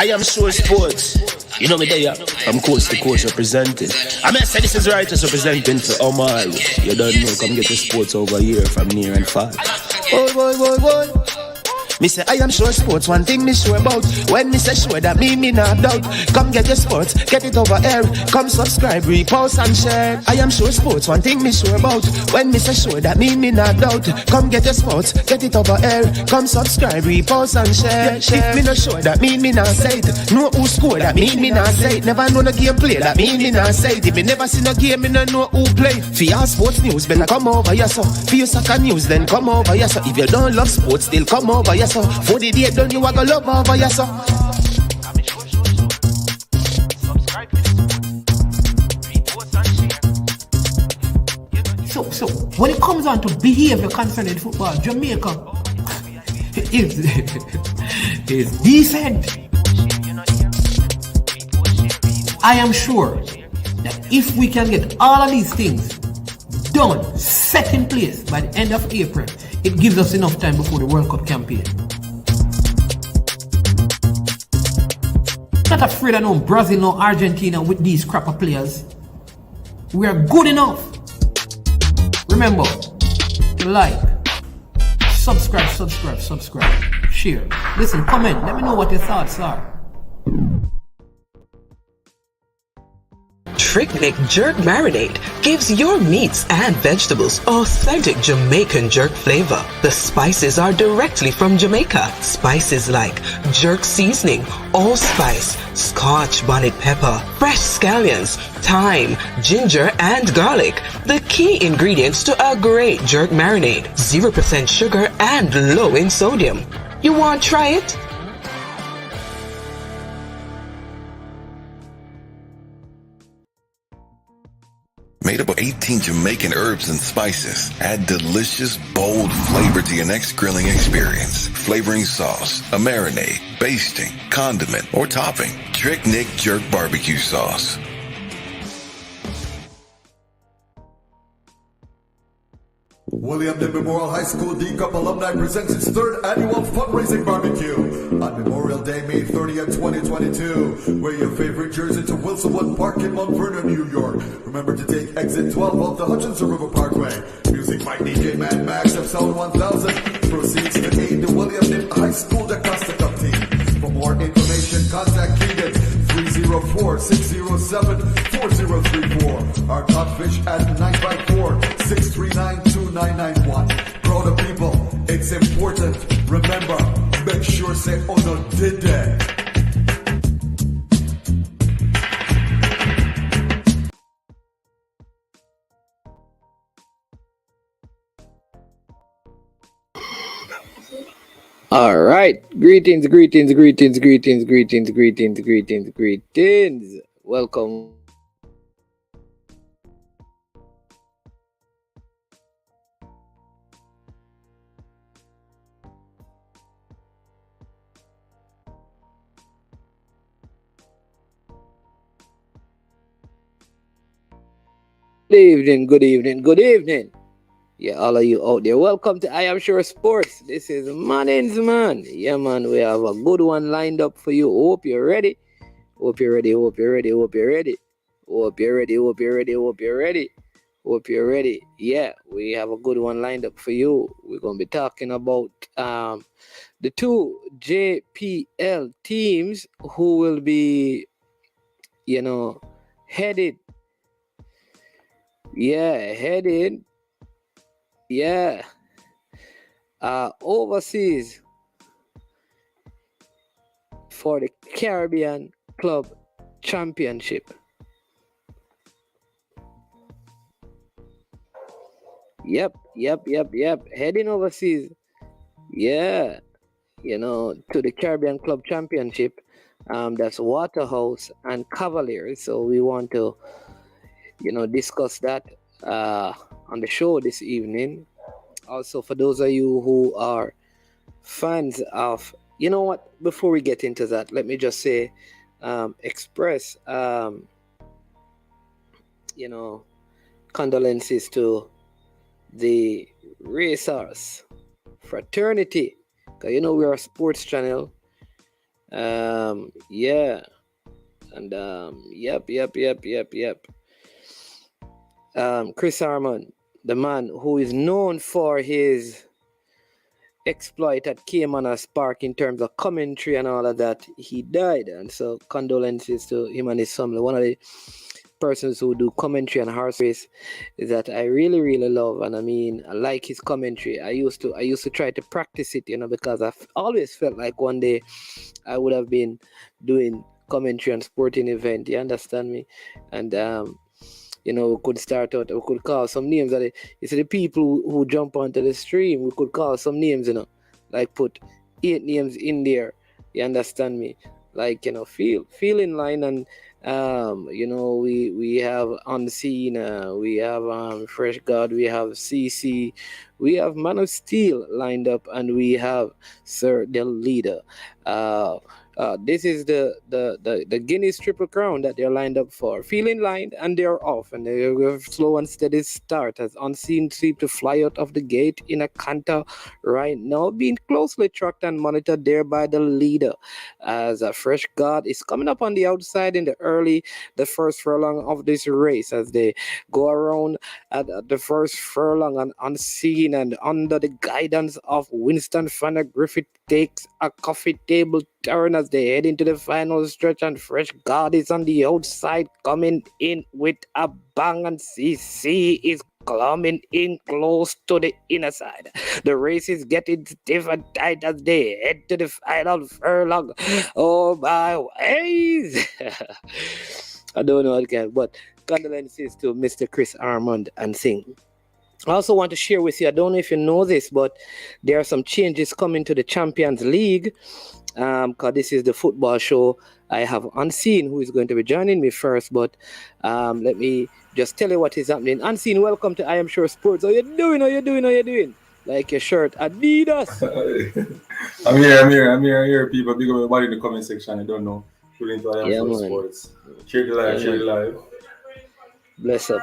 I am sure sports. You know me there, I'm coast to coast representing. I mean, I say this is righteous representing for Omar. You don't know, come get the sports over here from near and far. Boy. Me say I am sure sports, one thing me sure about. When me say sure, that me not doubt. Come get your sports, get it over here. Come subscribe, repost and share. I am sure sports, one thing me sure about. When me say sure, that me not doubt. Come get your sports, get it over here. Come subscribe, repost and share. If me not sure, that me not say it. Know who score, that me not say it. Never know the game play, that me not say it. If me never see no game, me no know who play. For your sports news, better come over here so. For your soccer news, then come over here so. If you don't love sports, still come over here so. For the day done, you are gonna love over here so. So when it comes on to behavior concerning football, Jamaica is decent. I am sure that if we can get all of these things done, set in place by the end of April, it gives us enough time before the World Cup campaign. Not afraid of no Brazil, no Argentina with these crap of players. We are good enough. Remember to like, subscribe, share. Listen, comment. Let me know what your thoughts are. Trick Jerk Marinade gives your meats and vegetables authentic Jamaican jerk flavor. The spices are directly from Jamaica. Spices like jerk seasoning, allspice, Scotch bonnet pepper, fresh scallions, thyme, ginger, and garlic. The key ingredients to a great jerk marinade. 0% sugar and low in sodium. You want to try it? Made up of 18 Jamaican herbs and spices. Add delicious, bold flavor to your next grilling experience. Flavoring sauce, a marinade, basting, condiment, or topping. Trick Nick Jerk Barbecue Sauce. William D. Memorial High School D-Cup Alumni presents its third annual fundraising barbecue on Memorial Day, May 30th, 2022. Wear your favorite jersey to Wilsonwood Park in Mount Vernon, New York. Remember to take exit 12 off the Hutchinson River Parkway. Music by DJ Mad Max of Sound 1000. Proceeds to aid the William D. High School Acosta Cup team. For more information, contact Keegan 304-607-4034. Our Codfish at 954-639-2991. Proud of people, it's important. Remember, make sure say Ono did that. All right. Greetings. Welcome. Good evening. Yeah, all of you out there, welcome to I Am Sure Sports. This is Manins, man. Yeah, man, we have a good one lined up for you. Hope you're ready. Hope you're ready. Yeah, we have a good one lined up for you. We're going to be talking about the two JPL teams who will be, headed overseas for the Caribbean Club Championship. Yep. Heading overseas. Yeah. To the Caribbean Club Championship. That's Waterhouse and Cavaliers. So we want to, discuss that on the show this evening. Also, for those of you who are fans of, before we get into that, let me just say, express, condolences to the racers fraternity. Because, we're a sports channel, Yeah. And yep. Chris Harmon, the man who is known for his exploit at Cayman or Spark in terms of commentary and all of that, he died. And so condolences to him and his family. One of the persons who do commentary and horse race is that I really, really love. And I mean, I like his commentary. I used to try to practice it, because I've always felt like one day I would have been doing commentary on sporting event. You understand me? And we could start out, we could call some names that the people who jump onto the stream, we could call some names, like put 8 names in there. You understand me? Like, feel in line. And we have Unseen, we have Fresh God, we have CC, we have Man of Steel lined up, and we have Sir the Leader. This is the Guinness Triple Crown that they're lined up for. Feeling lined, and they're off, and they have slow and steady start as Unseen seem to fly out of the gate in a canter right now, being closely tracked and monitored there by the leader, as a Fresh God is coming up on the outside in the first furlong of this race, as they go around at the first furlong, and Unseen and under the guidance of Winston Fanner Griffith takes a coffee table turn as they head into the final stretch, and Fresh God is on the outside coming in with a bang, and CC is coming in close to the inner side. The race is getting stiff and tight as they head to the final furlong. Oh my ways! I don't know again, but condolences to Mr. Chris Armand and Singh. I also want to share with you, I don't know if you know this, but there are some changes coming to the Champions League, because this is the football show. I have Unseen, who is going to be joining me first, but let me just tell you what is happening. Unseen, welcome to I Am Sure Sports. How you doing? Like your shirt, Adidas. I'm here. People, big up everybody in the comment section. I don't know. Put into I Am Sure Sports. Share the live. Bless up.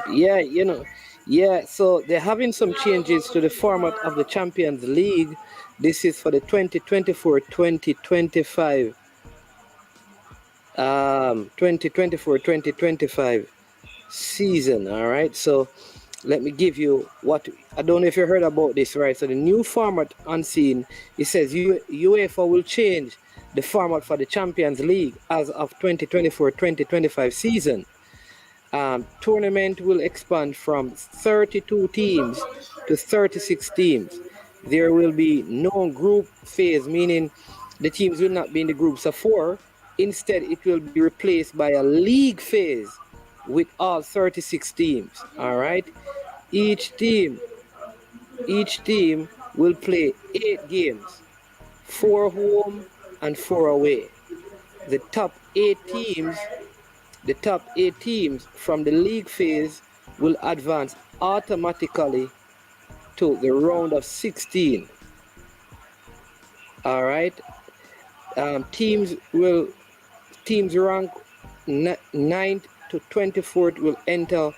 Yeah, so they're having some changes to the format of the Champions League. This is for the 2024-2025 season, all right? So let me give you I don't know if you heard about this, right? So the new format, Unseen, it says UEFA will change the format for the Champions League as of 2024-2025 season. Tournament will expand from 32 teams to 36 teams. There will be no group phase, meaning the teams will not be in the groups of 4. Instead, it will be replaced by a league phase with all 36 teams. All right. Each team will play 8 games, 4 home and 4 away. The top 8 teams from the league phase will advance automatically to the round of 16. All right. Teams rank 9th to 24th will enter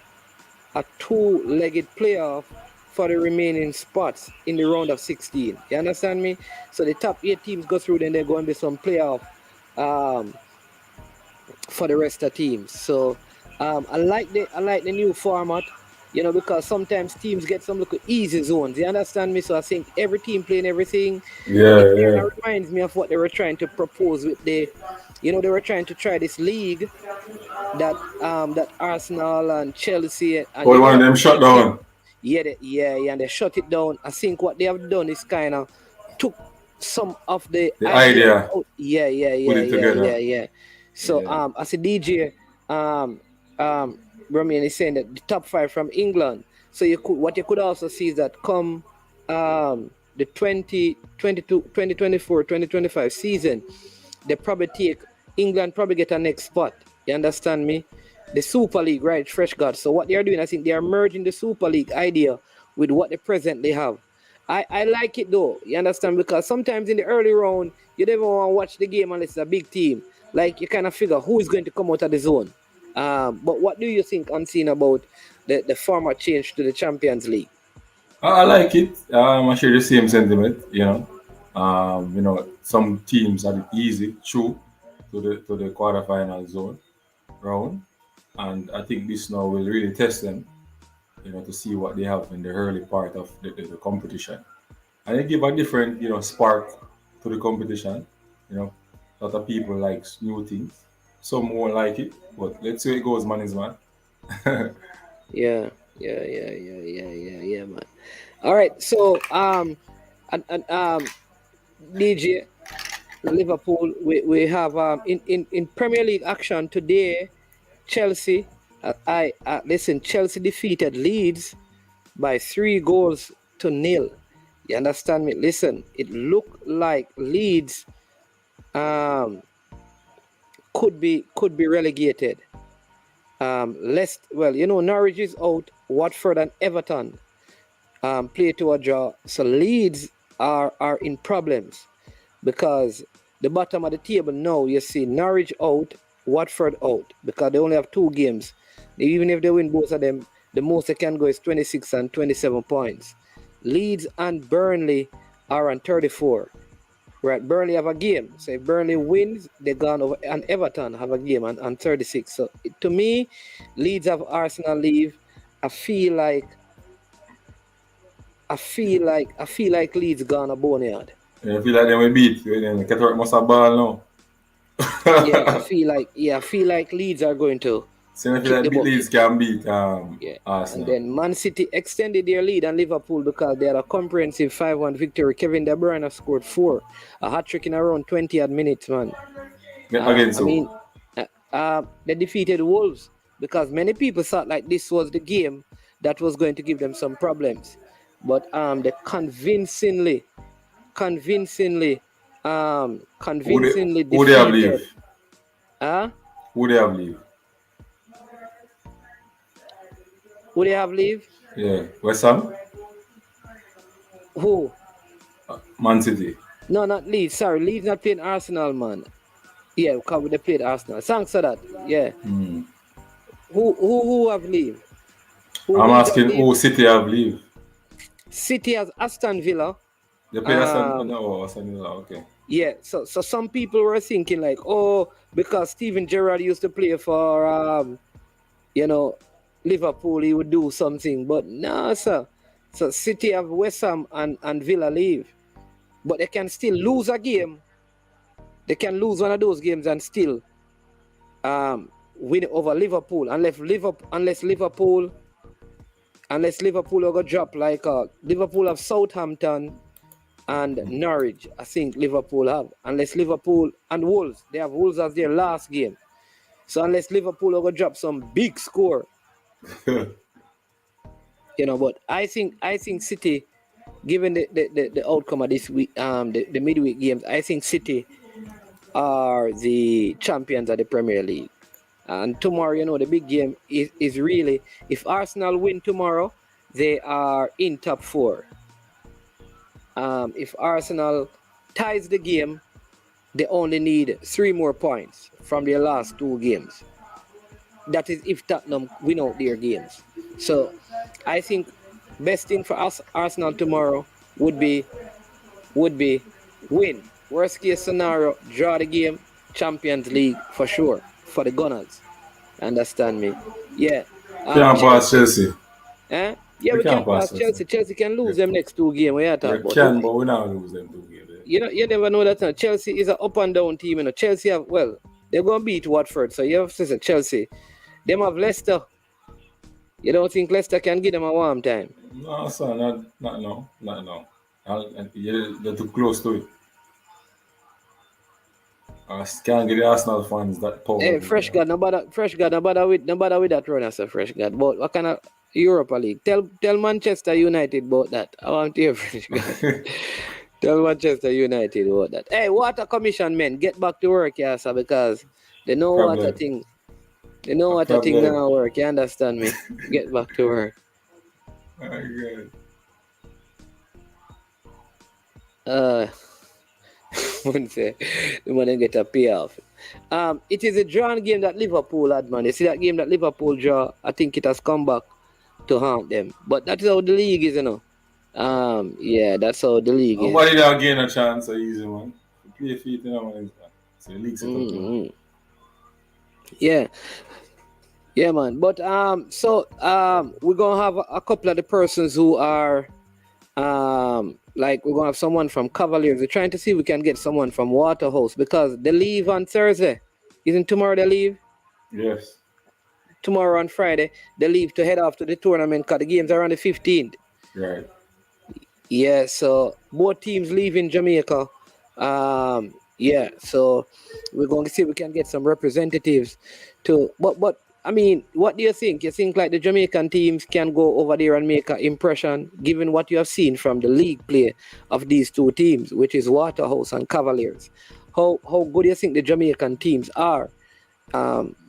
a 2-legged playoff for the remaining spots in the round of 16. You understand me? So the top 8 teams go through, then they're going to be some playoff for the rest of the teams. So I like the new format, because sometimes teams get some little easy zones. You understand me? So I think every team playing everything. It reminds me of what they were trying to propose with they were trying to try this league that Arsenal and Chelsea and one of them shut down. And they shut it down. I think what they have done is kind of took some of the idea. Put it together. So as a DJ, Romian is saying that the top 5 from England. So you could also see is that come the 2024-2025 season, they probably England probably get a next spot. You understand me? The Super League, right? Fresh God. So what they are doing, I think they are merging the Super League idea with what they presently have. I like it though. You understand? Because sometimes in the early round, you never want to watch the game unless it's a big team. Like you kind of figure who is going to come out of the zone. But what do you think, Unseen, about the format change to the Champions League? I like it. I share the same sentiment, Some teams had it easy through to the quarterfinal zone round, and I think this now will really test them, to see what they have in the early part of the competition, and it give a different, spark to the competition. A lot of people like new things, some won't like it, but let's see how it goes, man. Is man. Yeah, man. All right, so DJ Liverpool, we have in Premier League action today. Chelsea, listen. Chelsea defeated Leeds by 3-0. You understand me? Listen, it looked like Leeds could be relegated. Norwich is out. Watford and Everton play to a draw. So Leeds are in problems because the bottom of the table now, you see Norwich out, Watford out, because they only have 2 games. Even if they win both of them, the most they can go is 26 and 27 points. Leeds and Burnley are on 34. Right, Burnley have a game. So if Burnley wins, they're gone over, and Everton have a game on 36. So to me, Leeds have Arsenal leave. I feel like Leeds gone a boneyard. Yeah, I feel like they will beat. They get work must have ball now. I feel like Leeds are going to. So I feel like Leeds can beat Arsenal. And then Man City extended their lead on Liverpool because they had a comprehensive 5-1 victory. Kevin De Bruyne scored 4, a hat-trick in around 20 odd minutes, man. They defeated Wolves because many people thought like this was the game that was going to give them some problems, but they convincingly defeated. Who they have leave? Who they have leave? Who they have leave? Yeah, West Ham. Who? Man City. No, not Leeds. Sorry, Leeds not playing Arsenal, man. Yeah, because they played Arsenal. Thanks for that. Yeah. Who have leave? I'm asking who City have leave. City has Aston Villa. They play Aston Villa. Okay. Yeah. So some people were thinking like, because Steven Gerrard used to play for Liverpool, he would do something, but no, sir. So City have West Ham and Villa leave, but they can still lose a game. They can lose one of those games and still win over Liverpool, unless Liverpool will go drop like Liverpool have Southampton and Norwich. I think Liverpool have, unless Liverpool and Wolves, they have Wolves as their last game. So unless Liverpool will go drop some big score. But I think City, given the outcome of this week, the midweek games, I think City are the champions of the Premier League. And tomorrow, the big game is really, if Arsenal win tomorrow, they are in top 4. If Arsenal ties the game, they only need 3 more points from their last 2 games. That is if Tottenham win out their games. So I think best thing for us Arsenal tomorrow would be win. Worst case scenario, draw the game, Champions League for sure for the Gunners. Understand me? Yeah. Can't pass Chelsea. Yeah, we can pass Chelsea. Chelsea can lose them next 2 games. But we not lose them 2 games. You never know that. Chelsea is an up and down team. Chelsea have, they're going to beat Watford. So you have to say Chelsea. Them have Leicester. You don't think Leicester can give them a warm time? No, sir, not now. They're too close to it. I can't get the Arsenal fans that power. Hey, Fresh God, no bother with that run as a Fresh God. But what kind of Europa League? Tell Manchester United about that. I want to hear Fresh God. Tell Manchester United about that. Hey, Water Commission men, get back to work, yeah, sir, because they know what a thing. They know what a thing now work. You understand me? Get back to work. Wouldn't say the money get a payoff. It is a drawn game that Liverpool had, man. You see that game that Liverpool draw? I think it has come back to haunt them. But that is how the league is, Yeah, that's how the league is. Nobody don't gain a chance so easy, man. Play feet, you know, man. So the league set up, man. Yeah. Yeah, man. But we're gonna have a couple of the persons who are like we're gonna have someone from Cavaliers. We're trying to see if we can get someone from Waterhouse because they leave on Thursday. Isn't tomorrow they leave? Yes. Tomorrow on Friday they leave to head off to the tournament because the games are on the 15th. Right. Yeah, so both teams leaving Jamaica. Yeah, so we're going to see if we can get some representatives to. But I mean, what do you think? You think like the Jamaican teams can go over there and make an impression, given what you have seen from the league play of these two teams, which is Waterhouse and Cavaliers? How good do you think the Jamaican teams are?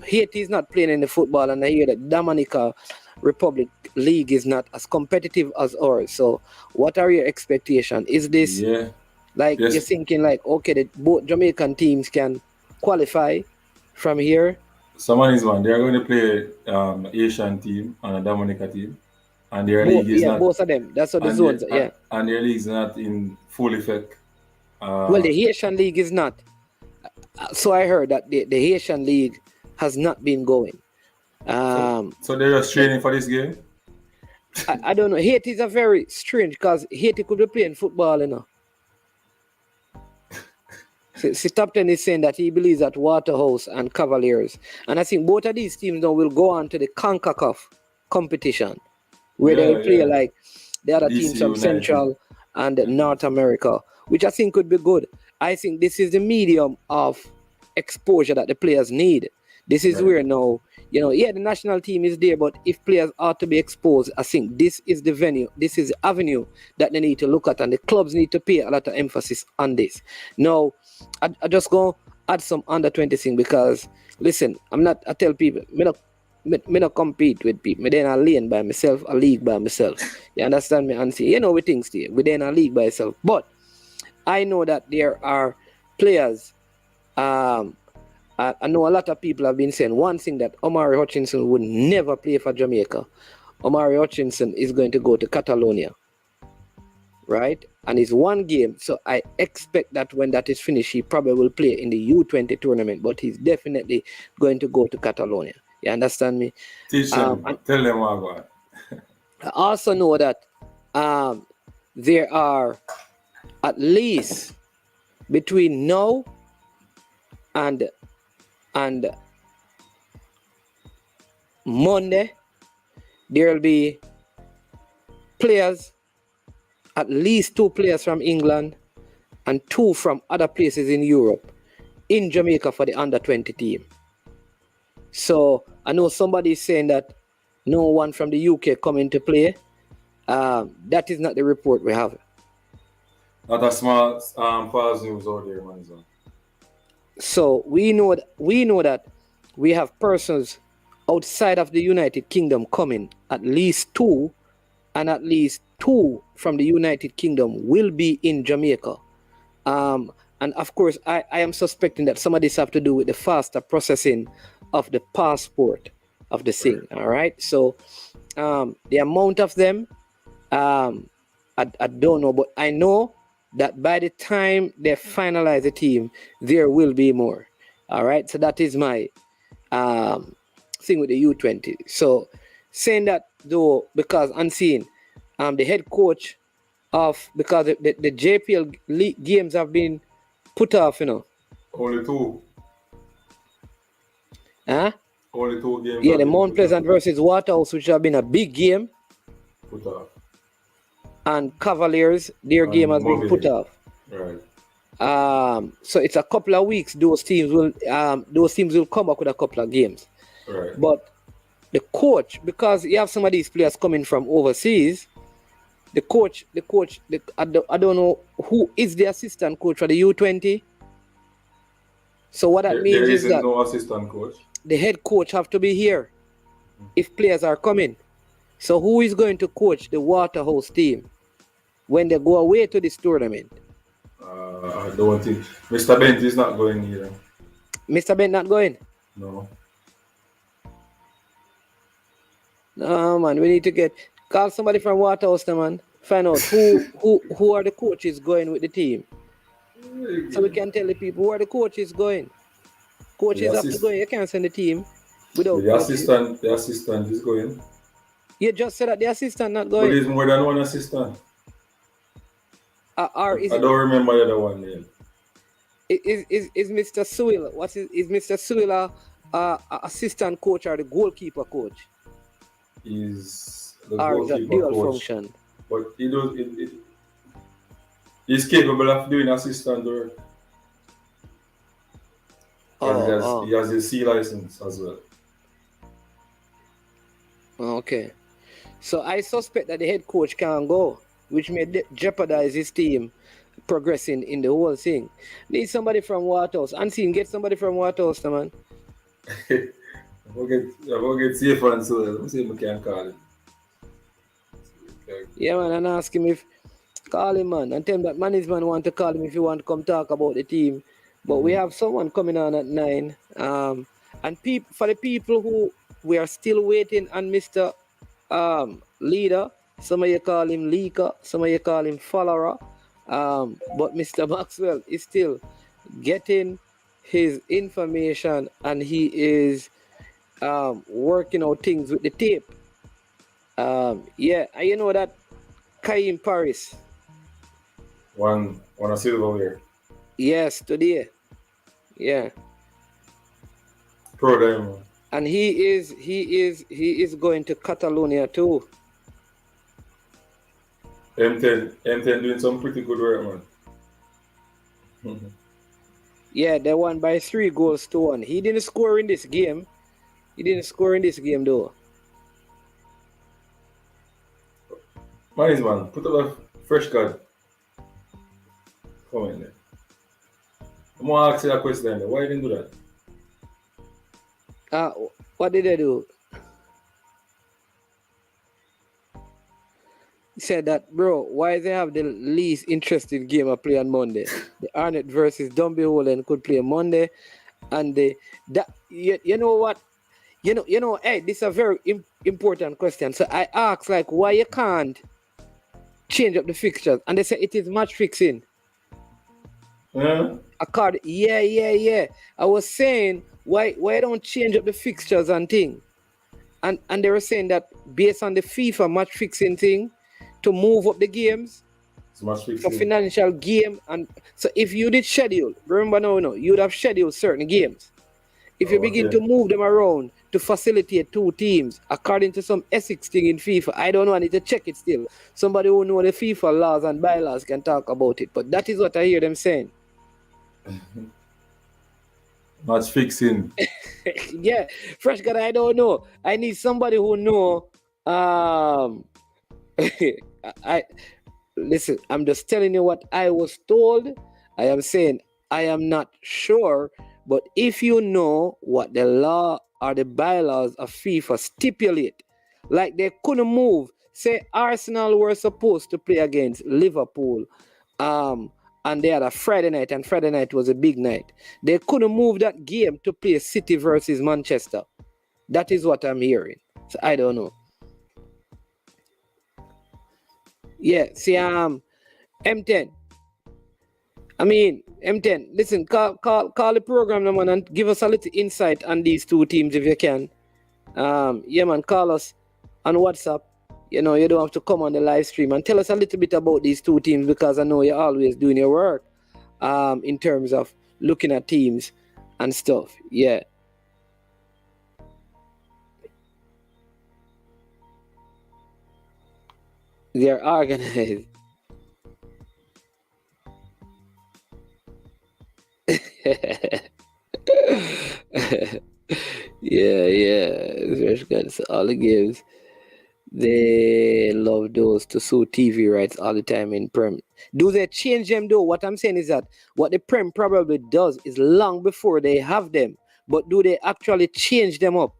Haiti is not playing any football, and I hear that Dominica Republic League is not as competitive as ours. So, what are your expectations? Is this you're thinking like, okay, both Jamaican teams can qualify from here? Some of these, man, they are going to play Asian team and a Dominica team, and their league is not. Both of them. That's what the zones. And their league is not in full effect. Well, the Haitian league is not. So I heard that the Haitian league has not been going. So they're just training for this game? I don't know. Haiti is a very strange because Haiti could be playing football, you know. See, Captain is saying that he believes that Waterhouse and Cavaliers, and I think both of these teams now will go on to the CONCACAF competition, where they will play like the other teams from Central and North America, which I think could be good. I think this is the medium of exposure that the players need. This is where now, you know, the national team is there, but if players are to be exposed, I think this is the venue, this is the avenue that they need to look at, and the clubs need to pay a lot of emphasis on this. Now, I just go add some under 20 thing because, listen, I tell people, me not compete with people. Me then a lane by myself, a league by myself. You understand me? And see, you know, we things there. We then a league by myself. But I know that there are players. I know a lot of people have been saying one thing, that Omari Hutchinson would never play for Jamaica. Omari Hutchinson is going to go to Catalonia, right? And it's one game, so I expect that when that is finished, he probably will play in the U-20 tournament, but he's definitely going to go to Catalonia. You understand me? Teach them, tell them what about. I also know that there are at least between now and Monday, there will be players, at least 2 players from England and 2 from other places in Europe, in Jamaica for the under-20 team. So I know somebody is saying that no one from the UK coming to play. That is not the report we have. Not a small false news out there, man. So we know that we have persons outside of the United Kingdom coming, at least 2, and at least 2 from the United Kingdom will be in Jamaica. And of course, I am suspecting that some of this have to do with the faster processing of the passport of the thing. All right. So the amount of them, I don't know, but I know that by the time they finalize the team, there will be more. All right. So that is my thing with the U-20. So saying that though, because unseen, the head coach of, because the JPL league games have been put off, you know. Only 2. Huh? Only 2 games. Yeah, the Mount Pleasant versus Waterhouse, which have been a big game. Put off. And Cavaliers, their game has been put off. Right. So it's a couple of weeks. Those teams will come back with a couple of games. Right. But the coach, because you have some of these players coming from overseas, the coach, I don't know who is the assistant coach for the U-20. So what that means is that no assistant coach. The head coach have to be here if players are coming. So who is going to coach the Waterhouse team when they go away to this tournament? I don't think Mr. Bent is not going either. Mr. Bent not going? No. No, man. We need to call somebody from Waterhouse, man. Find out who are the coaches going with the team. So we can tell the people who are the coaches going. Coaches have to go. You can't send the team without the assistant is going. You just said that the assistant not But going. there's more than one assistant. Or is I don't remember the other one name. Is Mr. Sewell? Is Mr. Sewell assistant coach or the goalkeeper coach? Is the or goalkeeper dual coach. function? But he's capable of doing assistant work. He has a C license as well. Okay. So I suspect that the head coach can't go, which may jeopardize his team progressing in the whole thing. Need somebody from Waterhouse. Unseen, get somebody from Waterhouse, man. I'll get safe and so let me see if I can call him. Yeah, man, and ask him if call him, man, and tell him that management want to call him if you want to come talk about the team. But we have someone coming on at 9. And for the people who we are still waiting on Mr. Leader, some of you call him Leaker, some of you call him Follower. But Mr. Maxwell is still getting his information and he is working out things with the tape. Yeah, and you know that Kaheem Parris. One a silverware. Yes, today. Yeah. Pro Diamond. And he is going to Catalonia too. M10 doing some pretty good work, man. Yeah, they won by 3 goals to 1. He didn't score in this game. Though. Man, put up a fresh card. Come in there. I'm going to ask you a question. Why you didn't do that? What did they do? He said that, bro, why they have the least interesting game I play on Monday? The Arnett versus Dumby Holland could play Monday. And you know what? You know, hey, this is a very important question. So I asked, like, why you can't change up the fixtures? And they said it is match fixing. Yeah. Yeah. I was saying, why don't change up the fixtures and thing? And they were saying that based on the FIFA match fixing thing, to move up the games for financial game. And so if you did schedule, remember now, you'd have scheduled certain games. If you begin to move them around to facilitate 2 teams, according to some ethics thing in FIFA, I don't know, I need to check it still. Somebody who know the FIFA laws and bylaws can talk about it. But that is what I hear them saying. Match fixing. Yeah, fresh guy, I don't know. I need somebody who know. Listen, I'm just telling you what I was told. I am saying I am not sure, but if you know what the law or the bylaws of FIFA stipulate, like they couldn't move, say Arsenal were supposed to play against Liverpool, and they had a Friday night, and Friday night was a big night. They couldn't move that game to play City versus Manchester. That is what I'm hearing. So I don't know. Yeah, see, M10. I mean, M10, listen, call the program, man, and give us a little insight on these 2 teams if you can. Yeah, man, call us on WhatsApp. You know, you don't have to come on the live stream and tell us a little bit about these 2 teams because I know you're always doing your work in terms of looking at teams and stuff. Yeah. They're organized. Yeah. All the games, they love those to sue TV rights all the time in Prem. Do they change them though? What I'm saying is that what the Prem probably does is long before they have them, but do they actually change them up?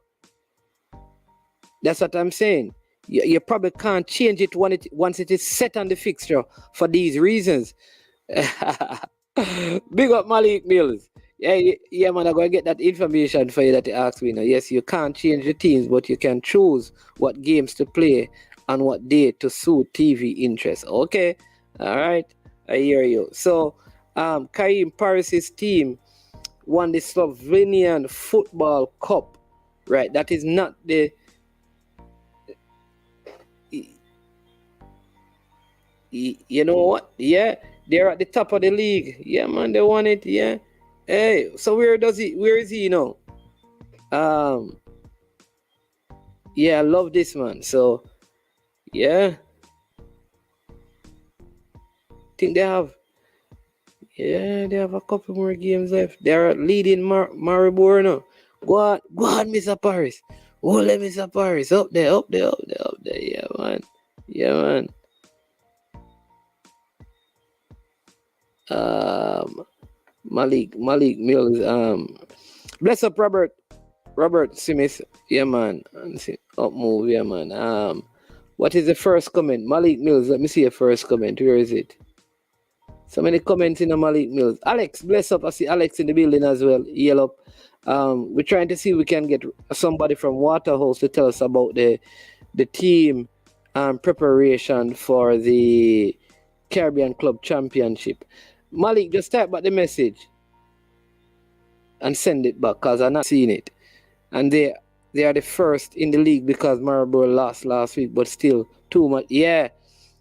That's what I'm saying. You probably can't change it once it is set on the fixture for these reasons. Big up Malik Mills. Yeah, man, I'm going to get that information for you that you asked me now. Yes, you can't change the teams, but you can choose what games to play on what day to suit TV interest. Okay, all right, I hear you. So, Kaheem Parris' team won the Slovenian Football Cup, right? That is not the. You know what? Yeah, they're at the top of the league. Yeah, man, they won it. Yeah. Hey, so where is he now? Yeah, I love this man. So, yeah, think they have a couple more games left. They're leading Maribor now. Go on, Mr. Parris. Oh, let Mr. Parris up there. Yeah, man. Malik Mills. Bless up, Robert Smith. Yeah, man. Up move. Yeah, man. What is the first comment? Malik Mills. Let me see your first comment. Where is it? So many comments in the Malik Mills. Alex, bless up. I see Alex in the building as well. Yell up. We're trying to see if we can get somebody from Waterhouse to tell us about the team preparation for the Caribbean Club Championship. Malik, just type back the message and send it back because I'm not seeing it. And they are the first in the league because Maribor lost last week, but still too much. Yeah.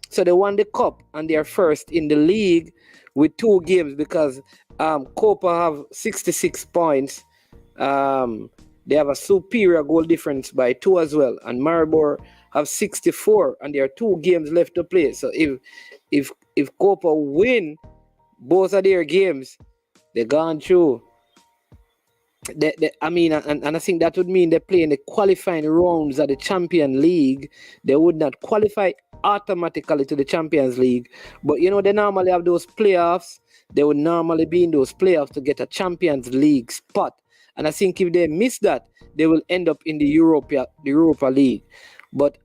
So they won the cup and they are first in the league with 2 games because Copa have 66 points. They have a superior goal difference by 2 as well. And Maribor have 64 and there are 2 games left to play. So if Copa win both of their games, they're gone through. I think that would mean they play in the qualifying rounds of the Champion League. They would not qualify automatically to the Champions League, but they normally have those playoffs. They would normally be in those playoffs to get a Champions League spot. And I think if they miss that, they will end up in the Europa League. But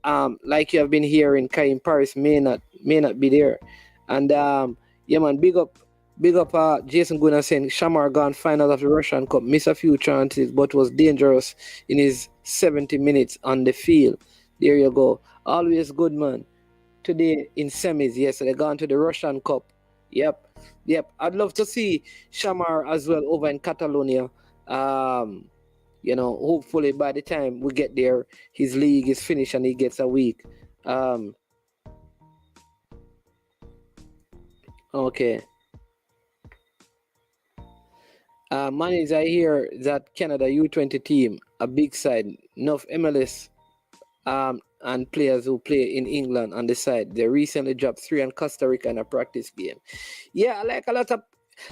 like you have been hearing, Kaheem Parris may not be there. And yeah, man, big up Jason Gunnar saying Shamar gone final of the Russian Cup, missed a few chances, but was dangerous in his 70 minutes on the field. There you go. Always good, man. Today in semis, yes, they gone to the Russian Cup. Yep. I'd love to see Shamar as well over in Catalonia. Hopefully by the time we get there, his league is finished and he gets a week. Okay. Manage, I hear that Canada U-20 team, a big side, enough MLS and players who play in England on the side. They recently dropped 3 on Costa Rica in a practice game. Yeah, I like a lot of...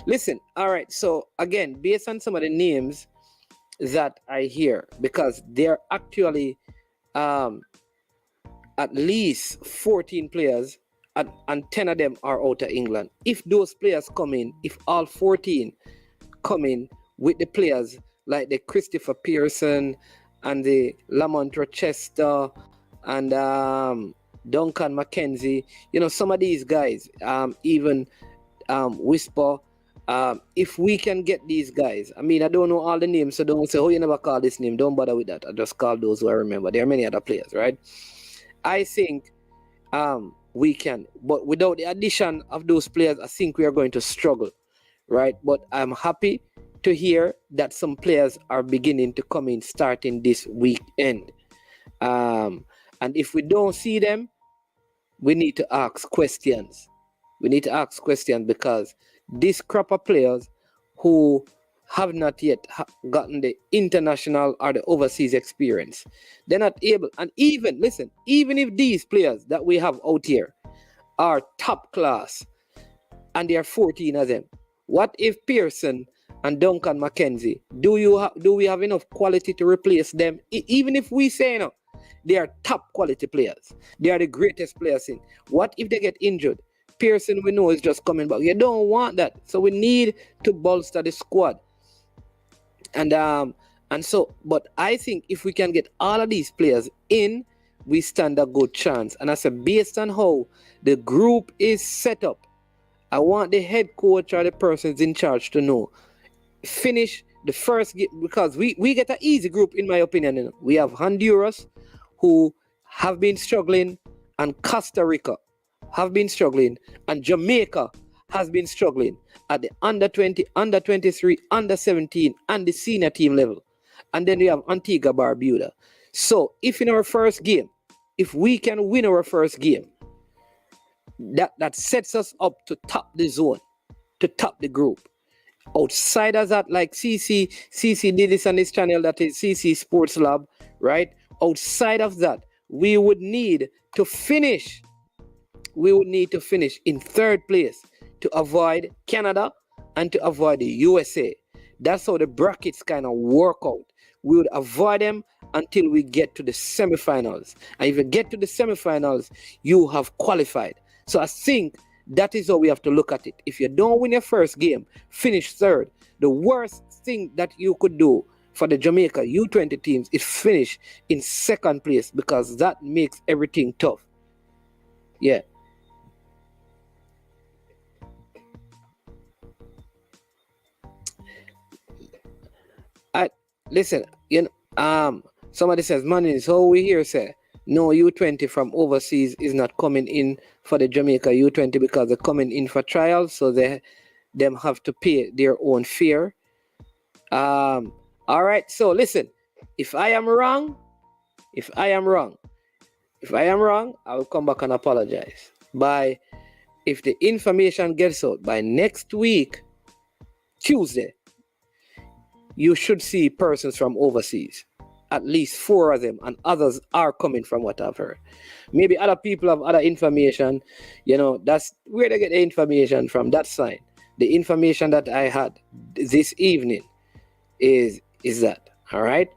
Listen, all right, so again, based on some of the names that I hear, because they're actually at least 14 players and 10 of them are out of England. If those players come in, if all 14 come in with the players like the Christopher Pearson and the Lamont Rochester and Duncan McKenzie, some of these guys, even Whisper, if we can get these guys, I don't know all the names, so don't say, you never call this name, don't bother with that. I just call those who I remember. There are many other players, right? I think we can, but without the addition of those players, I think we are going to struggle, right? But I'm happy to hear that some players are beginning to come in starting this weekend. And if we don't see them, we need to ask questions. Because this crop of players who have not yet gotten the international or the overseas experience, they're not able. And even if these players that we have out here are top class and there are 14 of them, what if Pearson and Duncan McKenzie, do we have enough quality to replace them? Even if we say they are top quality players, they are the greatest players in. What if they get injured? Pearson, we know, is just coming back. You don't want that. So we need to bolster the squad. And so, but I think if we can get all of these players in, we stand a good chance. And I said, based on how the group is set up, I want the head coach or the persons in charge to know, finish the first game, because we get an easy group, in my opinion. We have Honduras, who have been struggling and Costa Rica have been struggling, and Jamaica has been struggling at the under 20, under 23, under 17, and the senior team level. And then we have Antigua Barbuda. So if in our first game, if we can win our first game, that sets us up to top the zone, to top the group. Outside of that, like CC did this on this channel, that is CC Sports Lab, right? Outside of that, we would need to finish in third place to avoid Canada and to avoid the USA. That's how the brackets kind of work out. We would avoid them until we get to the semifinals. And if you get to the semifinals, you have qualified. So I think that is how we have to look at it. If you don't win your first game, finish third. The worst thing that you could do for the Jamaica U20 teams is finish in second place, because that makes everything tough. Yeah. Listen, somebody says, money, so we hear say, no U20 from overseas is not coming in for the Jamaica U20 because they're coming in for trials, so them have to pay their own fare. All right, so listen, if I am wrong, I will come back and apologize. If the information gets out by next week, Tuesday, you should see persons from overseas. At least 4 of them, and others are coming from what I've heard. Maybe other people have other information. That's where they get the information from, that side. The information that I had this evening is that, all right?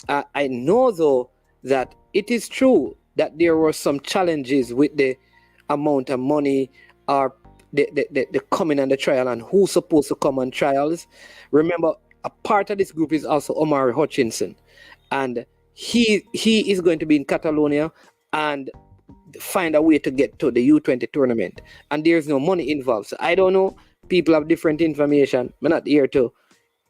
I know, though, that it is true that there were some challenges with the amount of money or the coming on the trial and who's supposed to come on trials. Remember, a part of this group is also Omari Hutchinson, and he is going to be in Catalonia and find a way to get to the U20 tournament, and there's no money involved. So I don't know, people have different information. I'm not here to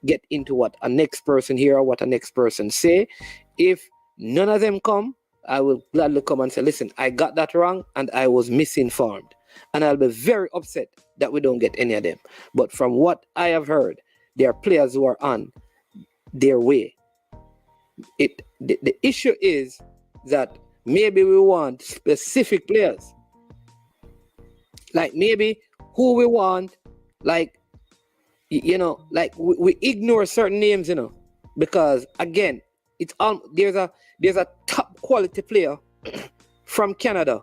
get into what a next person here or what a next person say. If none of them come, I will gladly come and say, listen, I got that wrong and I was misinformed, and I'll be very upset that we don't get any of them. But from what I have heard, there are players who are on their way. The issue is that maybe we want specific players. Like maybe who we want, like, like we ignore certain names, because again, it's there's a top quality player from Canada,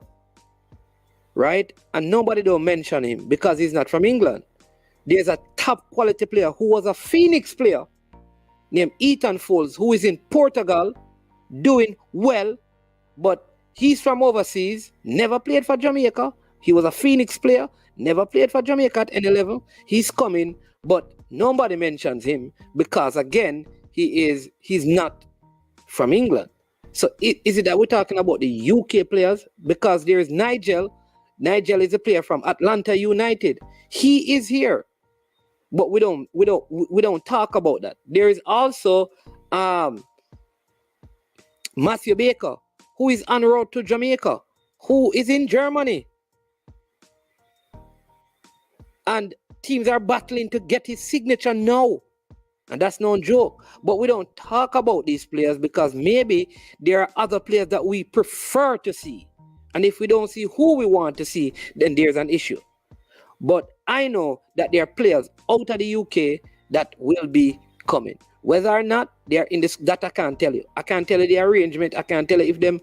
right? And nobody don't mention him because he's not from England. There's a top quality player who was a Phoenix player named Ethan Folds, who is in Portugal doing well, but he's from overseas, never played for Jamaica. He was a Phoenix player, never played for Jamaica at any level. He's coming, but nobody mentions him because, again, he's not from England. So is it that we're talking about the UK players? Because there is Nigel. Nigel is a player from Atlanta United. He is here. But we don't talk about that. There is also Matthew Baker, who is en route to Jamaica, who is in Germany. And teams are battling to get his signature now. And that's no joke. But we don't talk about these players because maybe there are other players that we prefer to see. And if we don't see who we want to see, then there's an issue. But I know that there are players out of the UK that will be coming. Whether or not they are in this, that I can't tell you. I can't tell you the arrangement. I can't tell you if them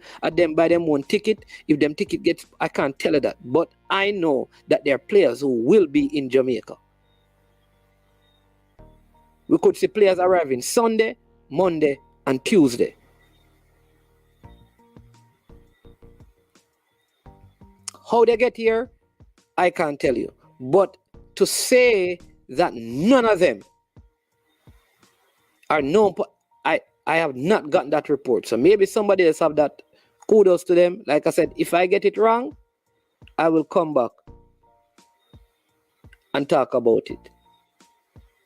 buy them one ticket. If them ticket gets, I can't tell you that. But I know that there are players who will be in Jamaica. We could see players arriving Sunday, Monday, and Tuesday. How they get here, I can't tell you. But to say that none of them are known, I have not gotten that report. So maybe somebody else have that. Kudos to them. Like I said, if I get it wrong, I will come back and talk about it.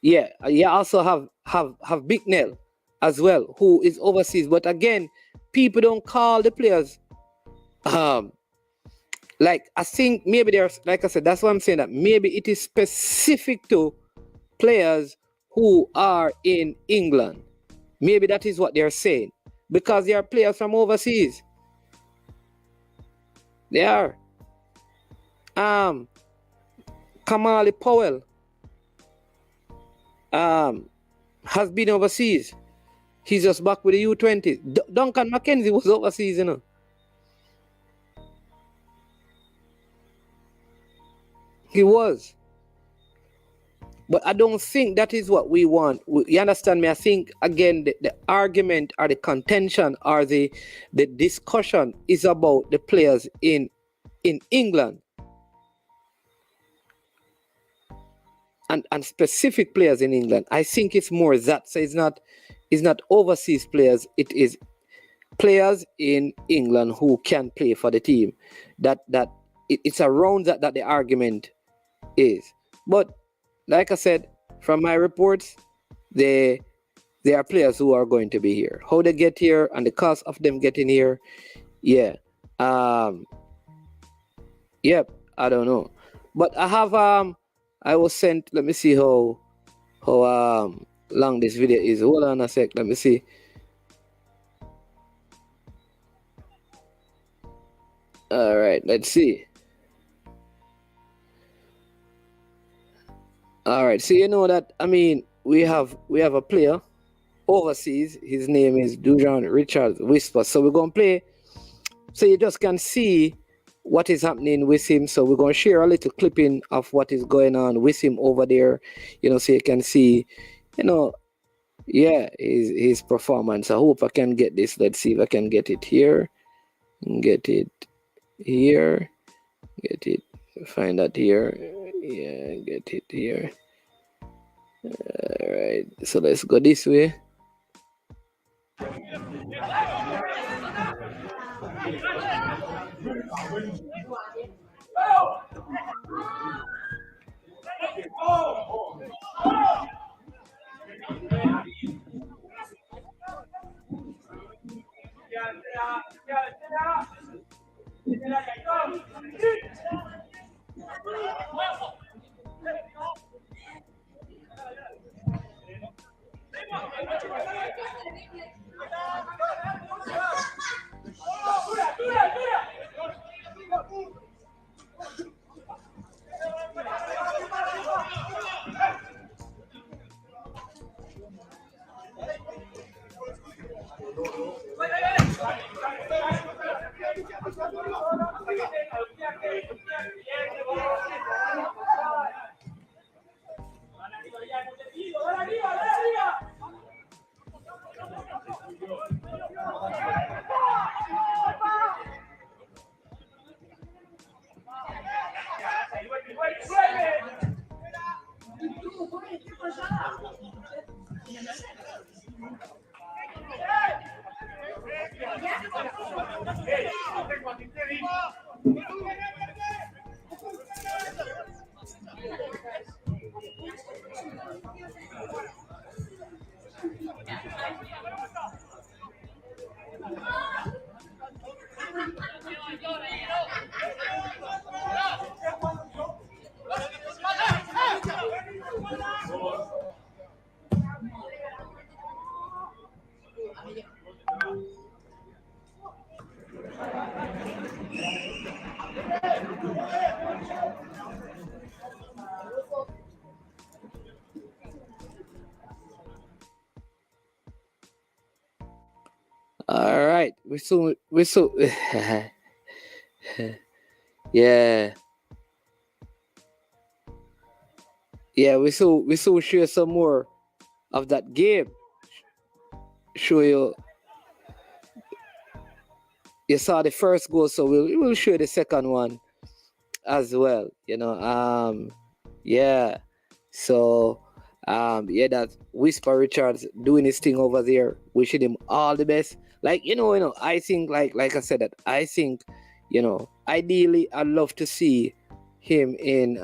Yeah, you also have Big Nell as well, who is overseas. But again, people don't call the players like I think maybe there's, like I said, that's why I'm saying that maybe it is specific to players who are in England. Maybe that is what they're saying, because they are players from overseas. They are. Kamali Powell has been overseas. He's just back with the U-20's. Duncan McKenzie was overseas, you know. He was. But I don't think that is what we want. You understand me? I think, again, the argument or the contention or the discussion is about the players in England. And specific players in England. I think it's more that. So it's not overseas players. It is players in England who can play for the team. It's around that the argument is. But like I said, from my reports, there are players who are going to be here. How they get here and the cost of them getting here, yeah. Yep, I don't know. But I have I was sent, let me see how long this video is. Hold on a sec, let me see. All right, let's see. All right, so you know that, I mean, we have a player overseas. His name is Dujan Richard Whisper. So we're going to play, so you just can see what is happening with him. So we're going to share a little clipping of what is going on with him over there, you know, so you can see, you know, yeah, his performance. I hope I can get this. Let's see if I can get it here. Get it here. Get it. Find that here. Yeah, get it here. All right, so let's go this way. All right, we so yeah. Yeah, we so share some more of that game. Show you. You saw the first goal, so we'll show the second one as well. You know, yeah. So, yeah, that Whisper Richards doing his thing over there. Wishing him all the best. Like, you know, I think, like I said, that I think, you know, ideally, I'd love to see him in,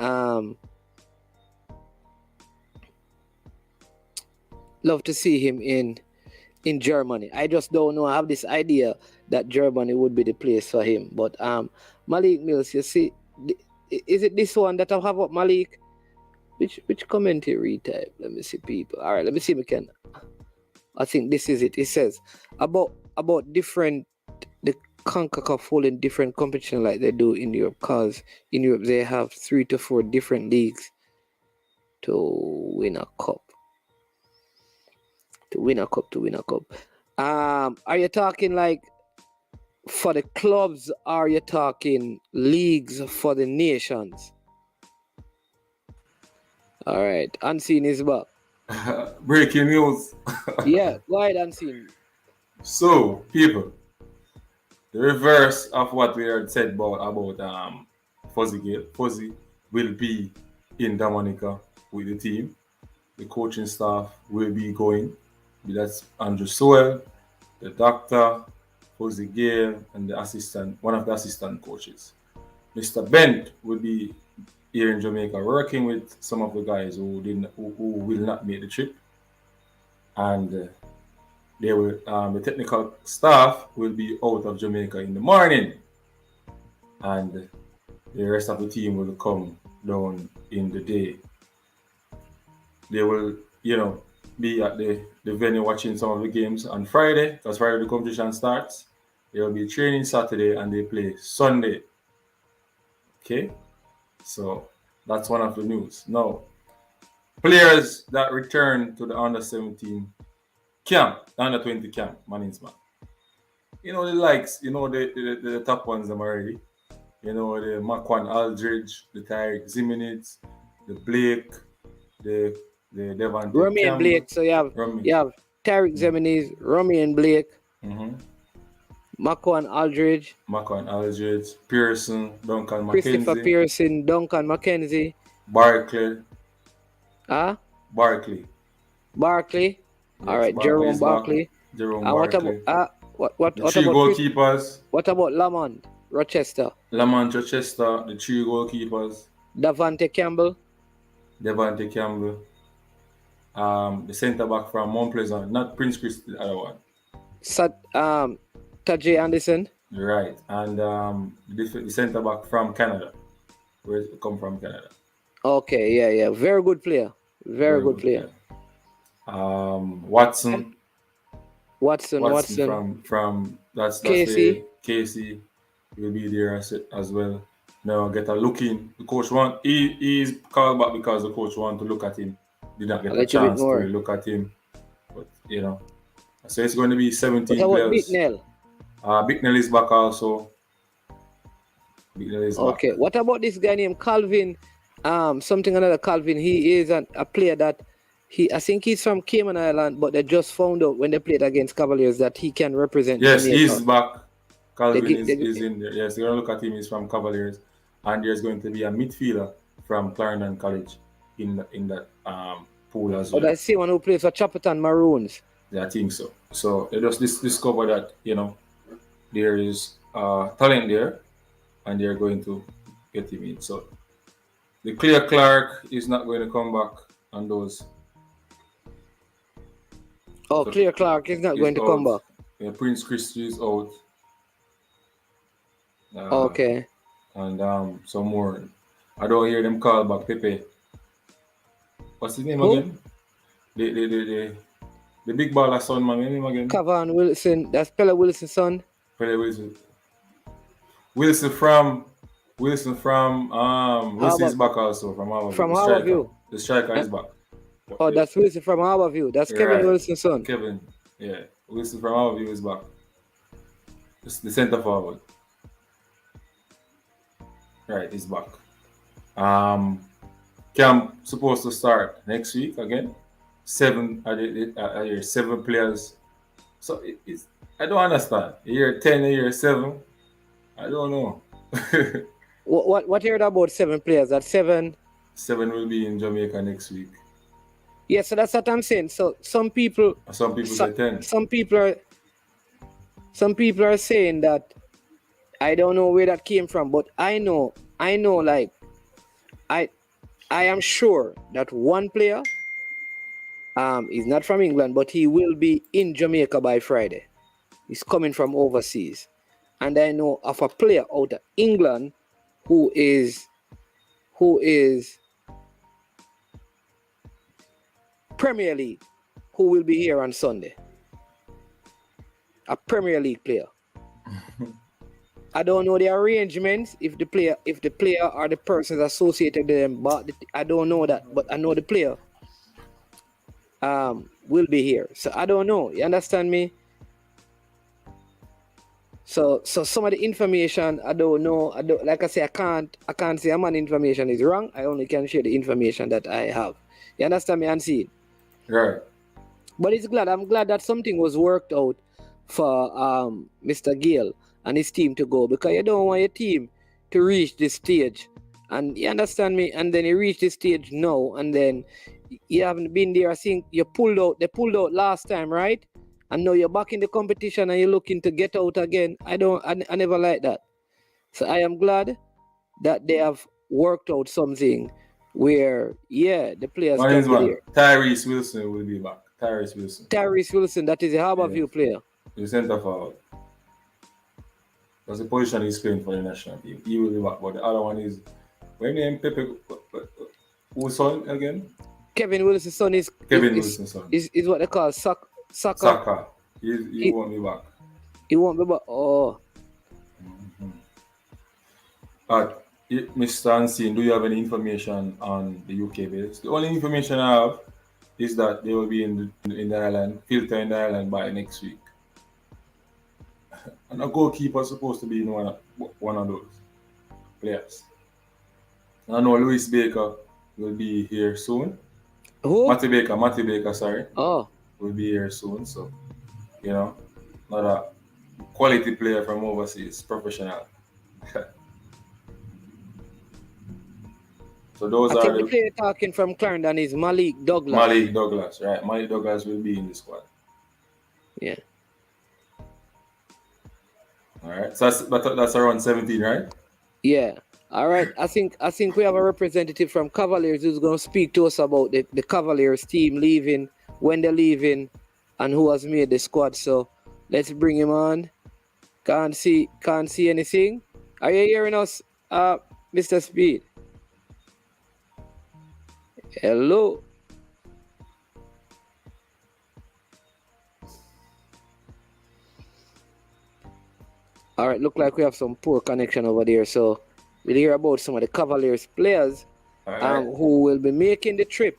Germany. I just don't know. I have this idea that Germany would be the place for him. But Malik Mills, you see, is it this one that I have up, Malik? Which commentary type? Let me see, people. All right, let me see if we can. I think this is it. It says about different the CONCACAF holding different competition like they do in Europe, because in Europe they have 3 to 4 different leagues to win a cup. Are you talking like for the clubs? Are you talking leagues for the nations? All right, Unseen is back. Breaking news. Yeah, go ahead, Unseen. So, people, the reverse of what we had said about Fuzzy Gale. Fuzzy will be in Dominica with the team. The coaching staff will be going. That's Andrew Sowell, the doctor, Fuzzy Gale, and the assistant, one of the assistant coaches. Mr. Bent will be here in Jamaica working with some of the guys who will not make the trip. And they will the technical staff will be out of Jamaica in the morning, and the rest of the team will come down in the day. They will, be at the venue watching some of the games on Friday, because Friday the competition starts. They will be training Saturday and they play Sunday. Okay, so that's one of the news. Now, players that return to the under-17 camp, under-20 camp, Management. The likes, the top ones them already. The Makwan Aldridge, the Tyreek Ziminitz, the Blake, the Devante Romy Campbell. and Blake. So you have Tyreek Ziminitz, Romy and Blake, Makwan Aldridge, Pearson, Duncan Christopher McKenzie, Pearson, Duncan McKenzie, Barkley. Barkley. Yes, all right, Jerome Barkley. Barkley. What about the 3 goalkeepers? What about Lamont Rochester? The 3 goalkeepers. Davante Campbell. The centre back from Mount Pleasant, not Prince Chris, the other one. Tajay Anderson. Right, and the centre back from Canada, where it come from Canada. Okay, yeah, very good player. Very good player. Watson from that's Casey. Casey will be there as well. Now get a look in. The coach he's called back because the coach want to look at him. Did not get a chance to look at him. But so it's going to be 17 players. Bicknell is back also. Okay. What about this guy named Calvin? Another Calvin. He is a player that I think he's from Cayman Island, but they just found out when they played against Cavaliers that he can represent. Yes, he's back. Calvin is in there. Yes, they're going to look at him. He's from Cavaliers, and there's going to be a midfielder from Clarendon College in that pool as well. Oh, that's the one who plays for Chapperton Maroons. Yeah, I think so. So they just discover that there is talent there, and they're going to get him in. So the Clear Clark is not going to come back on those. Oh, so Clear Clark is not going to come back. Yeah, Prince Christie is out. Okay. And some more. I don't hear them call back Pepe. What's his name again? The big baller son, man. Name again? Cavan Wilson. That's Pele Wilson's son. Pele Wilson. Wilson from Wilson's back also from Harborview. From Harborview. The striker is back. Oh, that's Wilson from Harborview. That's Kevin Wilson's son. Kevin, yeah. Wilson from Harborview is back. It's the centre forward. Right, he's back. Camp supposed to start next week again. 7 players. So it's I don't understand. Year 10, year 7. I don't know. What heard about 7 players? That 7 will be in Jamaica next week. Yeah, so that's what I'm saying. So some people say 10. Some people are saying that I don't know where that came from, but I know like I am sure that one player is not from England, but he will be in Jamaica by Friday. He's coming from overseas. and I know of a player out of England who is Premier League, who will be here on Sunday. A Premier League player. I don't know the arrangements if the player or the persons associated with them, but I don't know that. But I know the player will be here. So I don't know. You understand me? So some of the information I don't know. Like I say, I can't say my information is wrong. I only can share the information that I have. You understand me, and see? Right. But I'm glad that something was worked out for Mr. Gale and his team to go, because you don't want your team to reach this stage. And you understand me? And then you reach this stage now, and then you haven't been there. I think they pulled out last time, right? And now you're back in the competition and you're looking to get out again. I never like that. So I am glad that they have worked out something where, the players can be here. Tyrese Wilson will be back. Tyrese Wilson, that is a Harborview player. The centre forward. That's the position he's playing for the national team. He will be back. But the other one is, when name Pepe, whose son again? Kevin Wilson's son is what they call Saka. He won't be back. He won't be back. Oh. Mr. Anseen, do you have any information on the UK base? The only information I have is that they will be in the island, filter in the island by next week. And a goalkeeper is supposed to be one of those players. I know Louis Baker will be here soon. Who? Matty Baker, sorry. Oh. Will be here soon. So, not a quality player from overseas, professional. So those I are think the player talking from Clarendon is Malik Douglas. Right. Malik Douglas will be in the squad. Yeah. All right. So that's around 17, right? Yeah. All right. I think we have a representative from Cavaliers who's going to speak to us about the Cavaliers team leaving, when they're leaving, and who has made the squad. So let's bring him on. Can't see anything. Are you hearing us, Mr. Speed? Hello. All right, look like we have some poor connection over there. So we'll hear about some of the Cavaliers players who will be making the trip.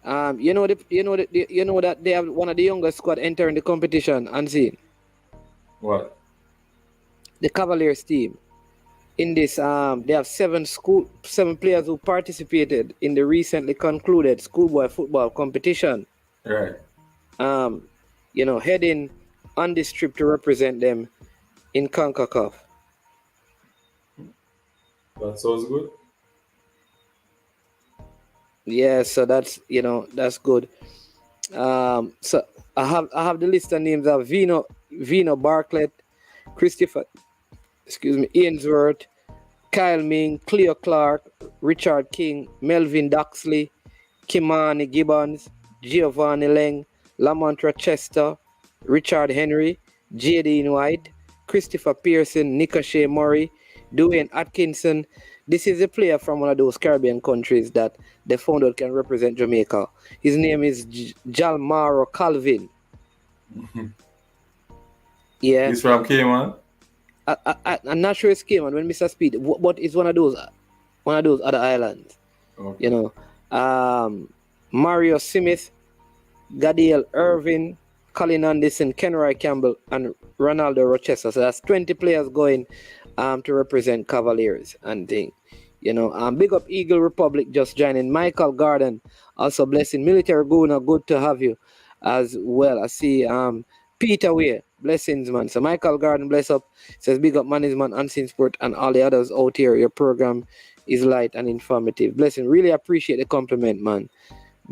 You know that they have one of the youngest squad entering the competition. Unseen. What? The Cavaliers team. In this, they have seven players who participated in the recently concluded schoolboy football competition. Right. Heading on this trip to represent them in CONCACAF. That sounds good. Yeah, so that's good. So I have the list of names of Vino Bartlett, Christopher, Ainsworth, Kyle Ming, Cleo Clark, Richard King, Melvin Duxley, Kimani Gibbons, Giovanni Leng, Lamont Rochester, Richard Henry, J.D. White, Christopher Pearson, Nicochet Murray, Dwayne Atkinson. This is a player from one of those Caribbean countries that they found out can represent Jamaica. His name is Jalmaro Calvin. Mm-hmm. Yeah. He's from Cayman. I'm not sure it's Cayman when Mr. Speed, but it's one of those other islands. Okay. Mario Smith, Gadiel Irvin, Colin Anderson, Kenroy Campbell, and Ronaldo Rochester. So that's 20 players going to represent Cavaliers and thing. Big up Eagle Republic just joining. Michael Garden also blessing. Military Guna, good to have you as well. I see Peter Weir, blessings, man. So Michael Garden, bless up. Says big up Management, Unseen Sport, and all the others out here. Your program is light and informative. Blessing. Really appreciate the compliment, man.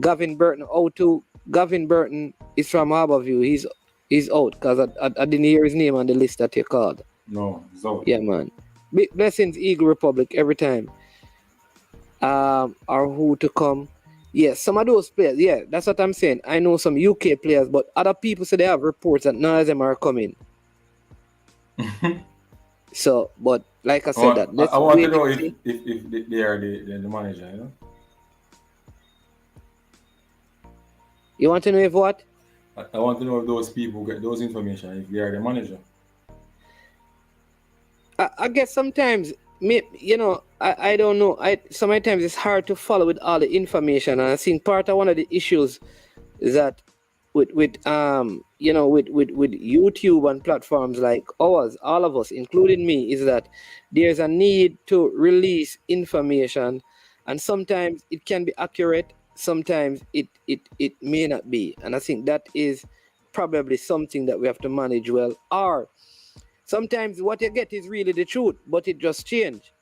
Gavin Burton, O2. Gavin Burton is from Harborview. He's out because I didn't hear his name on the list that you called. No, he's out. Yeah, man. Big blessings, Eagle Republic, every time. Or who to come. Yeah, some of those players, yeah, that's what I'm saying. I know some UK players, but other people say they have reports that none of them are coming. So, but like I said, that let's I want to wait know and if see. they are the manager, you know? You want to know if what? I want to know if those people get those information, if they are the manager. I guess sometimes, I don't know. Sometimes it's hard to follow with all the information, and I think part of one of the issues is that with YouTube and platforms like ours, all of us, including me, is that there's a need to release information, and sometimes it can be accurate, sometimes it may not be, and I think that is probably something that we have to manage well. Or sometimes what you get is really the truth, but it just change.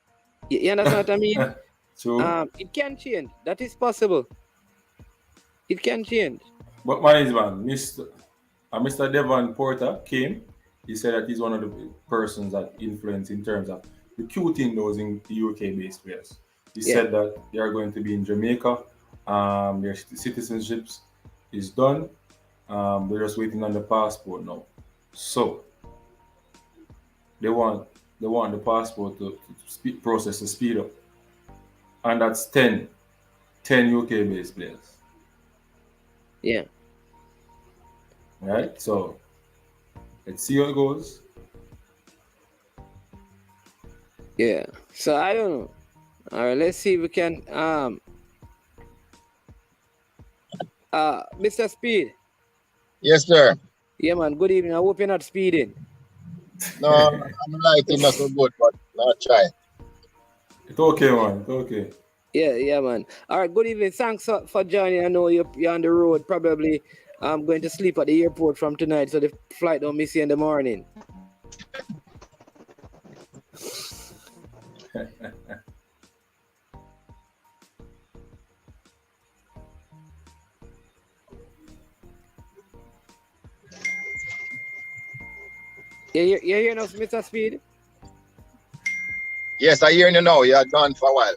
You understand what I mean? So, It can change. That is possible. It can change. but management, Mr. Devon Porter came. He said that he's one of the persons that influence in terms of recruiting those in the UK-based players. He Yeah. said that they are going to be in Jamaica. Their citizenships is done. They're just waiting on the passport now. So they want the passport to process to speed up, and that's 10 UK-based players. Yeah. Right? So let's see how it goes. Yeah. So I don't know. All right, let's see if we can Mr. Speed. Yes, sir. Yeah, man. Good evening. I hope you're not speeding. No, I'm lighting not so good, but not try. It's okay, man. It's okay. Yeah, man. All right, good evening. Thanks for joining. I know you're on the road. Probably going to sleep at the airport from tonight, so the flight don't miss you in the morning. You hearing us, Mr. Speed? Yes, I hear you now. You're gone for a while.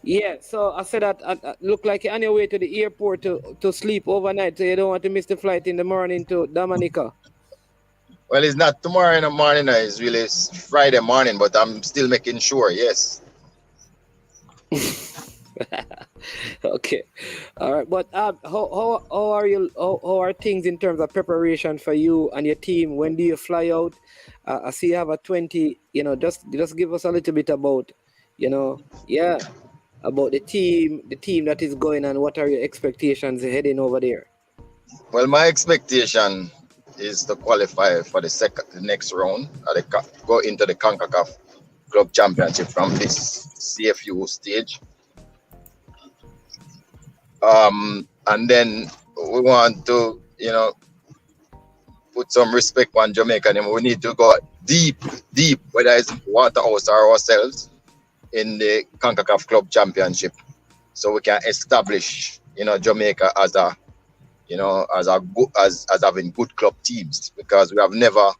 Yeah, so I said that look like you're on your way to the airport to sleep overnight, so you don't want to miss the flight in the morning to Dominica. Well, it's not tomorrow in the morning. It's really Friday morning, but I'm still making sure. Yes. Okay, all right. But how are you? How are things in terms of preparation for you and your team? When do you fly out? I see you have a 20. Just give us a little bit about, about the team that is going, and what are your expectations heading over there? Well, my expectation is to qualify for the next round. Go into the CONCACAF Club Championship from this CFU stage. And then we want to, put some respect on Jamaica. And we need to go deep, whether it's Waterhouse or ourselves, in the CONCACAF Club Championship, so we can establish, Jamaica as having good club teams, because we have never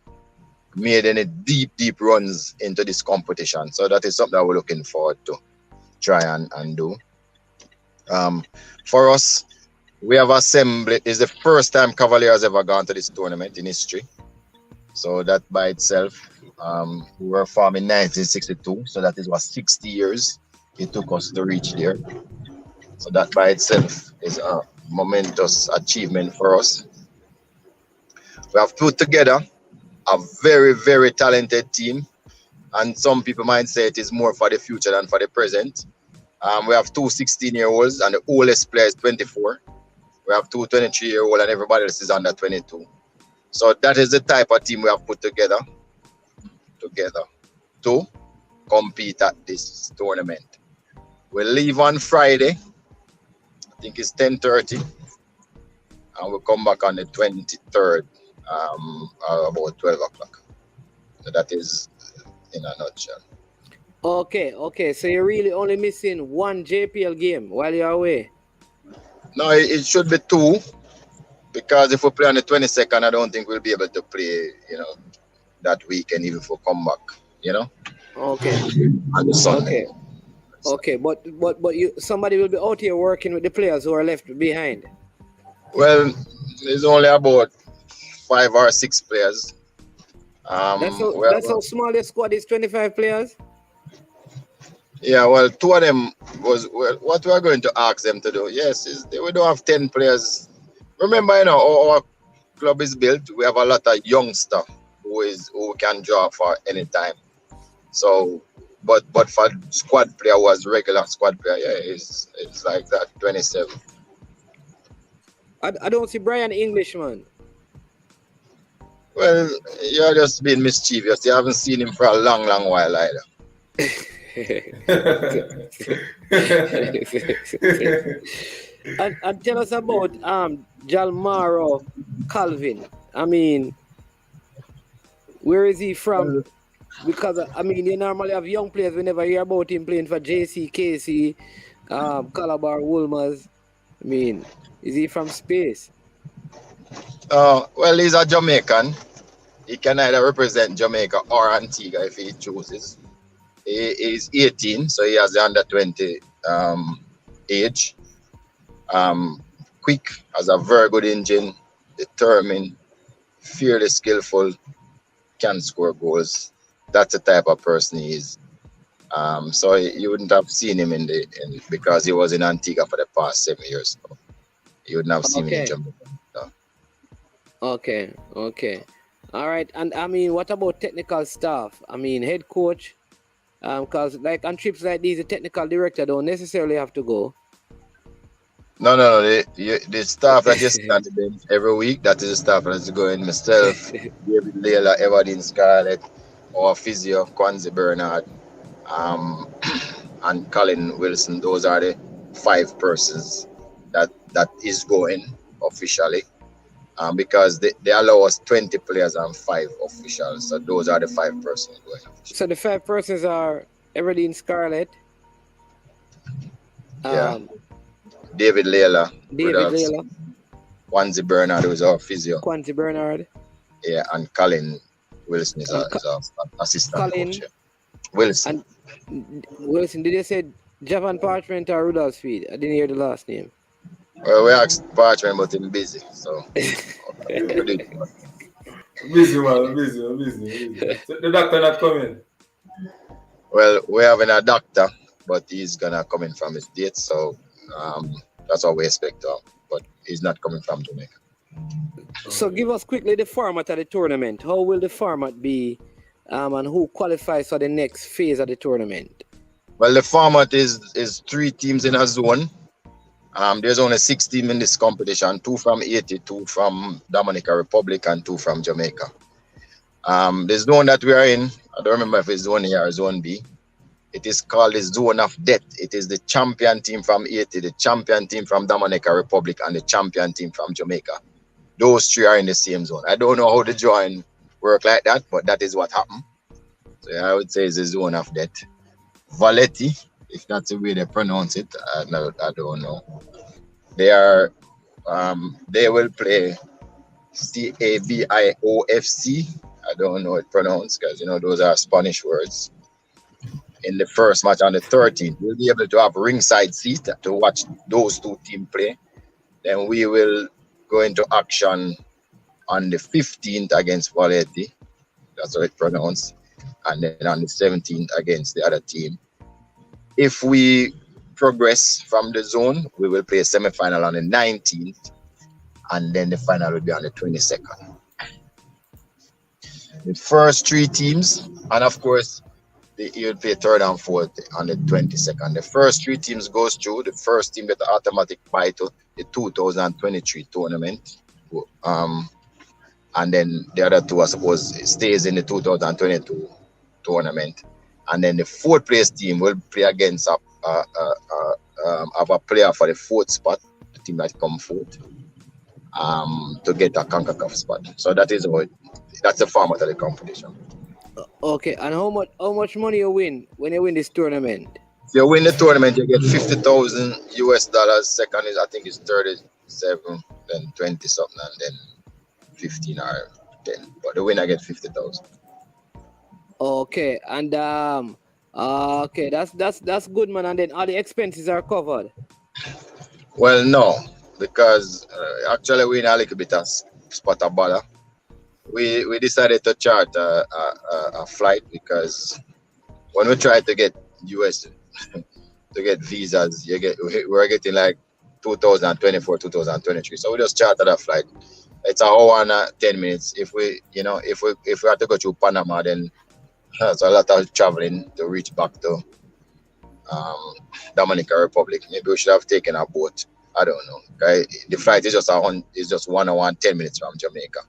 made any deep runs into this competition. So that is something that we're looking forward to try and do. For us, we have assembled. It's the first time Cavaliers ever gone to this tournament in history. So that by itself, we were formed in 1962. So that is what 60 years it took us to reach there. So that by itself is a momentous achievement for us. We have put together a very, very talented team, and some people might say it is more for the future than for the present. We have two 16-year-olds, and the oldest player is 24. We have two 23-year-olds, and everybody else is under 22. So that is the type of team we have put together to compete at this tournament. We'll leave on Friday. I think it's 10:30, and we'll come back on the 23rd, about 12 o'clock. So that is in a nutshell. Okay. So you're really only missing one JPL game while you're away? No, it should be two, because if we play on the 22nd, I don't think we'll be able to play, that weekend, even if we come back, Okay. on the Sunday. Okay, but somebody will be out here working with the players who are left behind. Well, there's only about 5 or 6 players That's well, how small the squad is. 25 players. yeah, well, two of them was what we are going to ask them to do. Yes, is we don't have 10 players. Remember, our club is built. We have a lot of young stuff who can draw for any time. So, but for squad player was regular squad player, yeah, it's like that 27. I don't see Brian English, man. Well, you're just being mischievous. You haven't seen him for a long, long while either. and tell us about Jalmaro Calvin. I mean, where is he from? Because you normally have young players. We never hear about him playing for JC, KC, Calabar, Wolmers. I mean, is he from space? Well, he's a Jamaican. He can either represent Jamaica or Antigua if he chooses. He is 18, so he has the under 20 age. Quick, has a very good engine, determined, fairly skillful, can score goals. That's the type of person he is. So you wouldn't have seen him because he was in Antigua for the past 7 years. So you wouldn't have seen him in Jamaica. So. Okay. All right. And what about technical staff? Head coach. Because like on trips like these, the technical director don't necessarily have to go. No. The staff that just stand every week, that is the staff that's going. Myself, David Layla, Everdeen Scarlett, our physio, Kwanzi Bernard, and Colin Wilson. Those are the 5 persons that is going officially. Because they allow us 20 players and 5 officials. So those are the 5 persons going officially. So the 5 persons are Everdeen Scarlett. David Layla. Layla. Kwanzi Bernard, who is our physio. Kwanzi Bernard. Yeah, and Colin Wilson is our assistant coach. Yeah. Wilson. And Wilson, did you say Javan Parchment or Rudolph Speed? I didn't hear the last name. Well, we asked Parchment, but he's busy, so. busy. So the doctor not coming? Well, we're having a doctor, but he's gonna come in from his date, so that's what we expect of. But he's not coming from Jamaica. So give us quickly the format of the tournament. How will the format be, and who qualifies for the next phase of the tournament? Well, the format is 3 teams in a zone. There's only 6 teams in this competition, 2 from Haiti, 2 from Dominican Republic, and 2 from Jamaica. The zone that we are in, I don't remember if it's zone A or zone B. It is called the zone of death. It is the champion team from Haiti, the champion team from Dominican Republic, and the champion team from Jamaica. Those 3 are in the same zone. I don't know how the drawing work like that, but that is what happened. So yeah, I would say it's the zone of death. Valetti, if that's the way they pronounce it, I don't know. They will play CABIOFC. I don't know it pronounced because those are Spanish words. In the first match on the 13th, we'll be able to have ringside seat to watch those 2 teams play. Then we will go into action on the 15th against Valetti. That's how it's pronounced. And then on the 17th against the other team. If we progress from the zone, we will play a semi-final on the 19th, and then the final will be on the 22nd. The first 3 teams, and of course, you'll play 3rd and 4th on the 22nd. The first 3 teams goes through. The first team get the automatic bye to the 2023 tournament, and then the other 2, I suppose, stays in the 2022 tournament. And then the 4th place team will play against a player for the 4th spot, the team that come 4th, to get a CONCACAF spot. So that's the format of the competition. Okay, and how much money you win when you win this tournament? If you win the tournament, you get $50,000 US. Second is, I think, it's 37, then 20 something, and then 15 or 10. But the winner gets 50,000. Okay, and okay, that's good, man. And then all the expenses are covered. Well, no, because actually we in a little bit of spot of bother. we decided to chart a flight because when we tried to get US to get visas, we're getting like 2024, 2023. So we just chartered a flight. It's an hour and 10 minutes. If we have to go through Panama, then there's a lot of traveling to reach back to Dominican Republic. Maybe we should have taken a boat. I don't know. Okay? The flight is just 1 hour and 10 minutes from Jamaica.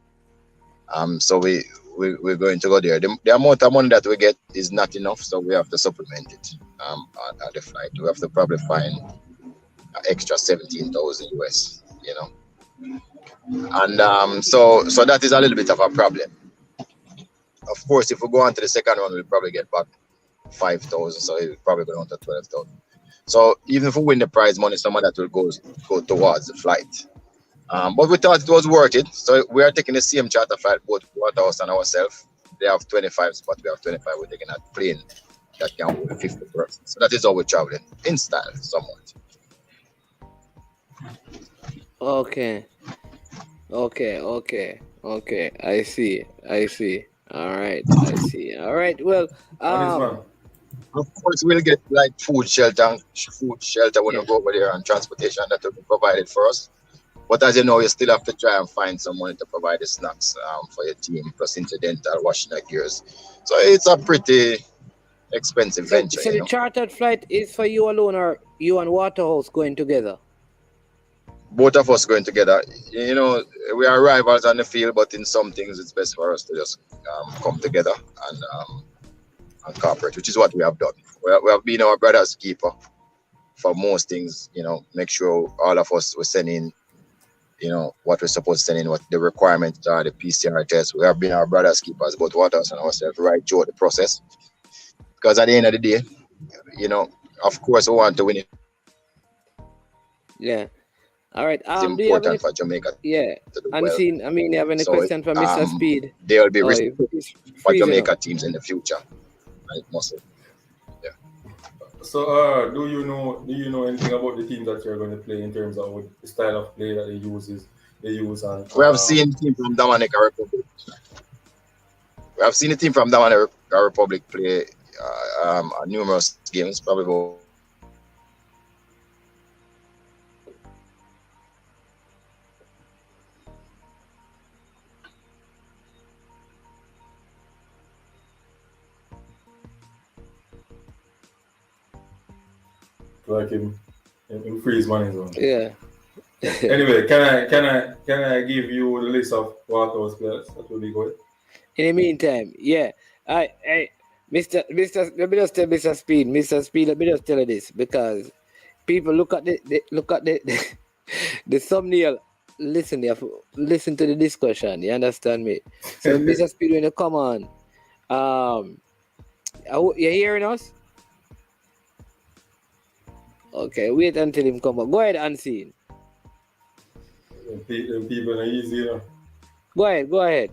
So we're going to go there. The amount of money that we get is not enough, so we have to supplement it at the flight. We have to probably find an extra 17,000 US, you know. And so that is a little bit of a problem. Of course, if we go on to the second one, we'll probably get back 5,000, so it'll probably go down to 12,000. So even if we win the prize money, some of that will go towards the flight. But we thought it was worth it, so we are taking the same charter flight, both Waterhouse and ourselves. They have 25 spots, we have 25. We're taking a plane that can hold 50 persons. So that is how we're traveling, in style, somewhat. Okay. I see. All right. I see. All right. Well, of course, we'll get like food, shelter when we go over there, and transportation that will be provided for us. But as you know, you still have to try and find some money to provide the snacks for your team, plus incidental washing of gears. So it's a pretty expensive venture. So the chartered flight is for you alone, or you and Waterhouse going together? Both of us going together. You know, we are rivals on the field, but in some things it's best for us to just come together and cooperate, which is what we have done. We have been our brother's keeper for most things, you know, make sure all of us were sending, you know, what we're supposed to send in, what the requirements are, the PCR test. We have been our brother's keepers, both Waters and ourselves, right through the process. Because at the end of the day, you know, of course we want to win it. Yeah. All right. It's important for Jamaica. Yeah. Unseen. Well. I mean, you have any question for Mr. Speed? They will be responsible for Jamaica teams in the future. Right, mostly. Yeah. So, do you know anything about the team that you're going to play in terms of what the style of play that they use? And we have seen the team from Dominican Republic. We have seen the team from Dominican Republic play numerous games, probably about. Like him freeze money zone. Yeah. Anyway, can I give you the list of Waterhouse players that will be good? In the meantime, yeah. Mr. Let me just tell Mr. Speed. Mr. Speed, let me just tell you this, because people look at the thumbnail. Listen to the discussion. You understand me? So Mr. Speed, when you come on, you hearing us? Okay, wait until him come up. Go ahead, Unseen. People are easy, you know. Go ahead.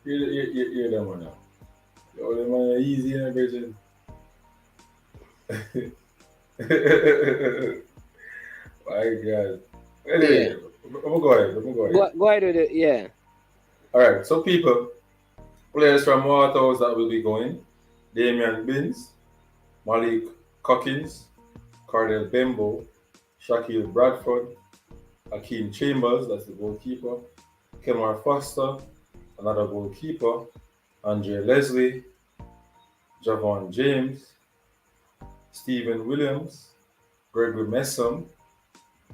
Hear them one now. Yo, them are easy, you know, Bridget. My God. Anyway, I'm going to go ahead. Go ahead with it, yeah. All right, so players from Waterhouse that will be going: Damian Binns, Malik Cockins, Cardell Bembo, Shaquille Bradford, Hakeem Chambers, that's the goalkeeper, Kemar Foster, another goalkeeper, Andre Leslie, Javon James, Stephen Williams, Gregory Messam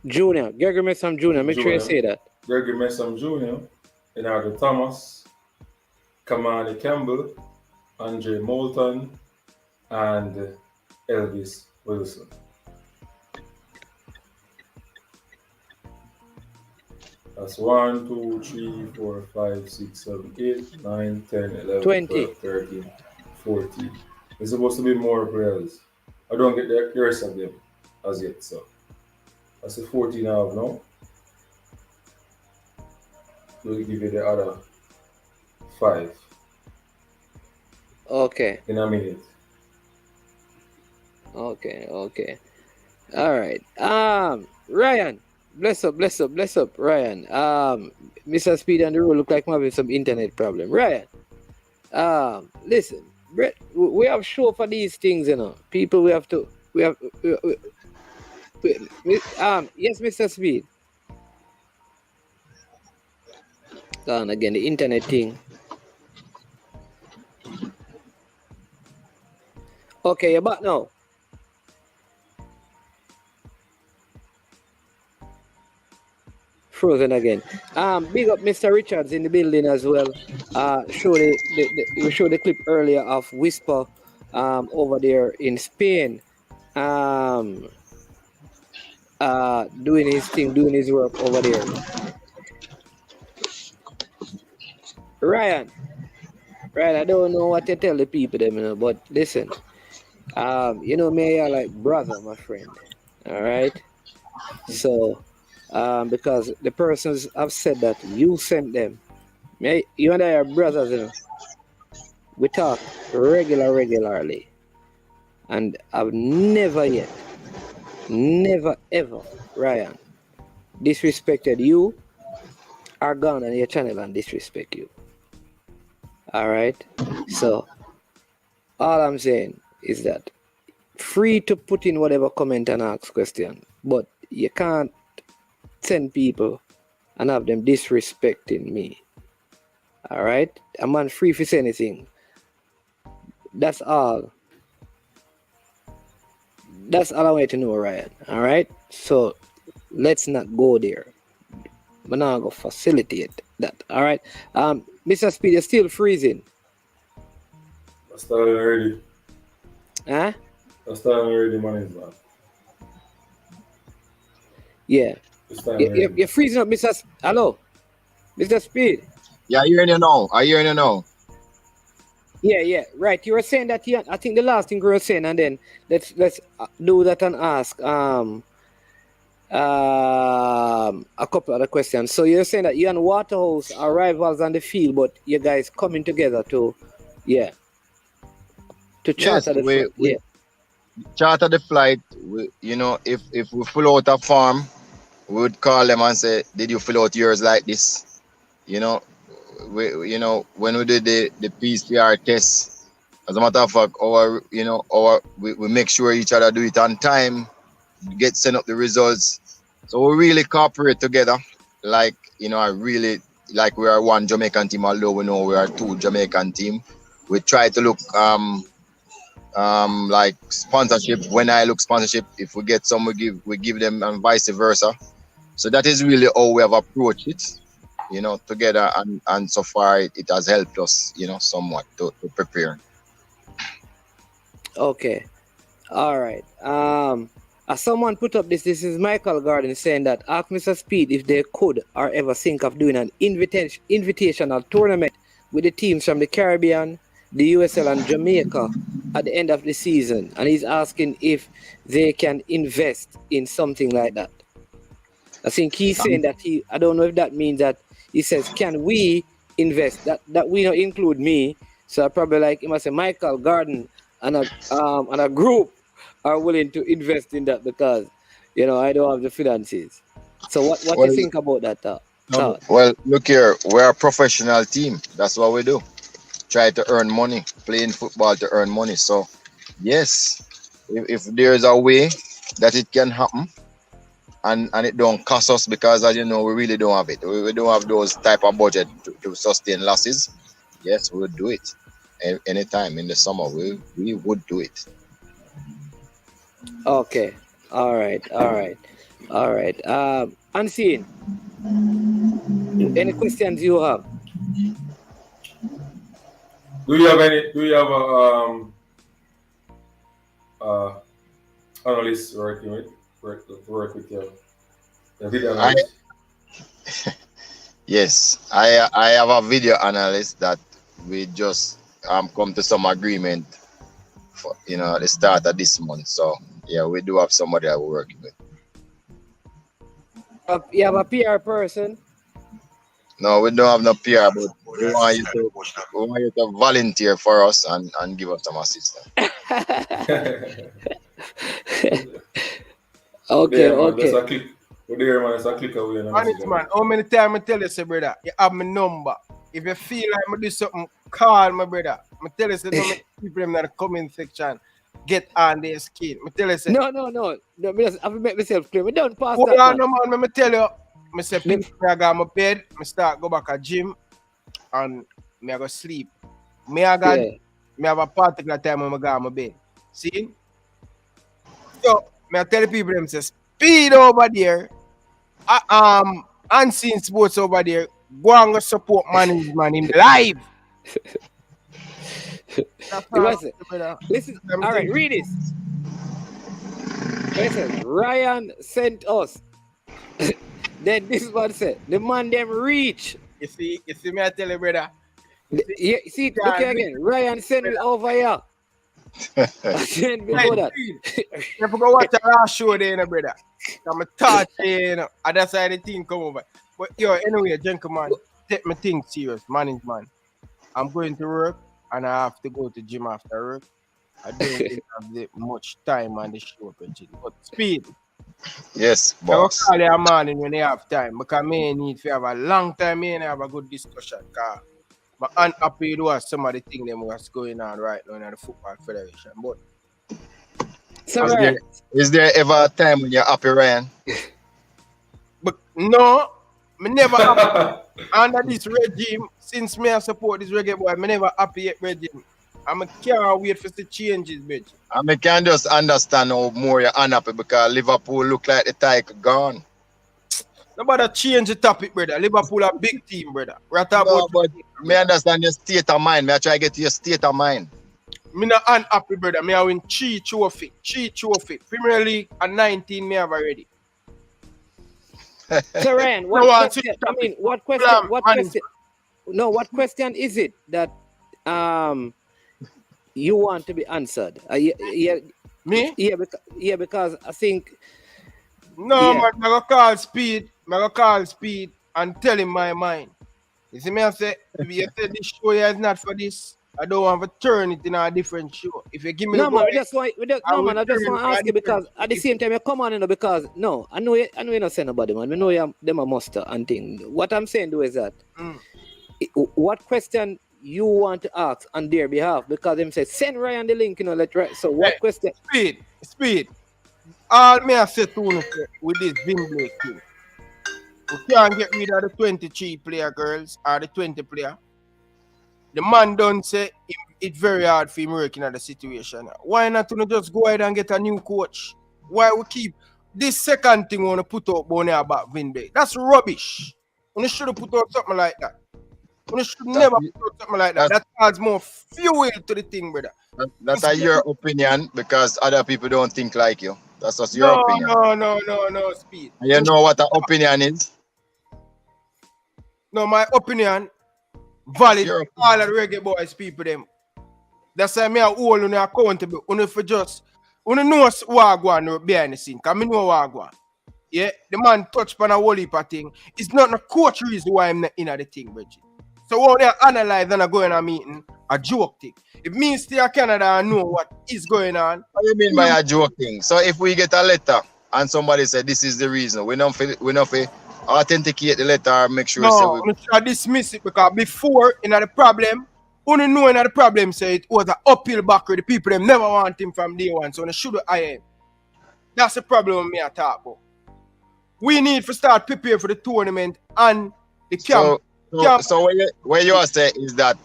Jr. Make sure you say that. Gregory Messam Jr., Leonardo Thomas, Kamani Campbell, Andre Moulton, and Elvis Wilson. That's 1, 2, 3, 4, 5, 6, 7, 8, 9, 10, 11, 20. 12, 13, 14. There's supposed to be more players. I don't get the rest of them as yet, so that's the 14 I have now. We'll give you the other 5. Okay. In a minute. Okay. All right. Ryan, bless up, Ryan. Mr. Speed and the Road look like I'm having some internet problem. Ryan, listen, Brett, we have show for these things, you know. People, we have, yes, Mr. Speed. Gone again, the internet thing. Okay, you're back now. Frozen again. Big up Mr. Richards in the building as well. We showed the clip earlier of Whisper over there in Spain. Doing his thing, doing his work over there. Ryan, I don't know what to tell the people them, you know, but listen. You know me, you're like brother, my friend. All right. So because the persons have said that you sent them. You and I are brothers, you know. We talk regularly. And I've never ever, Ryan, disrespected you or gone on your channel and disrespect you. Alright? So all I'm saying is that free to put in whatever comment and ask question, but you can't send people and have them disrespecting me. Alright? A man free to say anything. That's all. That's all I want to know, Ryan. Alright? So let's not go there. But now I'll go facilitate that. Alright? Mr. Speed, you're still freezing. I started already. Huh? I started already, man. Yeah. You're freezing up, Mr. Hello? Mr. Speed. Yeah, I hearing you now. Yeah, right. You were saying that I think the last thing you were saying, and then let's do that and ask a couple other questions. So you're saying that you and Waterhouse are rivals on the field, but you guys coming together to charter the flight. Yeah. Charter the flight. If we fill out a form, we would call them and say, "Did you fill out yours like this?" When we did the PCR test, as a matter of fact, we make sure each other do it on time, send up the results. So we really cooperate together. I really like we are one Jamaican team, although we know we are two Jamaican team. We try to look like sponsorship. When I look sponsorship, if we get some, we give them, and vice versa. So that is really how we have approached it, together, and so far it has helped us, somewhat to prepare. Okay, all right. As someone put up this is Michael Garden saying that ask Mr. Speed if they could or ever think of doing an invitational tournament with the teams from the Caribbean, the USL, and Jamaica at the end of the season, and he's asking if they can invest in something like that. I think he's saying that I don't know if that means that he says, can we invest? That we don't include me. So I probably like him, I say Michael Garden and a group are willing to invest in that because I don't have the finances. So what do you think about that? Well, look here, we're a professional team. That's what we do. Try to earn money, playing football to earn money. So yes, if there's a way that it can happen and it don't cost us, because as you know, we really don't have it. We don't have those type of budget to sustain losses. Yes, we would do it. Anytime in the summer, we would do it. Okay. All right. Unseen. Any questions you have? Do you have analysts work with you? The video analyst? Yes, I have a video analyst that we just come to some agreement for at the start of this month. So yeah, we do have somebody that we're working with. You have a PR person? No, we don't have no PR, but we want you to volunteer for us and give us some assistance. Okay. But there, man, it's a click away. Honest, man, how many times I tell you, say, brother, you have my number. If you feel like I do something, call my brother. I tell you, say, don't make people in the comment section get on their skin. I tell you, say, No, because I've make myself clear. We don't pass hold that, on, man. no, man, I tell you, I say, I got my bed, I start go back at gym, and I go sleep. Me have a particular time when I go to my bed. See? So, I tell the people, them say, speed over there, unseen sports over there, go and go support management in live. Listen, all right, read this. Listen, Ryan sent us. Then this is what said. The man them reach. You see me, I tell you, brother. See, look here again. Ryan sent me over here. Send before that. You forgot watch the last show there, brother. I'm a touch, and that's how the thing come over. But yo, anyway, gentlemen, take my thing serious, management. I'm going to work, and I have to go to gym after work. I don't really have much time on the show, but speed. Yes, boss. boss. I will call you a morning when they have time, because I need to have a long time, I have a good discussion, because I'm unhappy with some of the things that was going on right now in the Football Federation. But is there ever a time when you're happy, Ryan? But no, me never happy. Under this regime, since me I support this reggae boy, me never happy yet regime. I can't wait for the changes, bitch. I can just understand how more you're unhappy because Liverpool look like the tiger gone. Nobody change the topic, brother. Liverpool a big team, brother. But me understand your state of mind. Me I try to get to your state of mind. Me not unhappy, brother. Me I win 3 trophy. Premier League and 19 me have already. So Ryan, what question is it that you want to be answered? Me? Yeah, because I think no, man, I go call speed and tell him my mind. You see me, I say, if you say this show here is not for this, I don't want to turn it in a different show. If you give me I just want to ask you because at the same time you come on, because I know you not say nobody, man. We know you them a muster and thing. What I'm saying though is that what question you want to ask on their behalf, because them say send Ryan the link, let right. So what question? Speed. All me I say to you with this Wembley thing. We can't get rid of the 23 player girls or the 20 player. The man don't say it's very hard for him working at the situation. Why not just go ahead and get a new coach? Why we keep this second thing we want to put up about Wembley? That's rubbish. We should have put out something like that. We should never put out something like that. That adds more fuel to the thing, brother. That's your opinion because other people don't think like you. That's just your opinion. No, Speed. You know what an opinion is? No, my opinion valid all of the reggae boys, people them. That's why me hold on accountable. For just know what go on behind the scene. Because I know what go on. Yeah, the man touched on a whole heap of thing. It's not a coach reason why I'm not in the thing, Bridget. So when they analyze and I go in a meeting, a joke thing. If me stay in Canada and know what is going on. What do you mean by a joke thing? So if we get a letter and somebody said this is the reason, we don't authenticate the letter or make sure we should dismiss it because before in the problem, only knowing the problem say it was an uphill battle. The people them never want him from day one, so they should hire him. That's the problem me I talk about. We need to start preparing for the tournament and the camp. So what you are saying is that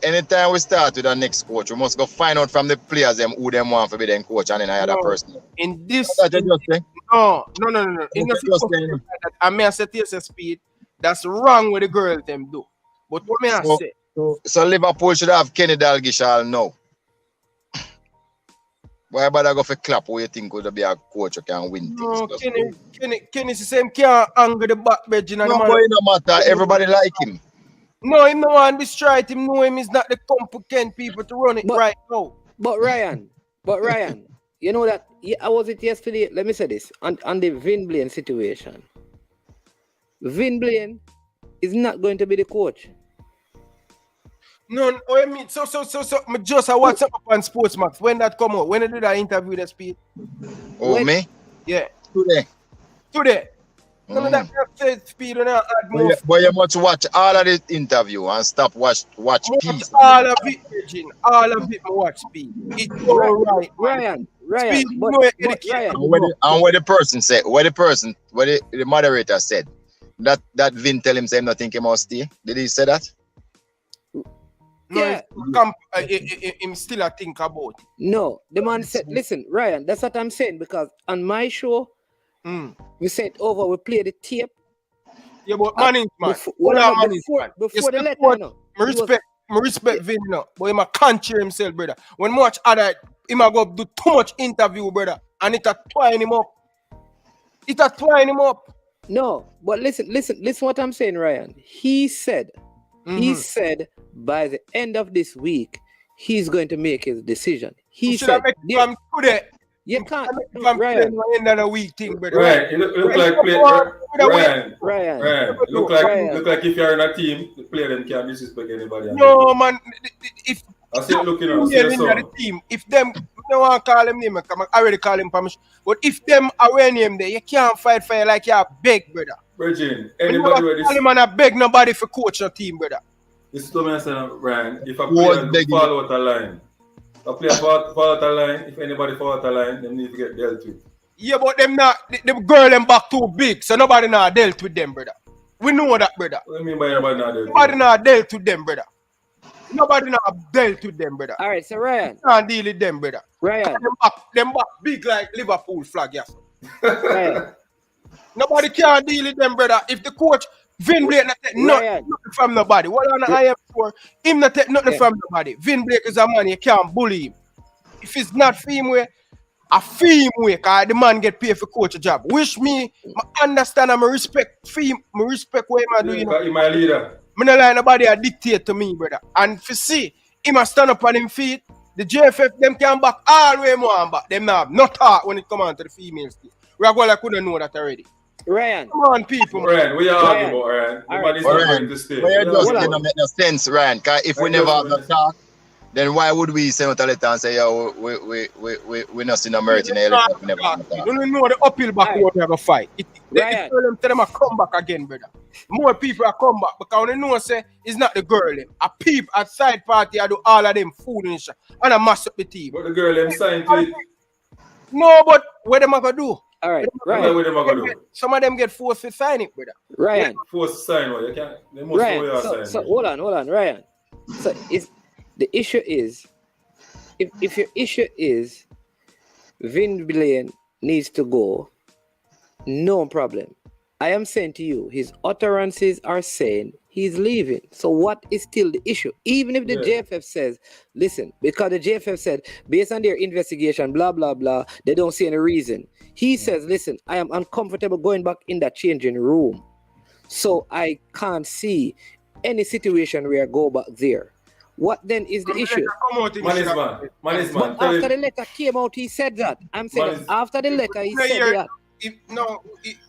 anytime we start with the next coach, we must go find out from the players them who them want to be their coach and then hire that person. In this, no. I may have said yes, Speed. That's wrong with the girls them do. But what may I say? So Liverpool should have Kenny Dalglish now. Why about go for clap? Who you think would be a coach who can win things? No, Kenny is the same. Can't anger the back bedge. No, boy, no matter. Everybody like him. No, him no one be straight. Him know him is not the competent people to run it right now. But Ryan, you know that I was it yesterday. Let me say this on the Vin Blaine situation. Vin Blaine is not going to be the coach. No, I mean, so me just watch up on Sportsmax when that come out. When I did that interview with Speed. Oh, me? Yeah. Today. Today. None of that said speed and add more. But you must watch all of the interview and stop watch piece. All of it, Virgin. All of it, watch speed. It's all right. Ryan, Speed, but Ryan, And what the person said, what the moderator said, that Vin tell him say him not think he must stay. Did he say that? No, him still a think about it. No, the man said, listen, Ryan, that's what I'm saying, because on my show, we said over, we play the tape. Yeah, but management. Before the letter, no. I respect Vin, no. But he might control himself, brother. When much other, he might go do too much interview, brother. And it a twine him up. No, but listen what I'm saying, Ryan. He said by the end of this week, he's going to make his decision. He said, you can't. Ryan, end of the week thing, brother. Right, look like Ryan. Look like if you're in a team, the player them can't disrespect anybody. No, man. If I see looking at the team, if them no one call him name, I already call him permission. But if them away name there, you can't fight for you like you're beg, brother. Virgin, anybody where this call him and I beg nobody for coach your team, brother. This is what I'm saying, Ryan. If a player follow out a line, follow out a line, if anybody follow out a line, they need to get dealt with. Yeah, but them girl them back too big, so nobody not dealt with them, brother. We know that, brother. What do you mean by nobody not dealt with them? Nobody not dealt with them, brother. Nobody not dealt with them, brother. All right, so Ryan. Can't deal with them, brother. Ryan. Them back big like Liverpool flag, yes. Ryan. Nobody can deal with them, brother. If the coach Vin Blake not take nothing from nobody. What on I am for him not take nothing from nobody. Vin Blake is a man, you can't bully him. If it's not fame way, a fame way, cause the man get paid for coach a job. Wish me, I understand and I respect fame, I respect what him do. He's my leader. I don't like nobody a dictate to me, brother. And if you see, he must stand up on him feet. The JFF, them can back all the way more and back. Them now have no talk when it come on to the females. We are going to couldn't know that already. Ryan. Come on, people. Ryan, we are arguing about Ryan. Nobody's not going to stay. But it just don't make no sense, Ryan. Cause if we never have no talk, then why would we send out a letter and say, yo, we not see no merit in the election? We never have no talk. You don't know the uphill back where they have a fight. They tell them to come back again, brother. More people are come back because when they know say it's not the girl them. A peep at side party I do all of them foolish and I mash up the team. But the girl them signed to it. No, but what them are gonna do? All right, Ryan. What them are gonna do? Some of them get forced to sign it, brother. Ryan. Forced to sign what? You can't. They must Ryan, so hold on, Ryan. So the issue is if your issue is Vin Blake needs to go, no problem. I am saying to you, his utterances are saying he's leaving. So what is still the issue? Even if the JFF says, listen, because the JFF said, based on their investigation, blah, blah, blah, they don't see any reason. He says, listen, I am uncomfortable going back in that changing room. So I can't see any situation where I go back there. What then is the issue? Man. But after the letter came out, he said that. I'm saying after the letter, he said that.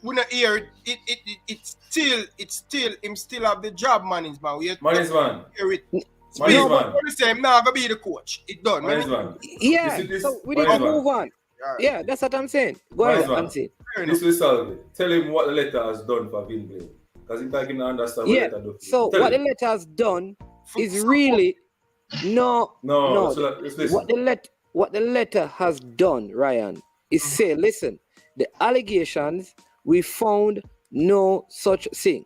We not hear it. It's still him still have the job, management. Management. Him now gonna be the coach. It done. Yeah. So we need to move on. Yeah, that's what I'm saying. Go ahead, Anthony. This will solve it. Tell him what the letter has done for Vin Blake. Because he can't understand what the letter does. So what the letter has done is really no. What the letter has done, Ryan, is say, listen, the allegations, we found no such thing.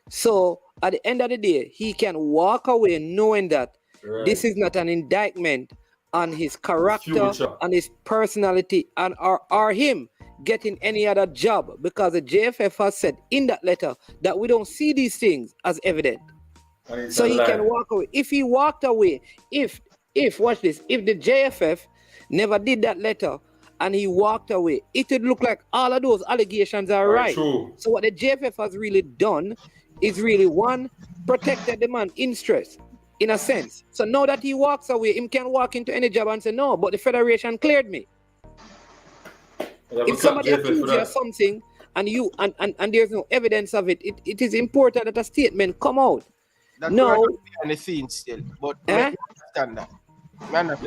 So at the end of the day, he can walk away knowing that this is not an indictment on his character, on his personality, and or him getting any other job, because the JFF has said in that letter that we don't see these things as evident. So he can walk away. If he walked away, if watch this, if the JFF never did that letter and he walked away, it would look like all of those allegations are right. True. So what the JFF has really done is really, one, protected the man in stress, in a sense. So now that he walks away, him can walk into any job and say, no, but the Federation cleared me. If somebody accuses you of something and you and there's no evidence of it, it is important that a statement come out. That's no, on the scene still, but I understand that.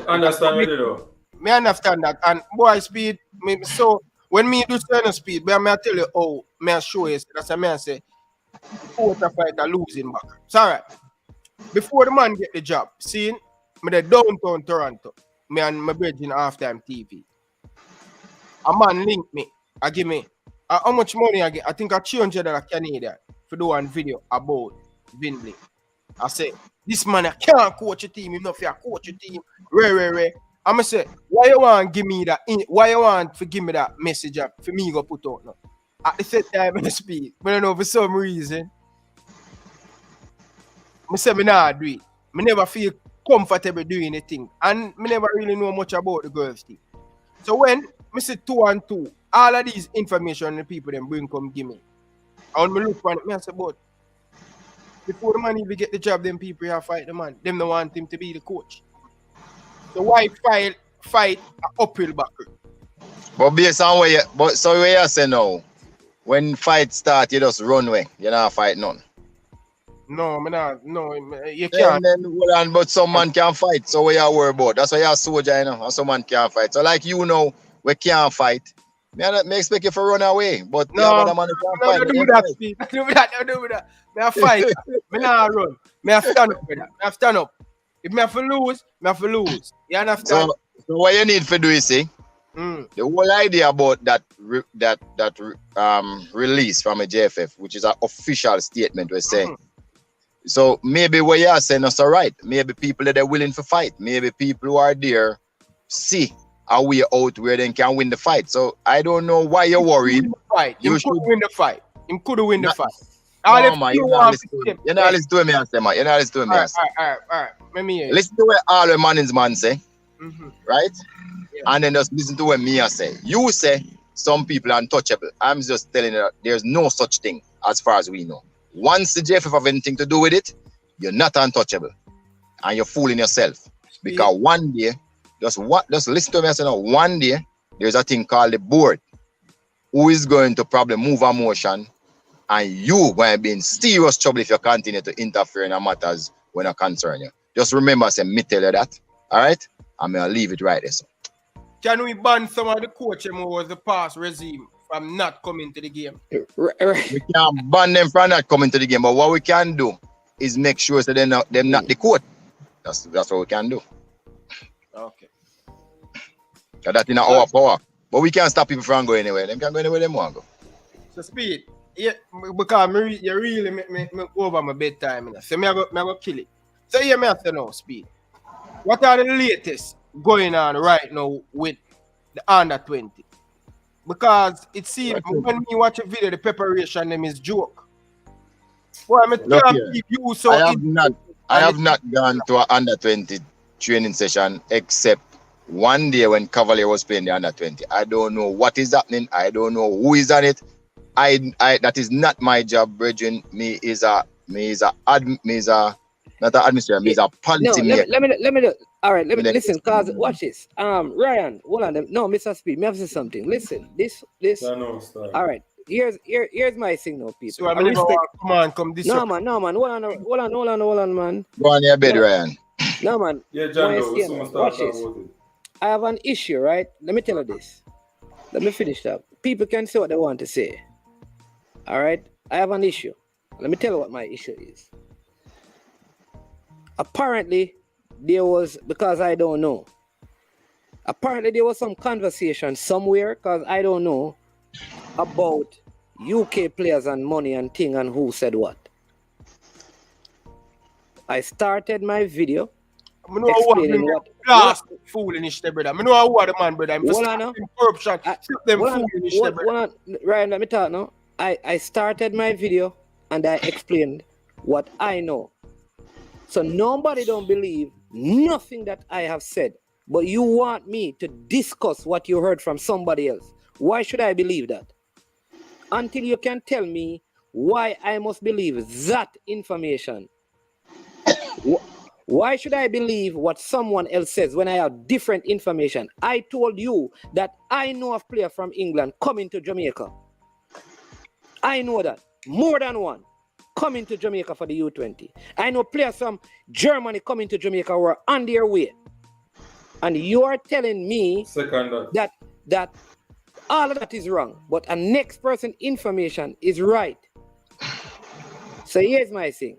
Understand what you do? Me understand that, and boy, speed. So when me do certain speed, but I tell you, may I show you, that's what I say, quarterfighter losing back. It's all right. Before the man get the job, seeing me the downtown Toronto, me and my bridge in halftime TV. A man link me, I give me how much money I get. I think I $200 Canadian for do one video about Vinley. I say, this man I can't coach a team, enough you coach a team. Ray. I'ma say, why you want give me that? Why you want to give me that message up for me go put out now? At the same time I speak, but I don't know for some reason. I say me nah do it. I never feel comfortable doing anything, and I never really know much about the girls thing. So when I say 2 and 2, all of these information the people them bring come give me. And when I look on it, I say, but before the man even get the job, them people here fight the man. Them don't want him to be the coach. So why fight an uphill battle? But based on where you say now, when fight start, you just run away. You not fight none. No, you can't. But some man can fight, so what you worry about? That's why you're a soldier, you know, and some man can't fight. So like you know, we can't fight. Me expect you to run away, but no, other man can't fight. Don't do that, Steve. Don't do that. Me fight. Me not run. Me stand up with that. Me stand up. If me have to lose, me have to lose. You understand? So what you need to do is see the whole idea about that release from a JFF, which is an official statement we're saying. So maybe what you're saying is all right. Maybe people that are willing to fight. Maybe people who are there see a way out where they can win the fight. So I don't know why you're worried. You should win the fight. You could win the fight. No, man, you're not listening to me and say, man. You're not listening to me and say. All right. Let me hear. Listen to what all the man say. Right? Yeah. And then just listen to what me say. You say some people are untouchable. I'm just telling you that there's no such thing as far as we know. Once the JFF have anything to do with it, you're not untouchable. And you're fooling yourself. Because one day, just listen to me and say, no, one day, there's a thing called the board who is going to probably move a motion, and you going to be in serious trouble if you continue to interfere in matters when I concern you. Just remember, say, me tell you that. All right? I'm going to leave it right there. So. Can we ban some of the coaches who was the past regime from not coming to the game? We can't ban them from not coming to the game, but what we can do is make sure that they're not the coach. That's what we can do. Okay. That's in our power. But we can't stop people from going anywhere. They can go anywhere they want to go. So speed. Yeah, because you really make me over my bedtime. So I go kill it. So here me have to know, speed. What are the latest going on right now with the under 20? Because it seems when me watch a video, the preparation them is joke. Boy, I can't keep you so. I have not gone to an under 20 training session except one day when Cavalier was playing the under 20. I don't know what is happening. I don't know who is on it. I that is not my job, brethren. Me is a not an administrator. Me is a policy maker. Let me all right. Let me listen. Cause watch this. Ryan, hold on. No, Mr. Speed. Me have to say something. Listen. This. All right. Here's my signal, people. So come this. No man. Hold on, man. Go on your bed, Ryan. No man. Yeah, John. Watch this. I have an issue, right? Let me tell you this. Let me finish that. People can say what they want to say. All right? I have an issue. Let me tell you what my issue is. Apparently, there was, because I don't know. Apparently, there was some conversation somewhere, because I don't know, about UK players and money and thing and who said what. I started my video explaining what foolish, brother. I know who are the man, brother. I'm just corruption. Stop them foolish, brother. Ryan, let me talk now. I started my video and I explained what I know. So nobody don't believe nothing that I have said, but you want me to discuss what you heard from somebody else. Why should I believe that? Until you can tell me why I must believe that information. Why should I believe what someone else says when I have different information? I told you that I know of player from England coming to Jamaica. I know that. More than one coming to Jamaica for the U-20. I know players from Germany coming to Jamaica who are on their way. And you are telling me that all of that is wrong, but a next person information is right. So here's my thing.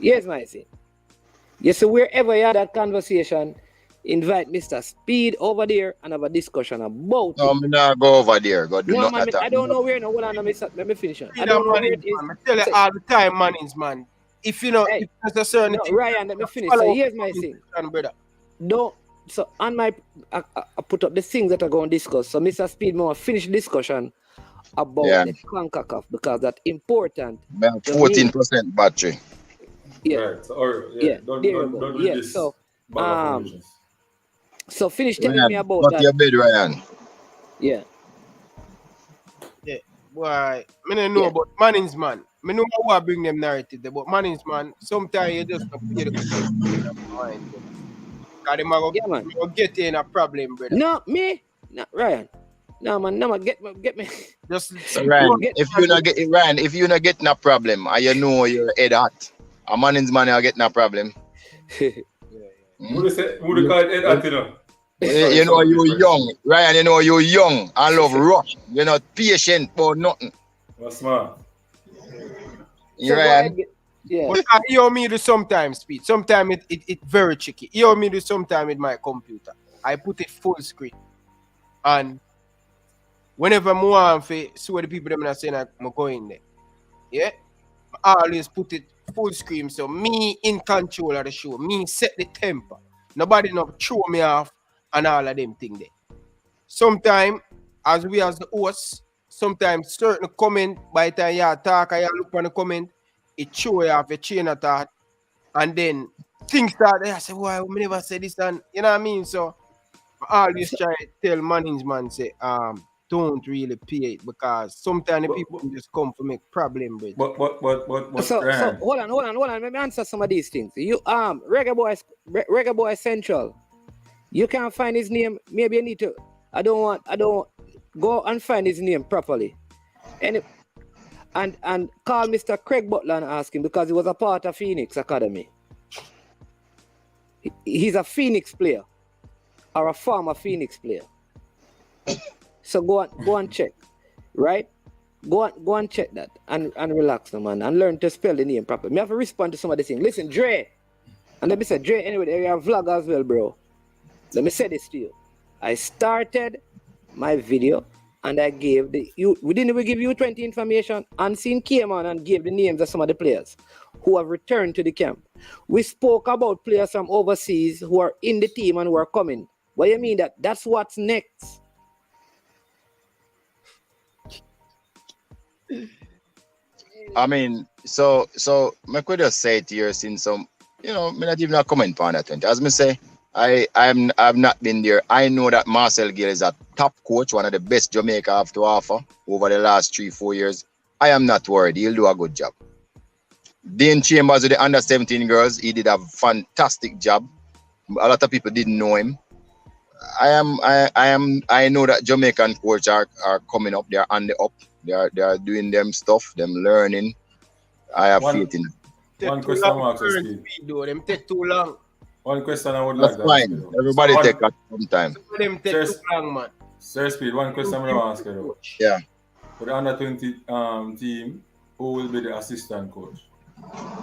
You see, wherever you have that conversation, invite Mr. Speed over there and have a discussion about No, it. me not go over there. Go do No, nothing man, at all. I don't know where. No, hold on, let me finish. I Speed don't and know where Mannings, it is. man. I tell you So- all the time, Mannings, man. If you know, Hey, if there's a certain No, thing, Ryan, let me finish. follow So up here's the my thing. conversation, brother. Don't. So on my, I put up the things that are going to discuss. So Mr. Speedmore finish discussion about Yeah. the CONCACAF because that's important. Me have to me. 14% battery. Yeah. Right. So, or, Yeah, Don't there you go. read Yeah, this so, bag of foolishness. So finish telling me Ryan, about got that. your bed, Ryan. Yeah. Yeah, boy, me don't know about Mannings, man. Me know how I bring them narrative there, but Mannings, man, sometimes you just don't pay the mind. Because them are Yeah, man. going to get you in a problem, brother. No, me? No, Ryan. No, man, get me. Just So Ryan, Get- if you not get Ryan, if you not getting a problem, and you know your head hot, a Mannings man are getting a problem. Who they call it head you know? You know you young, Ryan. You know you young and love rush. You're not patient for nothing. What's smart? You Ryan. Yeah. But I hear me do sometimes, Speed. Sometimes it very tricky. Hear me do sometimes with my computer. I put it full screen. And whenever I want to see what the people them are saying, I'm going there. Yeah? I always put it full screen. So me in control of the show. Me set the temper. Nobody not throw me off and all of them things there. Sometimes, as we as the host, sometimes certain comment by the time you talk and you look on the comment, it show you off your chain of thought, and then things start there. I say, why we never say this, and you know what I mean? So I always try to tell Mannings man say, don't really pay it because sometimes the people just come to make problem with. But So hold on. Let me answer some of these things. You Reggae Boy Central. You can't find his name. Maybe you need to. I don't go and find his name properly. And call Mr. Craig Butler and ask him because he was a part of Phoenix Academy. He's a Phoenix player or a former Phoenix player. So go and check, right? Go and check that and relax, man, and learn to spell the name properly. Me have to respond to some of the things. Listen, Dre, and let me say Dre anyway. There you have vlog as well, bro. Let me say this to you. I started my video and I gave we didn't even give U-20 information. Unseen came on and gave the names of some of the players who have returned to the camp. We spoke about players from overseas who are in the team and who are coming. What do you mean that's what's next? I mean, so I could just say it here since some, me not even a comment on that. As me say, I've not been there. I know that Marcel Gill is a top coach, one of the best Jamaica have to offer over the last 3-4 years. I am not worried. He'll do a good job. Dean Chambers with the under 17 girls, he did a fantastic job. A lot of people didn't know him. I know that Jamaican coach are coming up. They're on the up. They are doing them stuff, them learning. I have faith in them. One question I want to ask you. Them take too long. One question I would That's like to ask fine. you. Everybody take that sometime. Them take too long, man. Sir Speed, one question I want to ask you. Yeah. For the under 20 team, who will be the assistant coach?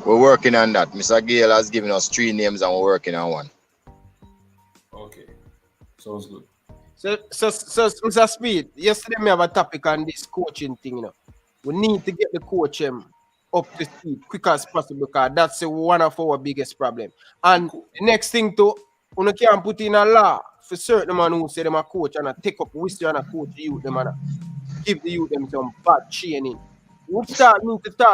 We're working on that. Mr. Gale has given us 3 names and we're working on one. Okay. Sounds good. So Mr. Speed, yesterday we have a topic on this coaching thing, We need to get the coach up to speed quick as possible because that's one of our biggest problems. And the next thing too, you can't put in a law for certain man who say them a coach and take up wisdom and a coach the youth them and give the youth them some bad training. We need to start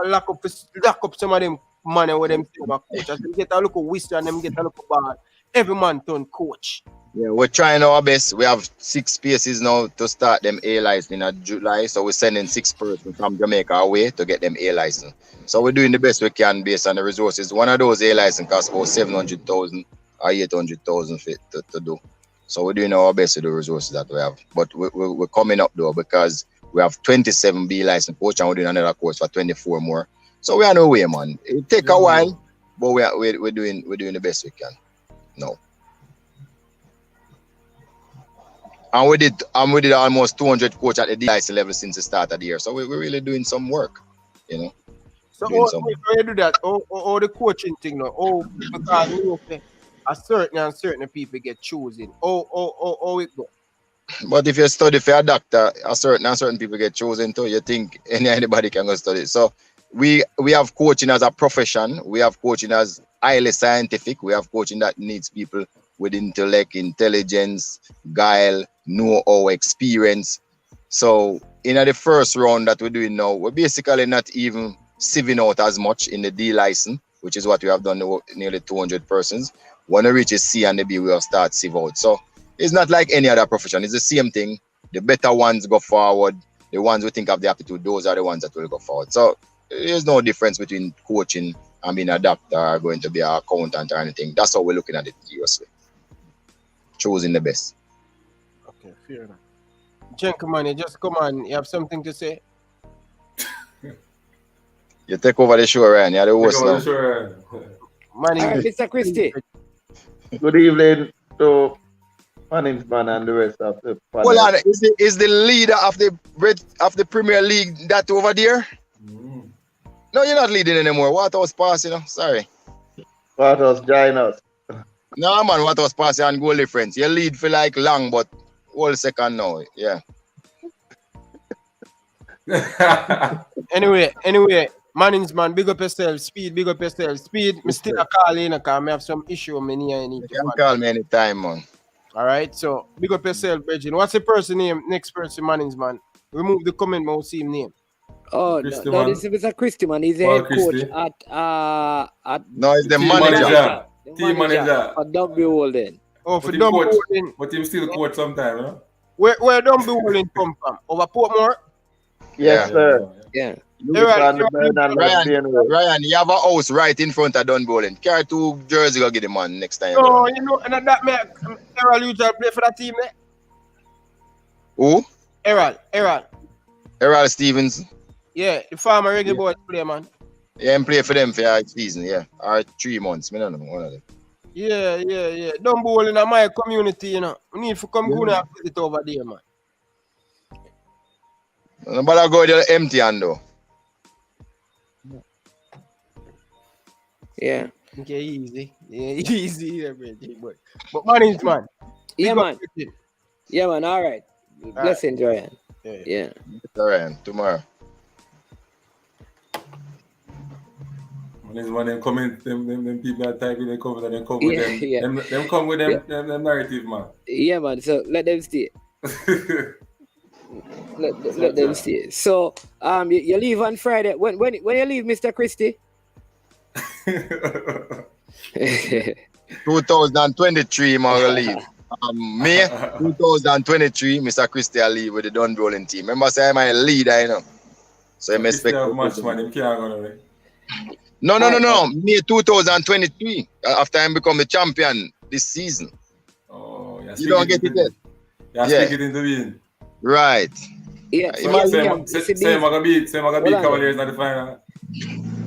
lock up some of them money where them say about coach. As them get a look of wisdom and them get a look of bad. Every man turn coach. Yeah, we're trying our best. We have 6 spaces now to start them A license in July. So we're sending 6 persons from Jamaica away to get them A license. So we're doing the best we can based on the resources. One of those A license costs about 700,000 or 800,000 to do. So we're doing our best with the resources that we have. But we're coming up though because we have 27 B license coach and we're doing another course for 24 more. So we're on our way, man. It'll take a while, but we're doing the best we can. No. And we did almost 200 coach at the DIC level since the start of the year. So we're really doing some work, you know. So Doing how some you do that? Or the coaching thing now? Oh, because you know, say, a certain people get chosen. Oh, it go. But if you study for a doctor, a certain people get chosen too. You think anybody can go study. So we have coaching as a profession. We have coaching as highly scientific. We have coaching that needs people with intellect, intelligence, guile, know-how, experience. So in the first round that we're doing now, we're basically not even sieving out as much in the D license, which is what we have done nearly 200 persons. When we reach a C and the B, we'll start sieve out. So it's not like any other profession. It's the same thing. The better ones go forward. The ones who think have the aptitude, those are the ones that will go forward. So there's no difference between coaching and being a doctor or going to be an accountant or anything. That's how we're looking at it seriously. Choosing the best. Okay, fair enough. Gentlemen, you just come on. You have something to say? You take over the show, Ryan. You're the host now. All right, Mr. Christie. Good evening to management and the rest of the panel. Hold on, is the leader of the Premier League that over there? No, you're not leading anymore. Waterhouse pass, you know. Sorry. Waterhouse join us. No, man, Waterhouse pass and goal difference. You lead for like long, but whole second now. Yeah. Anyway, management, big up yourself. Speed, big up yourself. Speed, me still a call in because I have some issue with me here. You can call me anytime, man. All right, so big up yourself, Bridget. What's the person name? Next person, management. Remove the comment, but we'll see him name. Oh, no, this is Mr. Christie, man. He's the head coach at No, it's the manager. Team manager. For W Holden. Oh, for W Holden. But him still coach sometimes, huh? Where W Holden come from? Over Portmore? Yes, sir. Yeah. Ryan, you have a house right in front of Dun Bowling. Carry 2 jerseys, go get the man next time. No, you know, and that man, Errol usually play for that team, eh? Who? Errol Stevens. Yeah, the former reggae boys play, man. Yeah, and play for them for a season, yeah. Or 3 months. I don't know, one of them. Yeah. Dun Bowling in my community, you know. We need to come go and put it over there, man. Nobody go there empty hand though. Yeah. Okay, easy. Yeah, easy, everything. But management. Yeah, man. Yeah, man. All right. Blessings, Ryan. Yeah. Ryan, tomorrow. When them comment, them people that type in the comment and them come with them. Yeah. Them come with them narrative, man. Yeah, man. So let them stay. let them stay. So you leave on Friday. When you leave, Mr. Christie? 2023, man, will leave. May 2023, Mr. Christie will leave with the Dun Bowling team. Remember, say I'm a leader, you know. So I'm expecting. No. May 2023, after I become the champion this season. Oh, you don't get it yet. Yeah, speak it into being. Right. Yeah. Say I'm gonna beat Cavaliers in the final.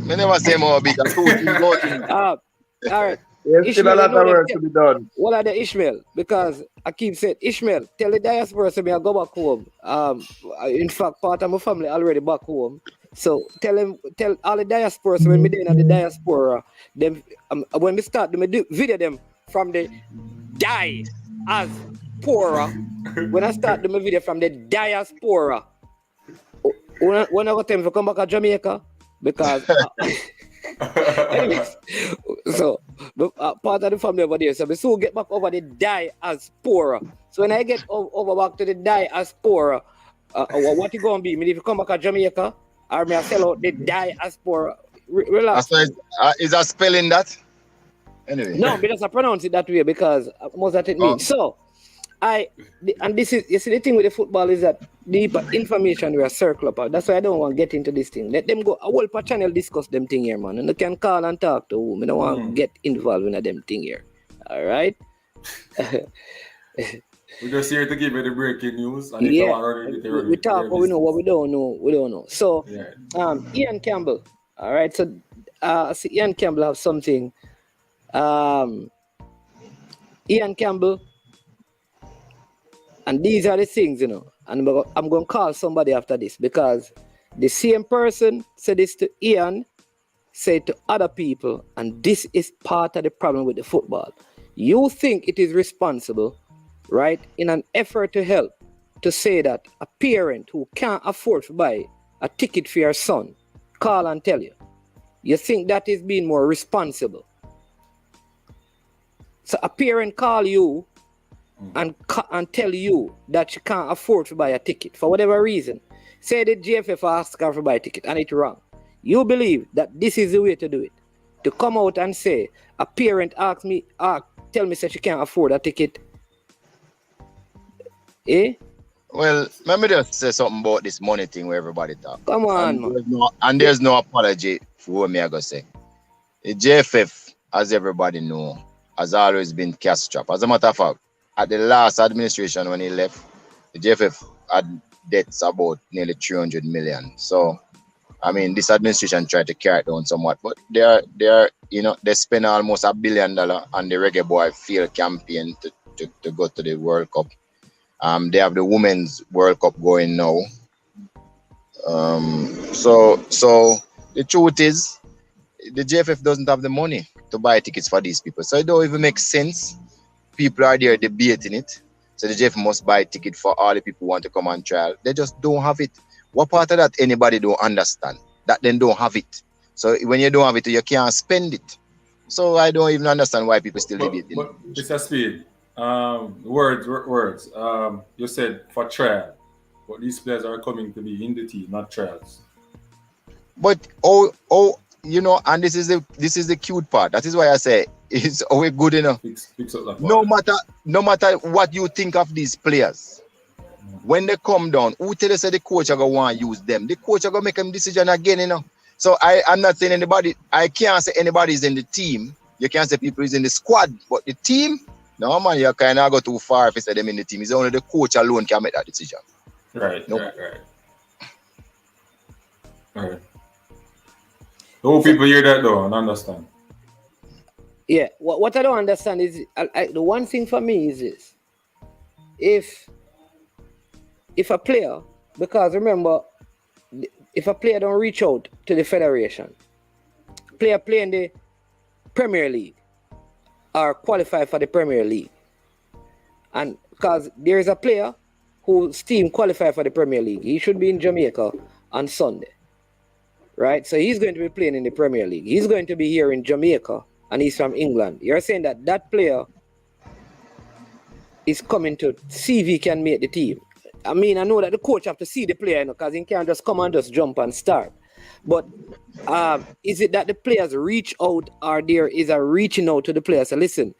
I never say more big. All right. There's still a lot of work to be done. What are the Ishmael? Because I keep saying, Ishmael, tell the diaspora so I go back home. In fact, part of my family already back home. So tell all the diaspora, so when we doing at the diaspora, them when we start them video them from the diaspora. When I start them video from the diaspora, when I got them to come back to Jamaica, because anyways, so part of the family over there, so we soon get back over the diaspora. So when I get over back to the diaspora, what you gonna be? Me if you come back to Jamaica, or me I sell out the diaspora. Relax. Is that spelling that? Anyway. No, because I pronounce it that way because most of it means. So this is, you see, the thing with the football is that the information will circle up. That's why I don't want to get into this thing. Let them go. I will per channel discuss them thing here, man. And they can call and talk to whom. I don't want to get involved in them thing here. All right? We're just here to give you the breaking news. And we talk, but we know what we don't know. We don't know. So, Ian Campbell. All right. So, I see Ian Campbell have something. Ian Campbell And these are the things, you know. And I'm going to call somebody after this because the same person said this to Ian, said to other people, and this is part of the problem with the football. You think it is responsible, right, in an effort to help, to say that a parent who can't afford to buy a ticket for your son call and tell you. You think that is being more responsible. So a parent call you and tell you that she can't afford to buy a ticket for whatever reason. Say the GFF asked her to buy a ticket and it's wrong. You believe that this is the way to do it. To come out and say, a parent tell me that she can't afford a ticket. Eh? Well, let me just say something about this money thing where everybody talk. Come on, man. There's no apology for what me I gonna say. The JFF, as everybody know, has always been cash strapped. As a matter of fact, at the last administration when he left, the JFF had debts about nearly 300 million. So, I mean, this administration tried to carry it down somewhat, but they spend almost $1 billion on the Reggae Boy Field campaign to go to the World Cup. They have the Women's World Cup going now. So the truth is, the JFF doesn't have the money to buy tickets for these people. So it don't even make sense. People are there debating it. So the JFF must buy a ticket for all the people who want to come on trial. They just don't have it. What part of that anybody don't understand? That they don't have it. So when you don't have it, you can't spend it. So I don't even understand why people still debating. But Mr. Speed, words. You said for trial, but these players are coming to be in the team, not trials. But and this is the cute part. That is why I say it's always good enough. Fix up that No matter what you think of these players, when they come down, who tell us that the coach are gonna want to use them? The coach are gonna make a decision again, So I'm not saying anybody. I can't say anybody is in the team. You can't say people is in the squad, but the team. No man, you kind of go too far if you say them in the team. It's only the coach alone can make that decision. Right. No people hear that though and understand. Yeah, what I don't understand is the one thing for me is this: if a player, because remember, if a player don't reach out to the federation, player playing the Premier League or qualify for the Premier League, and because there is a player whose team qualified for the Premier League, he should be in Jamaica on Sunday, right? So he's going to be playing in the Premier League. He's going to be here in Jamaica, and he's from England. You're saying that player is coming to see if he can make the team. I mean, I know that the coach have to see the player, because he can't just come and just jump and start. But is it that the players reach out, or there is a reaching out to the players? So listen,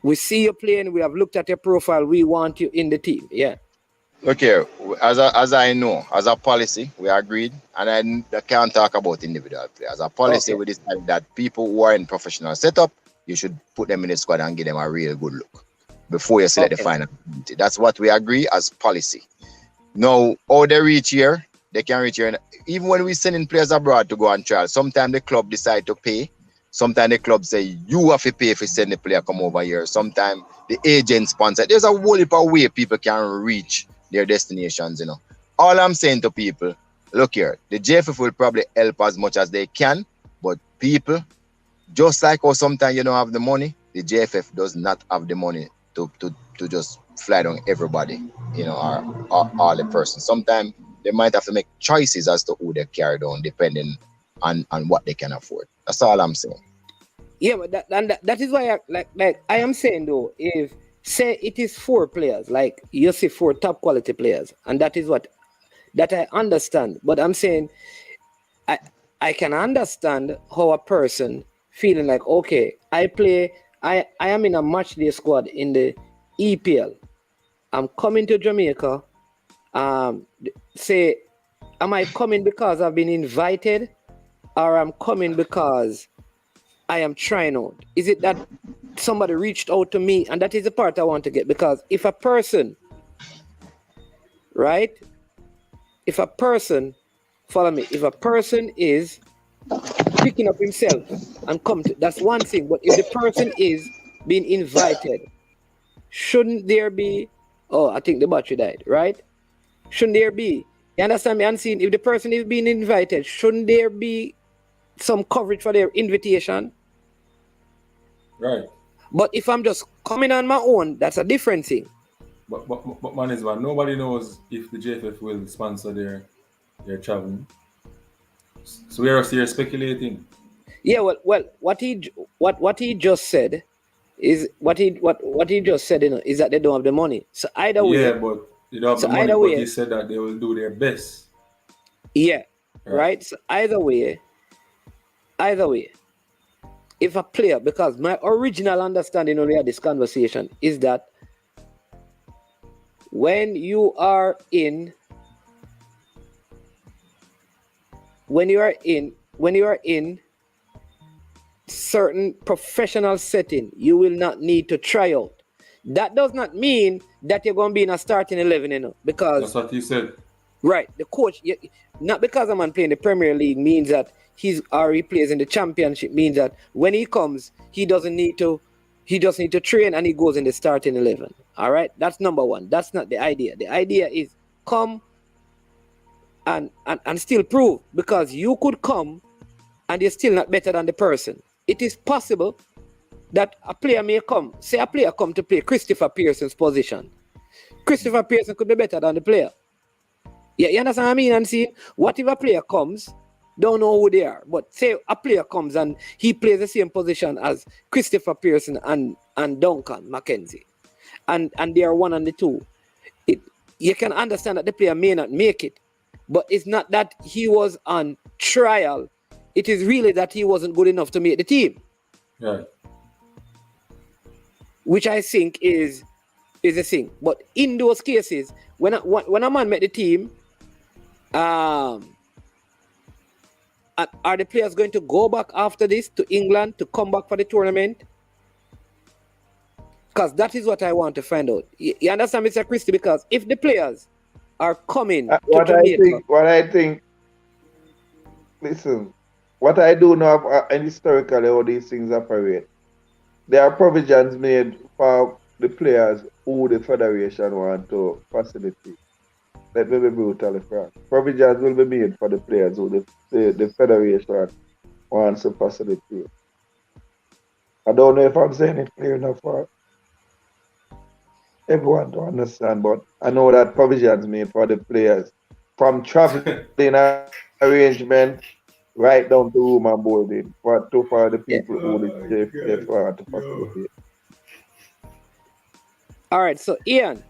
we see you playing, we have looked at your profile, we want you in the team. Yeah. Okay, as I know, as a policy, we agreed, and I can't talk about individual players. As a policy, we decided that people who are in professional setup, you should put them in the squad and give them a real good look before you select the final committee. That's what we agree as policy. Now, how they reach here, they can reach here. Even when we sending players abroad to go on trial, sometimes the club decide to pay. Sometimes the club say, you have to pay if you send the player come over here. Sometimes the agent sponsor. There's a whole heap of way people can reach their destinations, All I'm saying to people, look here, the JFF will probably help as much as they can, but people, just like how sometimes you don't have the money, the JFF does not have the money to just fly down everybody, or all the persons. Sometimes they might have to make choices as to who they carry down, depending on what they can afford. That's all I'm saying. Yeah, but that is why I am saying though, if say it is 4 players, like you see 4 top quality players, and that is what that I understand. But I'm saying I can understand how a person feeling like, okay, I am in a match day squad in the EPL. I'm coming to Jamaica. Say, am I coming because I've been invited, or I'm coming because I am trying out? Is it that somebody reached out to me? And that is the part I want to get, because if a person, right? If a person, follow me, if a person is picking up himself and come to, that's one thing. But if the person is being invited, shouldn't there be Oh, I think the battery died, right? Shouldn't there be? You understand me? Unseen. If the person is being invited, shouldn't there be some coverage for their invitation? Right. But if I'm just coming on my own, that's a different thing. But management, nobody knows if the JFF will sponsor their traveling. So we are here speculating. Yeah, well, what he just said is what he just said, is that they don't have the money. So either way, Yeah, but they don't have so the money. either But way, he said that they will do their best. yeah, right. So either way, if a player, because my original understanding when we had this conversation is that when you are in certain professional setting, you will not need to try out. That does not mean that you're going to be in a starting 11, because That's what he said. right, the coach, not because a man playing the Premier League means that he plays in the Championship, means that when he comes, he doesn't need to train and he goes in the starting 11. All right, that's number one. That's not the idea. The idea is come and still prove, because you could come and you're still not better than the person. It is possible that a player may come, say a player come to play Christopher Pearson's position. Christopher Pearson could be better than the player. Yeah, you understand what I mean? And see, what if a player comes, don't know who they are, but say a player comes and he plays the same position as Christopher Pearson and Duncan McKenzie, and they are 1 and 2. You can understand that the player may not make it, but it's not that he was on trial. It is really that he wasn't good enough to make the team. Right. Which I think is a thing. But in those cases, when a man met the team, are the players going to go back after this to England to come back for the tournament? Because that is what I want to find out. You understand, Mr. Christie? Because if the players are coming to Jamaica, listen, what I do know and historically how these things operate, there are provisions made for the players who the federation want to facilitate. Let me be brutally frank. Provisions will be made for the players who the federation wants to facilitate. I don't know if I'm saying it clear enough for everyone to understand, but I know that provisions made for the players from traveling arrangement right down to room and boarding for the people who the JFF want to facilitate. All right, so Ian.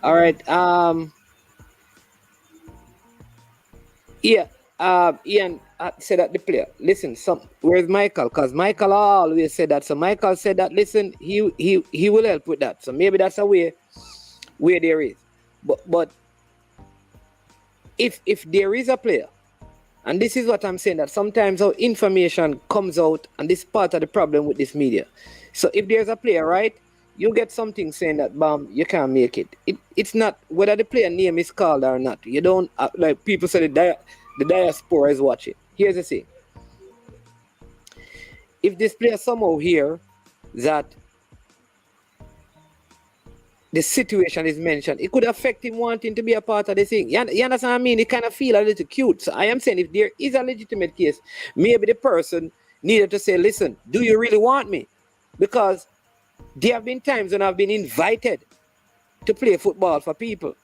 All right, Ian said that the player. Listen, where's Michael? Because Michael always said that. So Michael said that. Listen, he will help with that. So maybe that's a way where there is. But if there is a player, and this is what I'm saying, that sometimes our information comes out, and this is part of the problem with this media. So if there's a player, right, you get something saying that, bam, you can't make it. It's not whether the player name is called or not. You don't, like people say the diaspora is watching. Here's the thing. If this player somehow hear that the situation is mentioned, it could affect him wanting to be a part of the thing. You understand what I mean? It kind of feel a little cute. So I am saying, if there is a legitimate case, maybe the person needed to say, listen, do you really want me? Because there have been times when I've been invited to play football for people.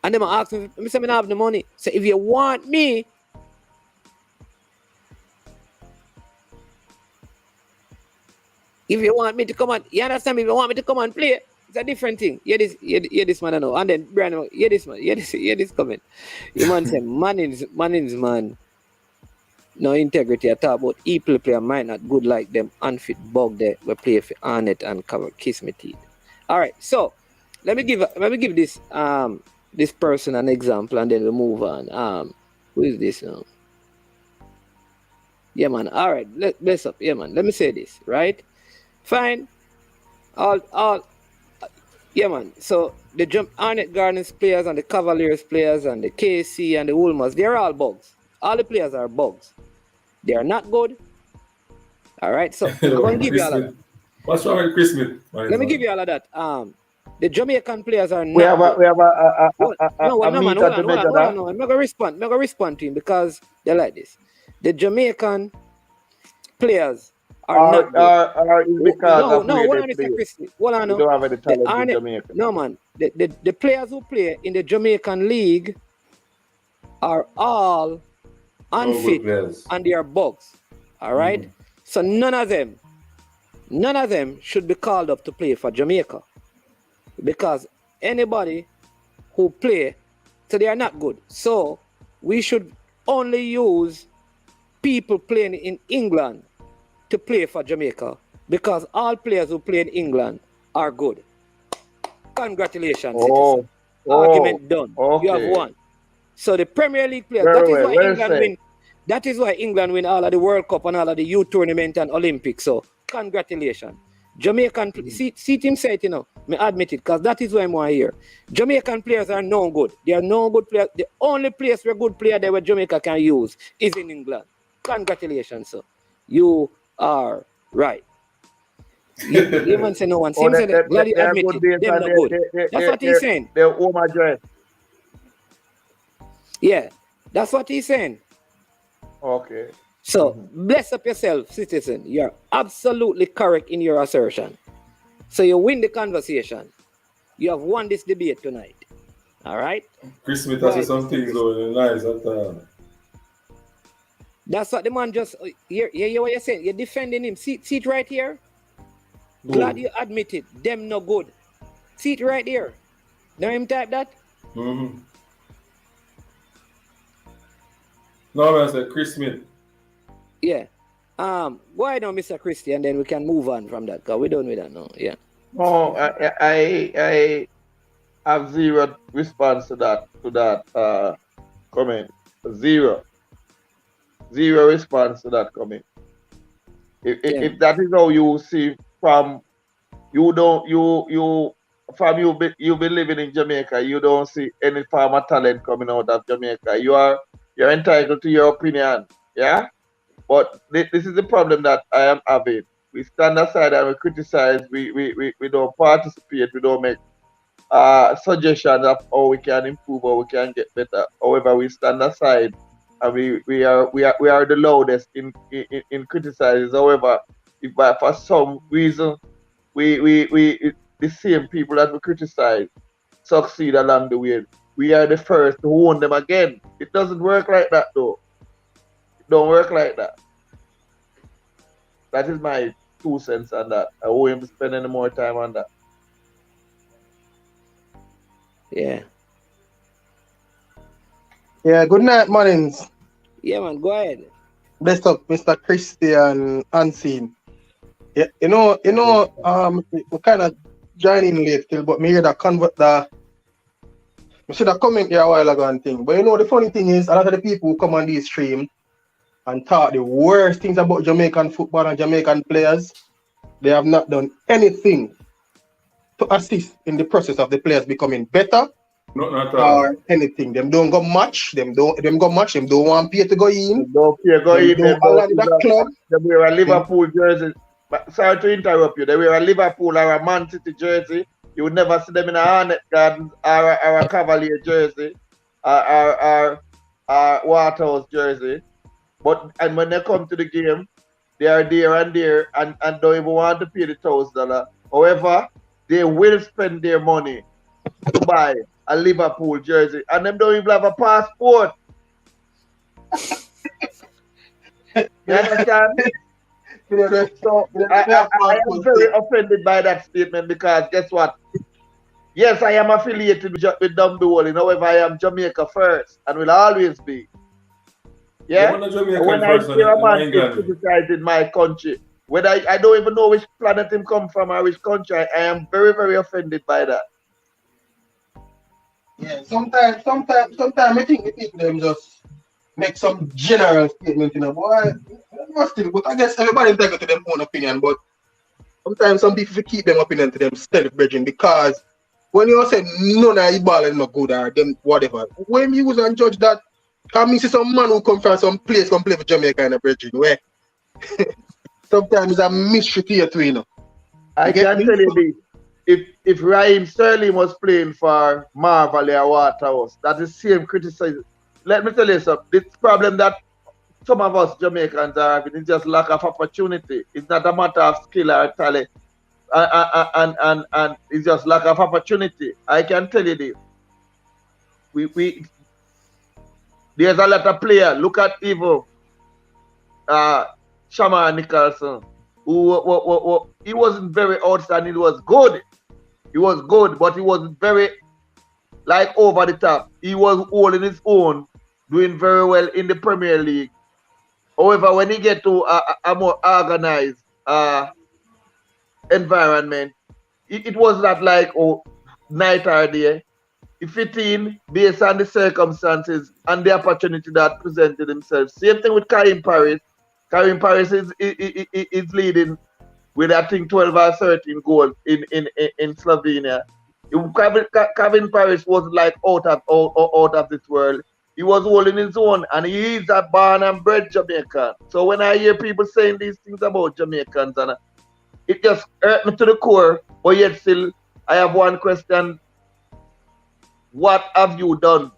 And them ask me, I don't have the money. So if you want me, to come on, you understand me? If you want me to come and play, it's a different thing. Hear this man I know. And then Brian, hear this comment. The man said, Manning's man, no integrity at all, but people player might not good like them unfit bug there we play for Arnett and cover kiss me teeth. All right, so let me give this this person an example and then we'll move on. Who is this now? Yeah man, all right, bless up. Yeah man, let me say this, right? Fine. Yeah man, so the Arnett Gardens players and the Cavaliers players and the KC and the Wolmers, they're all bugs. All the players are bugs. They are not good. All right, so I'm going to give you all of that. What's wrong with Christmas? Let me give you all of that. The Jamaican players are not We have good. a meet hold to measure that. on. I'm not gonna respond to him because they're like this. The Jamaican players are not good. Or is because of No, where hold they on, Mr. play. Christie. Hold on, We don't have any talent in Arne- Jamaica. no man. The players who play in the Jamaican league are all unfit players. and they are bugs. All right. So none of them should be called up to play for Jamaica because anybody who play, so they are not good. So we should only use people playing in England to play for Jamaica because all players who play in England are good. Congratulations, citizen. Argument done. Okay. You have won. So the Premier League players, that is why England win all of the World Cup and all of the youth tournament and Olympics. So congratulations. Jamaican, see him say it, me admit it, because that is why I'm here. Jamaican players are no good. They are no good players. The only place where good player that Jamaica can use is in England. Congratulations, sir. You are right. You man say no one. Glad you admit it. Them not good. That's what he's saying. They're home address. Yeah, that's what he's saying. Okay. So, bless up yourself, citizen. You're absolutely correct in your assertion. So, you win the conversation. You have won this debate tonight. All right? Chris Smith has some things though, nice. That's what the man just... Hear what you're saying? You're defending him. See it right here? Glad you admit it. Them no good. See it right there. Now him type that? Mm-hmm. No, man, I said Chris Smith. Yeah. Go ahead on, Mr. Christie, and then we can move on from that, because we're done with that now. Yeah. No, I have zero response to that comment. Zero response to that comment. If that is how you see from you've been living in Jamaica, you don't see any form of talent coming out of Jamaica. You're entitled to your opinion, yeah. But this is the problem that I am having. We stand aside and we criticize. We don't participate. We don't make suggestions of how we can improve or we can get better. However, we stand aside and we are the loudest in criticizing. However, if for some reason the same people that we criticize succeed along the way, we are the first to warn them again. It doesn't work like that though. It don't work like that. That is my 2 cents on that. I won't spend any more time on that. Yeah. Yeah, good night, Marins. Yeah, man, go ahead. Blessed up, Mr. Christian Unseen. Yeah, we kind of joining late still, but me hear that I should have comment here a while ago and thing. But the funny thing is, a lot of the people who come on these streams and talk the worst things about Jamaican football and Jamaican players, they have not done anything to assist in the process of the players becoming better or anything. Them don't go match. Them don't want pay to go in. Don't pay to go in. They wear a Liverpool jersey. Sorry to interrupt you. They wear a Liverpool or a Man City jersey. You would never see them in a Hornet Gardens or a Cavalier jersey or Waterhouse jersey. And when they come to the game, they are there and don't even want to pay the $1,000. However, they will spend their money to buy a Liverpool jersey, and them don't even have a passport. You understand? So I am very offended by that statement because guess what? Yes, I am affiliated with Dumby. However, I am Jamaica first and will always be. Yeah. When I hear a man criticizing my country, whether I don't even know which planet him come from or which country, I am very, very offended by that. Yeah, sometimes I think the people them just make some general statement, but I guess everybody entitled to their own opinion, but sometimes some people keep them opinion to themselves, brethren, because when you say none of the ball is not good or them whatever, when you use and judge that, can me see some man who come from some place come play for Jamaica in a brethren, where sometimes it's a mystery to you, I can tell you this. if Raheem Sterling was playing for Marvel or Waterhouse, that is same criticism. Let me tell you something. This problem that some of us Jamaicans are having is just lack of opportunity. It's not a matter of skill or talent, and it's just lack of opportunity. I can tell you this. We there's a lot of players. Look at Evo, Shama Nicholson, who he wasn't very outstanding. He was good. He was good, but he wasn't very like over the top. He was holding his own, doing very well in the Premier League. However, when he get to a more organized environment, it was not like night or day. He fit in based on the circumstances and the opportunity that presented himself. Same thing with Kaheem Parris. Kaheem Parris is leading with I think 12 or 13 goals in Slovenia. Kaheem Parris was like out of this world. He was holding his own, and he is a born and bred Jamaican. So when I hear people saying these things about Jamaicans, and it just hurt me to the core. But yet still, I have one question. What have you done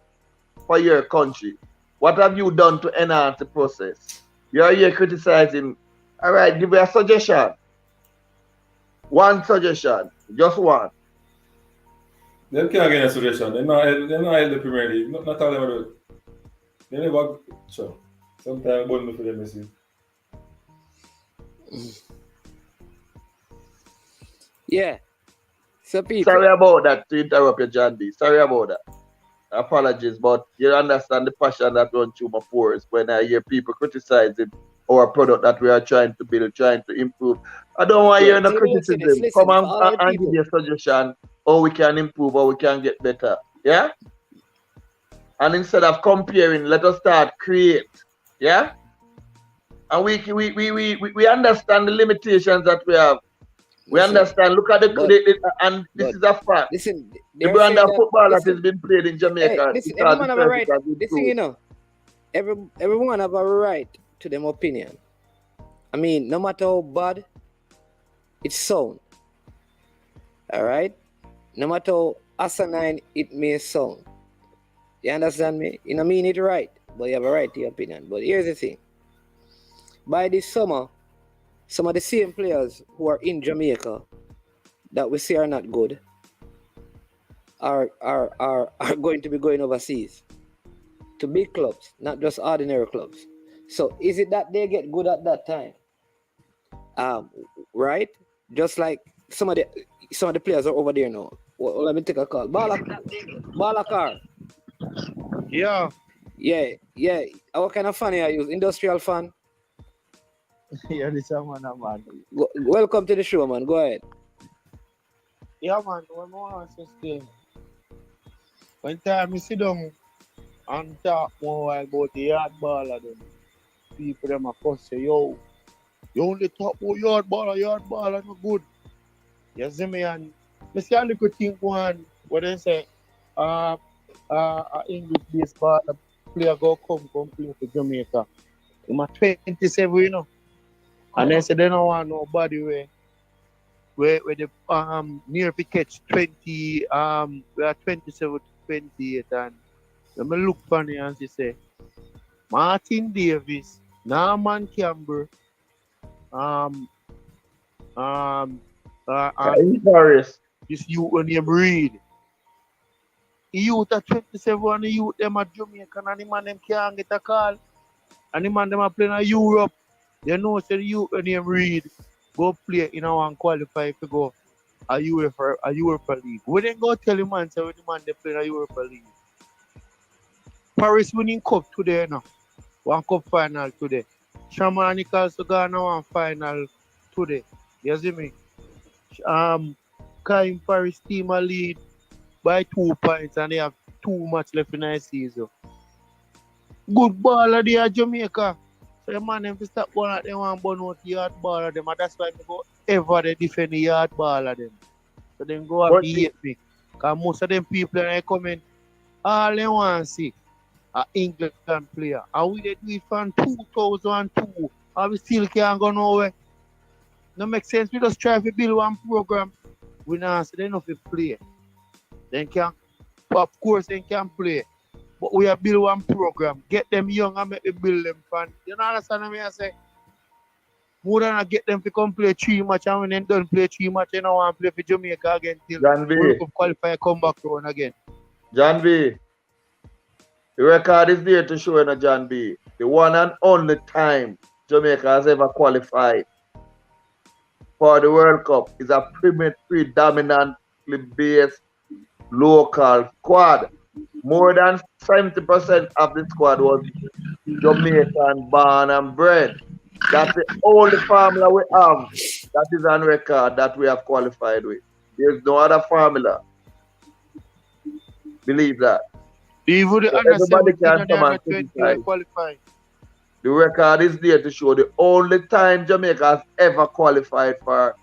for your country? What have you done to enhance the process? You are here criticizing. All right, give me a suggestion. One suggestion. Just one. Them can't get a suggestion. They're not the Premier League. Not all them do it. They never sure. Sometimes bundle for them, you see. Yeah. So people. Sorry about that to interrupt you, John D. Sorry about that. Apologies, but you understand the passion that runs through my pores when I hear people criticizing our product that we are trying to build, trying to improve. I don't want to hear no criticism. Listen, come and give me a suggestion how we can improve, how we can get better. Yeah? And instead of comparing, let us start create. Yeah? And we understand the limitations that we have. We understand. Look at and this is a fact. Listen, the brand of football that has been played in Jamaica. Hey, listen, everyone have a right. Listen, you know, everyone have a right to them opinion. I mean, no matter how bad it's sound, all right. No matter how asinine it may sound, you understand me? You know, mean it right, but you have a right to your opinion. But here's the thing: by this summer, some of the same players who are in Jamaica that we say are not good are going to be going overseas to big clubs, not just ordinary clubs. So is it that they get good at that time? Right? Just like some of the players are over there now. Well, let me take a call. Balakar. Yeah. Yeah. What kind of fan are you? Industrial fan? Yeah, this one, man. Welcome to the show, man. Go ahead. Yeah, man. When time you sit down and talk more about the yard baller, them people them of course say, yo, you only talk about yard baller no good. You see me, and I see a little thing one what they say, English baseball player go come play for Jamaica. I'm 27, you know. And they say they don't want nobody where the near to catch 20 we are 27 to 28, and let me look funny and she say Martin Davis, Norman Campbell, Paris. This youth when you breed. The youth at 27 and the youth them at Jamaica and the man them can't get a call. And the man them are playing in Europe. You know, so the youth when you read, go play in one qualify to go a Europa League. We didn't go tell the man, so the man they play in a Europa League. Paris winning cup today now. One cup final today. Shaman Nicholson gonna one final today. You see me? Kaheem Parris team a lead by 2 points and they have 2 matches left in the season. Good baller there Jamaica. So the man them to stop going at them and burn out the yard baller them, and that's why they go ever they defend the yard baller them. So then go and hate me. Because most of them people in the comment, all they want to see an England player. And we did do it from 2002 and we still can't go nowhere. No make sense. We just try to build one program we not say they know if they play. They can, of course, they can play. But we have build one program, get them young and make me build them fun. You know understand what I say? More than I get them to come play 3 matches, and when they don't play 3 matches, you know, and play for Jamaica again till John B. World Cup qualify, come back round again. John B. The record is there to show you, John B. The one and only time Jamaica has ever qualified for the World Cup is a predominantly based local squad. More than 70% of the squad was Jamaican born and bred. That's the only formula we have that is on record that we have qualified with. There's no other formula. Believe that. Even the So under everybody 17 can and the come under and 20 criticize. qualify. The record is there to show the only time Jamaica has ever qualified for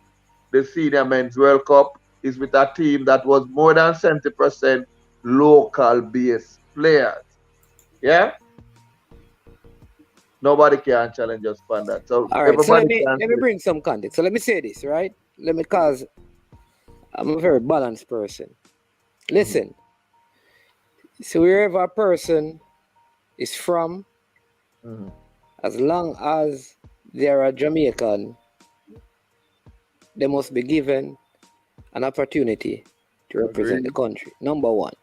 the Senior Men's World Cup is with a team that was more than 70% local based players. Yeah? Nobody can challenge us on that. So All right, so everybody let me bring some context. So let me say this, right? Cause I'm a very balanced person. Listen, so wherever a person is from, as long as they're a Jamaican, they must be given an opportunity to represent the country. Number one,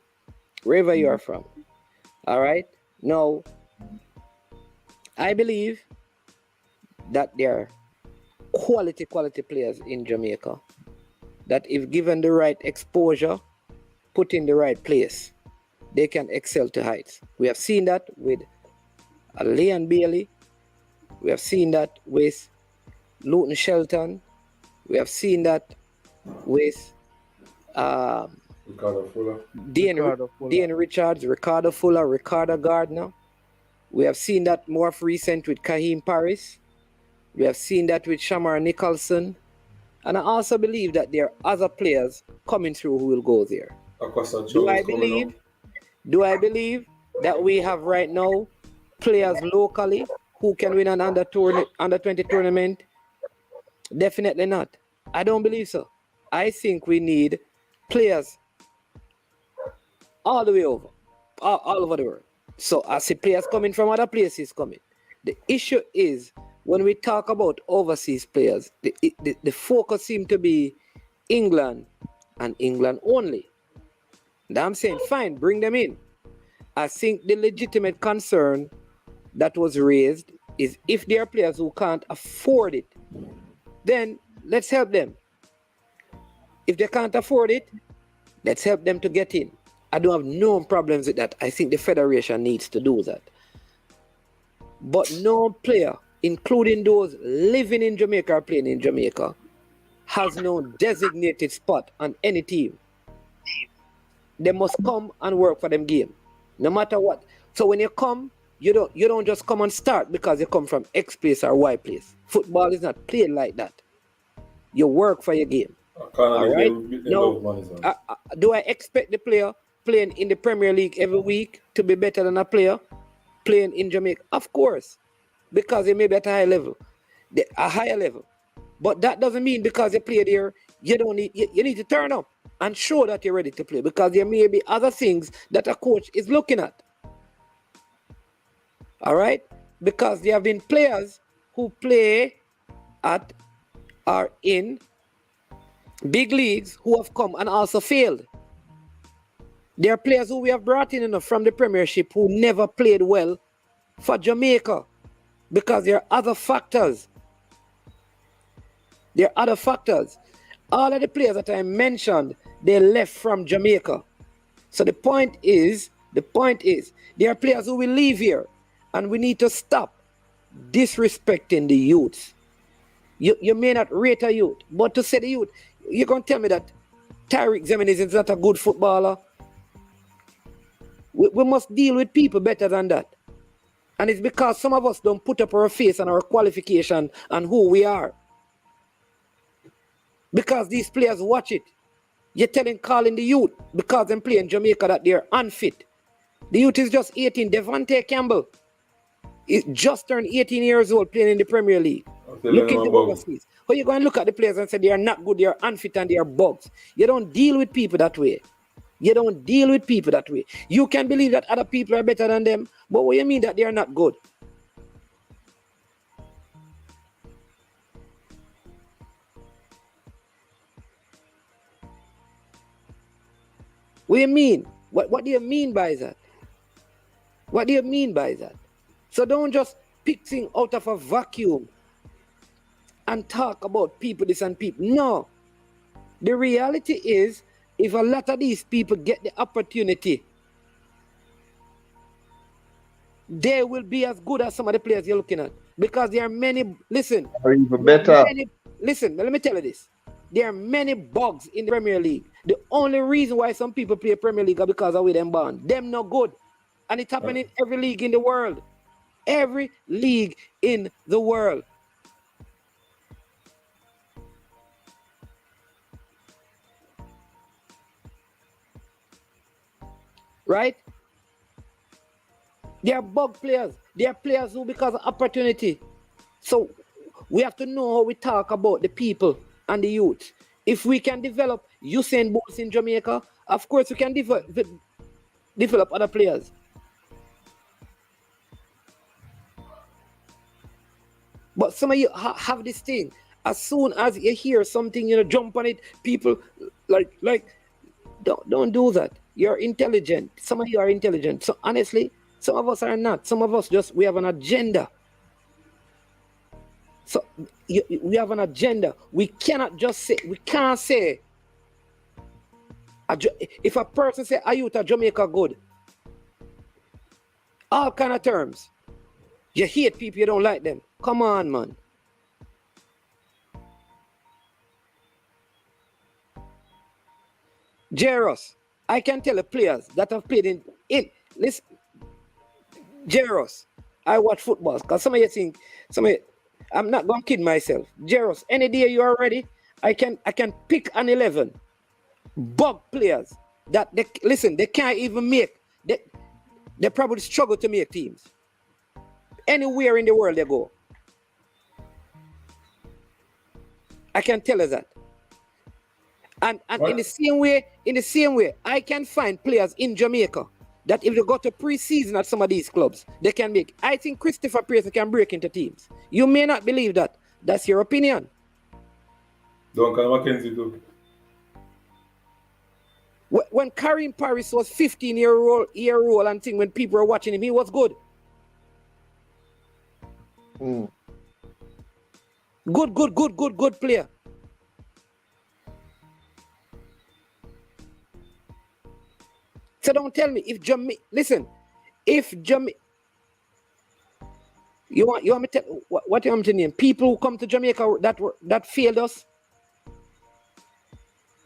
wherever you are from. All right? Now, I believe that there are quality players in Jamaica that if given the right exposure, put in the right place, they can excel to heights. We have seen that with Leon Bailey. We have seen that with Luton Shelton. We have seen that with Ricardo Fuller. Dean Richards, Ricardo Fuller, Ricardo Gardner. We have seen that more recent with Kaheem Parris. We have seen that with Shamar Nicholson. And I also believe that there are other players coming through who will go there. Do I believe that we have right now players locally who can win an under 20 tournament? Definitely not. I don't believe so. I think we need players all the way over, all over the world. So I see players coming from other places coming. The issue is when we talk about overseas players, the focus seems to be England and England only. And I'm saying, fine, bring them in. I think the legitimate concern that was raised is if there are players who can't afford it, then let's help them. If they can't afford it, let's help them to get in. I don't have no problems with that. I think the federation needs to do that. But no player, including those living in Jamaica or playing in Jamaica, has no designated spot on any team. They must come and work for them game, no matter what. So when you come, you don't just come and start because you come from X place or Y place. Football is not played like that. You work for your game. All right? Now, do I expect the player playing in the Premier League every week to be better than a player playing in Jamaica? Of course, because they may be at a higher level. But that doesn't mean because you play there, you need to turn up and show that you're ready to play, because there may be other things that a coach is looking at. All right? Because there have been players who play at or in big leagues who have come and also failed. There are players who we have brought in from the Premiership who never played well for Jamaica because there are other factors. There are other factors. All of the players that I mentioned, they left from Jamaica. So the point is, there are players who will leave here, and we need to stop disrespecting the youth. You may not rate a youth, but to say the youth, you're going to tell me that Tariq Zemeniz is not a good footballer. We must deal with people better than that. And it's because some of us don't put up our face and our qualification and who we are. Because these players watch it. You're calling the youth because they play in Jamaica that they're unfit. The youth is just 18. Devante Campbell just turned 18 years old playing in the Premier League. Look into overseas. How you going to look at the players and say they are not good, they are unfit, and they are bugs? You don't deal with people that way. You don't deal with people that way. You can believe that other people are better than them, but what do you mean that they are not good? What do you mean? What do you mean by that? What do you mean by that? So don't just pick things out of a vacuum and talk about people this and people. No. The reality is, if a lot of these people get the opportunity, they will be as good as some of the players you're looking at. Because there are many, listen. Or even better. Listen, let me tell you this. There are many bugs in the Premier League. The only reason why some people play Premier League are because of where them born. Them no good. And it's happening in every league in the world. Every league in the world. Right? They are bug players. They are players who because of opportunity. So we have to know how we talk about the people and the youth. If we can develop Usain Bolt in Jamaica, of course we can develop other players. But some of you have this thing. As soon as you hear something, jump on it. People like don't do that. You're intelligent. Some of you are intelligent. So honestly, some of us are not. Some of us we have an agenda. So we have an agenda. We can't say, if a person say, are you to Jamaica good? All kind of terms. You hate people, you don't like them. Come on, man. Jairus, I can tell the players that have played listen, Jairus, I watch football because some of you think, I'm not going to kid myself. Jairus, any day you are ready, I can pick an 11 bug players that they can't even make, they probably struggle to make teams. Anywhere in the world they go. I can tell you that. And in the same way, I can find players in Jamaica that if they go to pre-season at some of these clubs, they can make. I think Christopher Pearson can break into teams. You may not believe that. That's your opinion. Duncan McKenzie too. When Kaheem Parris was 15-year-old and thing, when people were watching him, he was good. Good player. So don't tell me if you want me to tell what you want me to name people who come to Jamaica that failed us.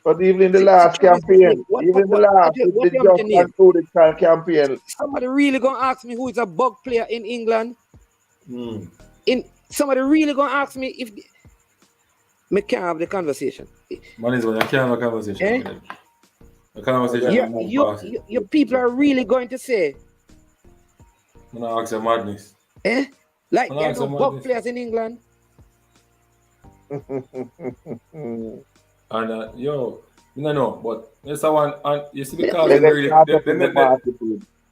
But even in the last campaign, the just concluded campaign. Somebody really gonna ask me who is a bug player in England. Somebody really gonna ask me if me can't have the conversation. Man, is when I can't have a conversation. The conversation. Your people are really going to say. I'm not asking madness. Like there are no bug players in England. And no, but there's one, and you see because they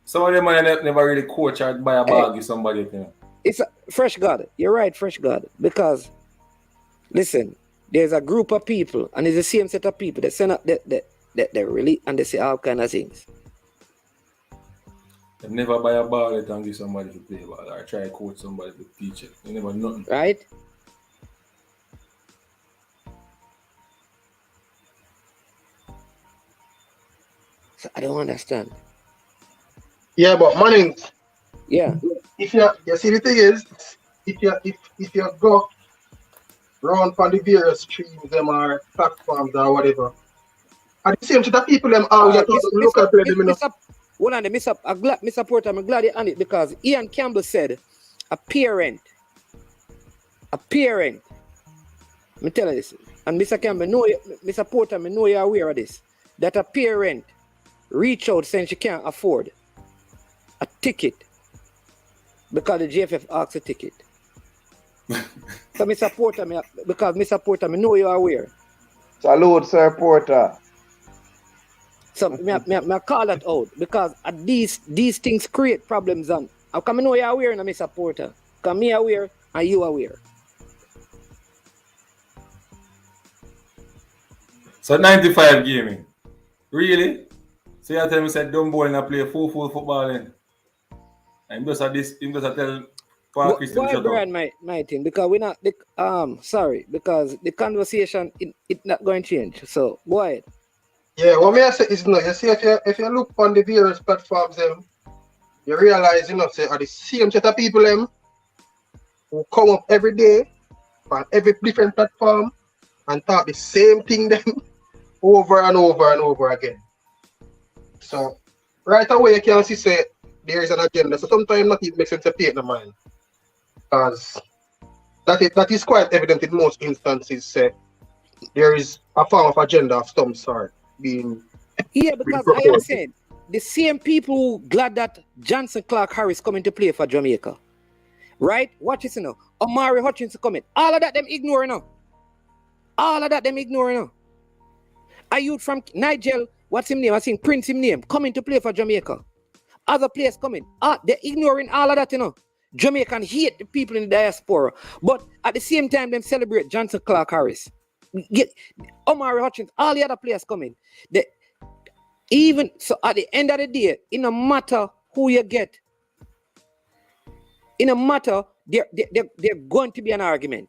some of them never really coach or buy a bag with somebody. It's a fresh God. You're right, fresh God. Because listen, there's a group of people, and it's the same set of people that send up they really and they say all kind of things. They never buy a ball and give somebody to play ball or try to coach somebody to teach it. They never nothing. Right? So I don't understand. Yeah, but money. Yeah. If you see the thing is, if you go round on the various streams, them or platforms or whatever, and the same to the people them all get to look at them. Hold on, Mr. Porter, I'm glad you on it because Ian Campbell said a parent. Let me tell you this. And Mr. Campbell, Mr. Porter, I know you're aware of this. That a parent reach out saying she can't afford a ticket because the JFF asked a ticket. So me support him because me support him. I know you are aware. Salute, Sir Porter. So me call that out because these things create problems and how come I know you're aware and I'm a supporter? Because me aware and you aware. So 95 gaming. Really? So you tell me said dumb boy and play full football then? And him just tell Paul Christian Why shut Brian up. my thing? Because we're not sorry, because the conversation it not going to change. So go ahead. Yeah, what me I say is, you see, if you look on the various platforms, you realize, say, are the same set of people who come up every day on every different platform and talk the same thing them over and over and over again. So right away you can see say there is an agenda. So sometimes not even makes sense to pay it in mind. Because that is quite evident in most instances, say there is a form of agenda of some sort being. Yeah, because I am saying the same people who glad that Johnson Clark Harris coming to play for Jamaica. Right? Watch this now. Omari Hutchinson coming. All of that them ignoring now. All of that them ignoring now. A youth from Nigel, what's his name? I think Prince his name, coming to play for Jamaica. Other players coming. They're ignoring all of that, Jamaican hate the people in the diaspora. But at the same time, them celebrate Johnson Clark Harris. Get Omari Hutchins, all the other players coming. Even so at the end of the day, in no matter who you get, in a matter, they're going to be an argument.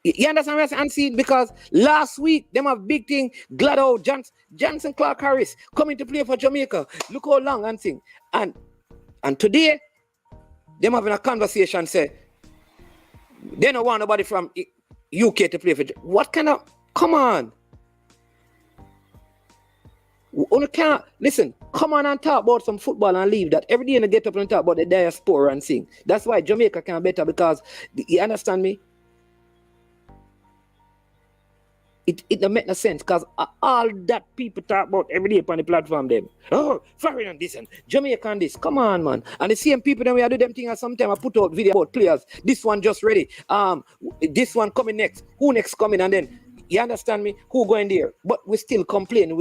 You understand what I'm saying? Because last week, them have big thing, glad out Johnson Clark Harris coming to play for Jamaica. Look how long and thing. And today, them having a conversation say, they don't want nobody from UK to play for Jamaica. What kind of, come on. Listen, come on and talk about some football and leave that. Every day you get up and talk about the diaspora and sing. That's why Jamaica can better because, you understand me? It don't make no sense because all that people talk about every day on the platform them. Oh, foreign and this and Jamaica and this. Come on, man. And the same people then we do them thing and sometimes I put out video about players. This one just ready. This one coming next. Who next coming? And then you understand me? Who going there? But we're still complaining.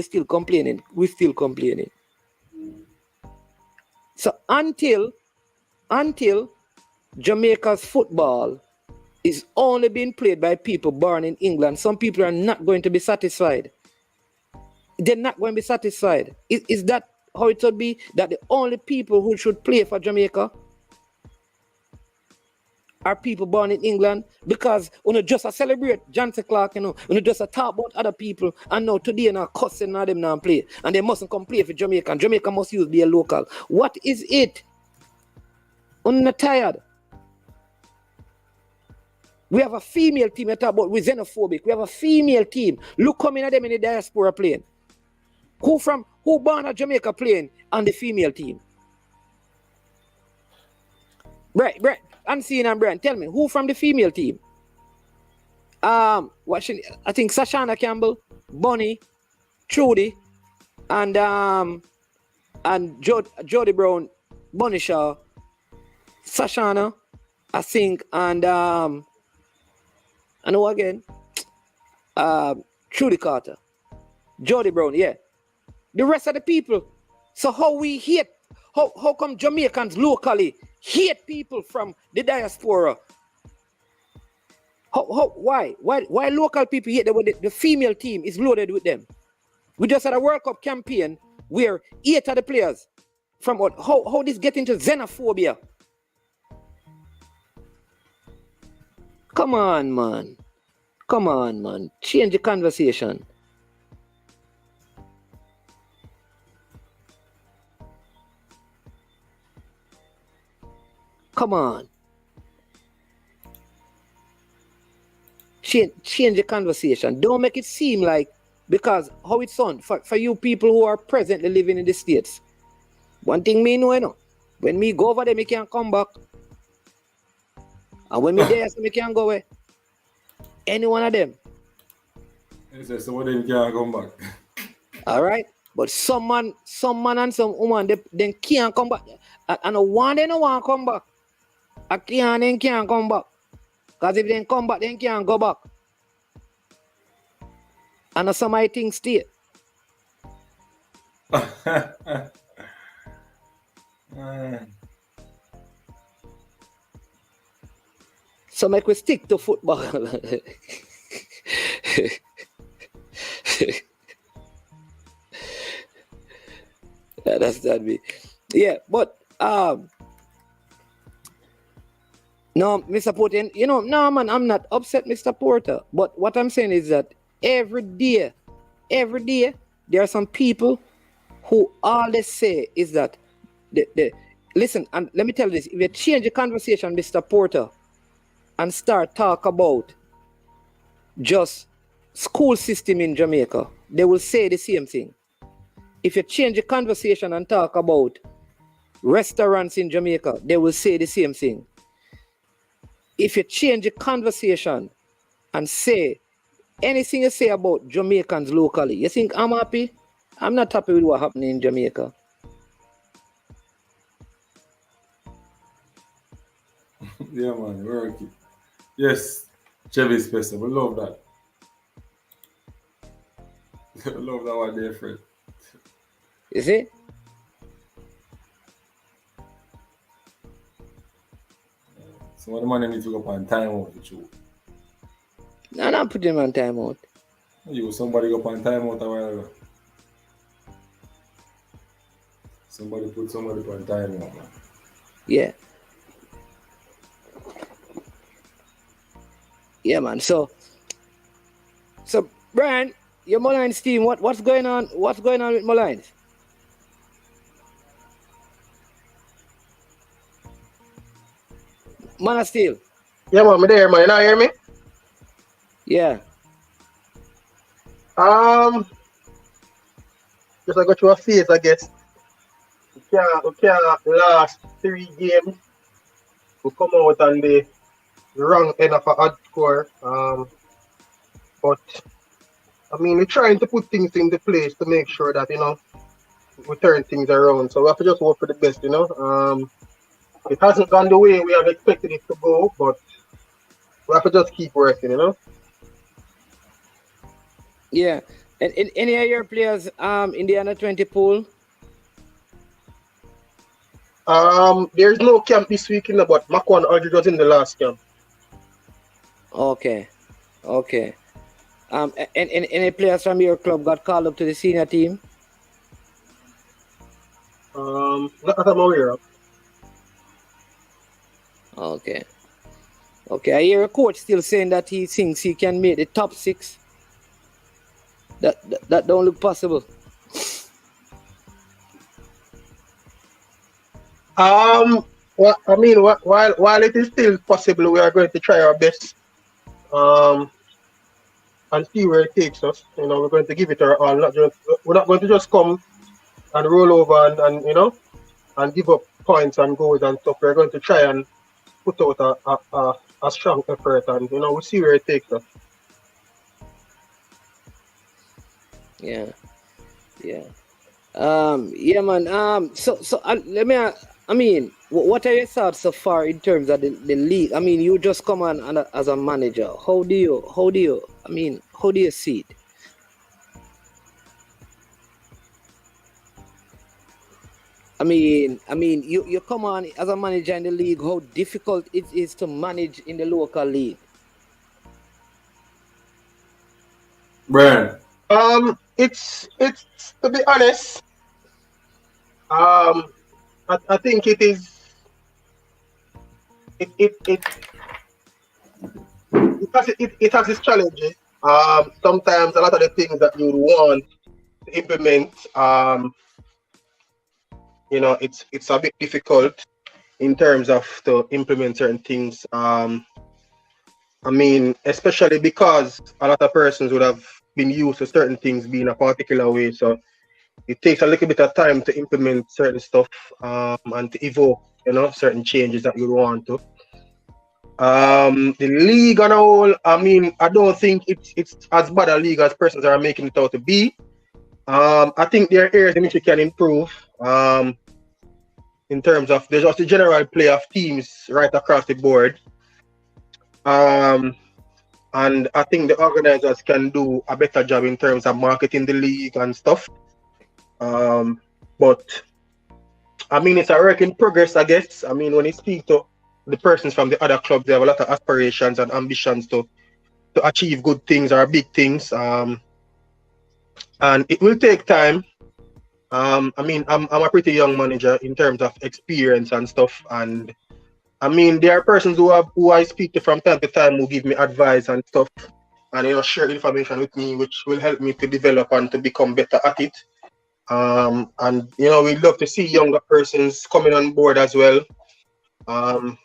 So until Jamaica's football is only being played by people born in England, some people are not going to be satisfied. They're not going to be satisfied. Is that how it should be? That the only people who should play for Jamaica are people born in England? Because when you just celebrate Johnson Clark, when you just talk about other people, and now today now cussing now them now play, and they mustn't come play for Jamaica, and Jamaica must be a local. What is it? I'm not tired. We have a female team. You talk about we're xenophobic. We have a female team. Look coming at them in the diaspora playing. Who born at Jamaica playing on the female team? Brett, Unseen and Brian, tell me, who from the female team? I think Sashana Campbell, Bonnie, Trudy, and Jody Brown, Bonnie Shaw, Sashana, I think, and I know again, Trudy Carter, Jody Brown, yeah. The rest of the people. So how we hate, how come Jamaicans locally hate people from the diaspora? Why local people hate them when the female team is loaded with them? We just had a World Cup campaign where 8 of the players from what? How this get into xenophobia? Come on, man. Change the conversation. Come on. Change the conversation. Don't make it seem like, because how it sounds for you people who are presently living in the States. One thing me know, when me go over there, me can't come back. And when me there, so me can't go away. Any one of them. So what them can't come back. All right. But some man and some woman, they can't come back. And no one they no want to come back. They can't come back. Because if they come back, they can't go back. And somebody think stay. So make we stick to football. That's that me. Yeah, but no, Mr. Porter, no man, I'm not upset, Mr. Porter. But what I'm saying is that every day, there are some people who all they say is that listen, and let me tell you this, if you change the conversation, Mr. Porter, and start talk about just school system in Jamaica, they will say the same thing. If you change the conversation and talk about restaurants in Jamaica, they will say the same thing. If you change the conversation and say anything you say about Jamaicans locally, you think I'm happy? I'm not happy with what happened in Jamaica. Yeah, man, working. Yes, Chevy's person, we love that. Love that one there, Fred. You see? Some of the money need to go up on time out with you. No, not put him on time out. Somebody go up on time out a while ago. Somebody put somebody on time out, man. Yeah. Yeah, man. So Brian, your Mullines team, what's going on? What's going on with Mullines? Man of Steel. Yeah, man, me there, man. You not hear me? Yeah. Just I got through a phase, I guess. We can't last 3 games. We come out on the wrong end of a odd score. But I mean, we're trying to put things into place to make sure that, we turn things around. So we have to just hope for the best, It hasn't gone the way we have expected it to go, but we have to just keep working, Yeah. And any of your players in the under 20 pool? There's no camp this weekend, but Makwan already was in the last camp. Okay. And any players from your club got called up to the senior team? Not that I'm aware of. Okay. I hear a coach still saying that he thinks he can make the top 6. That don't look possible. Well, I mean, while it is still possible, we are going to try our best. And see where it takes us. We're going to give it our all. We're not going to just come and roll over and give up points and goals and stuff. We're going to try and put out a strong effort, and we'll see where it takes us. Yeah, man. So let me. I mean, what are your thoughts so far in terms of the league? I mean, you just come on as a manager. How do you see it? I mean, you come on as a manager in the league. How difficult it is to manage in the local league? Brian. It's to be honest. I think it is. It has its challenges. Sometimes a lot of the things that you would want to implement, it's a bit difficult in terms of to implement certain things. I mean, especially because a lot of persons would have been used to certain things being a particular way. So it takes a little bit of time to implement certain stuff and to evoke, certain changes that you want to. The league on a whole, I mean, I don't think it's as bad a league as persons are making it out to be. I think there are areas in which we can improve. In terms of there's just the general play of teams right across the board. And I think the organizers can do a better job in terms of marketing the league and stuff. But I mean, it's a work in progress, I guess. I mean, when you speak to the persons from the other clubs, they have a lot of aspirations and ambitions to achieve good things or big things. And it will take time. I mean, I'm a pretty young manager in terms of experience and stuff. And I mean, there are persons who I speak to from time to time who give me advice and stuff, and share information with me, which will help me to develop and to become better at it. And we'd love to see younger persons coming on board as well,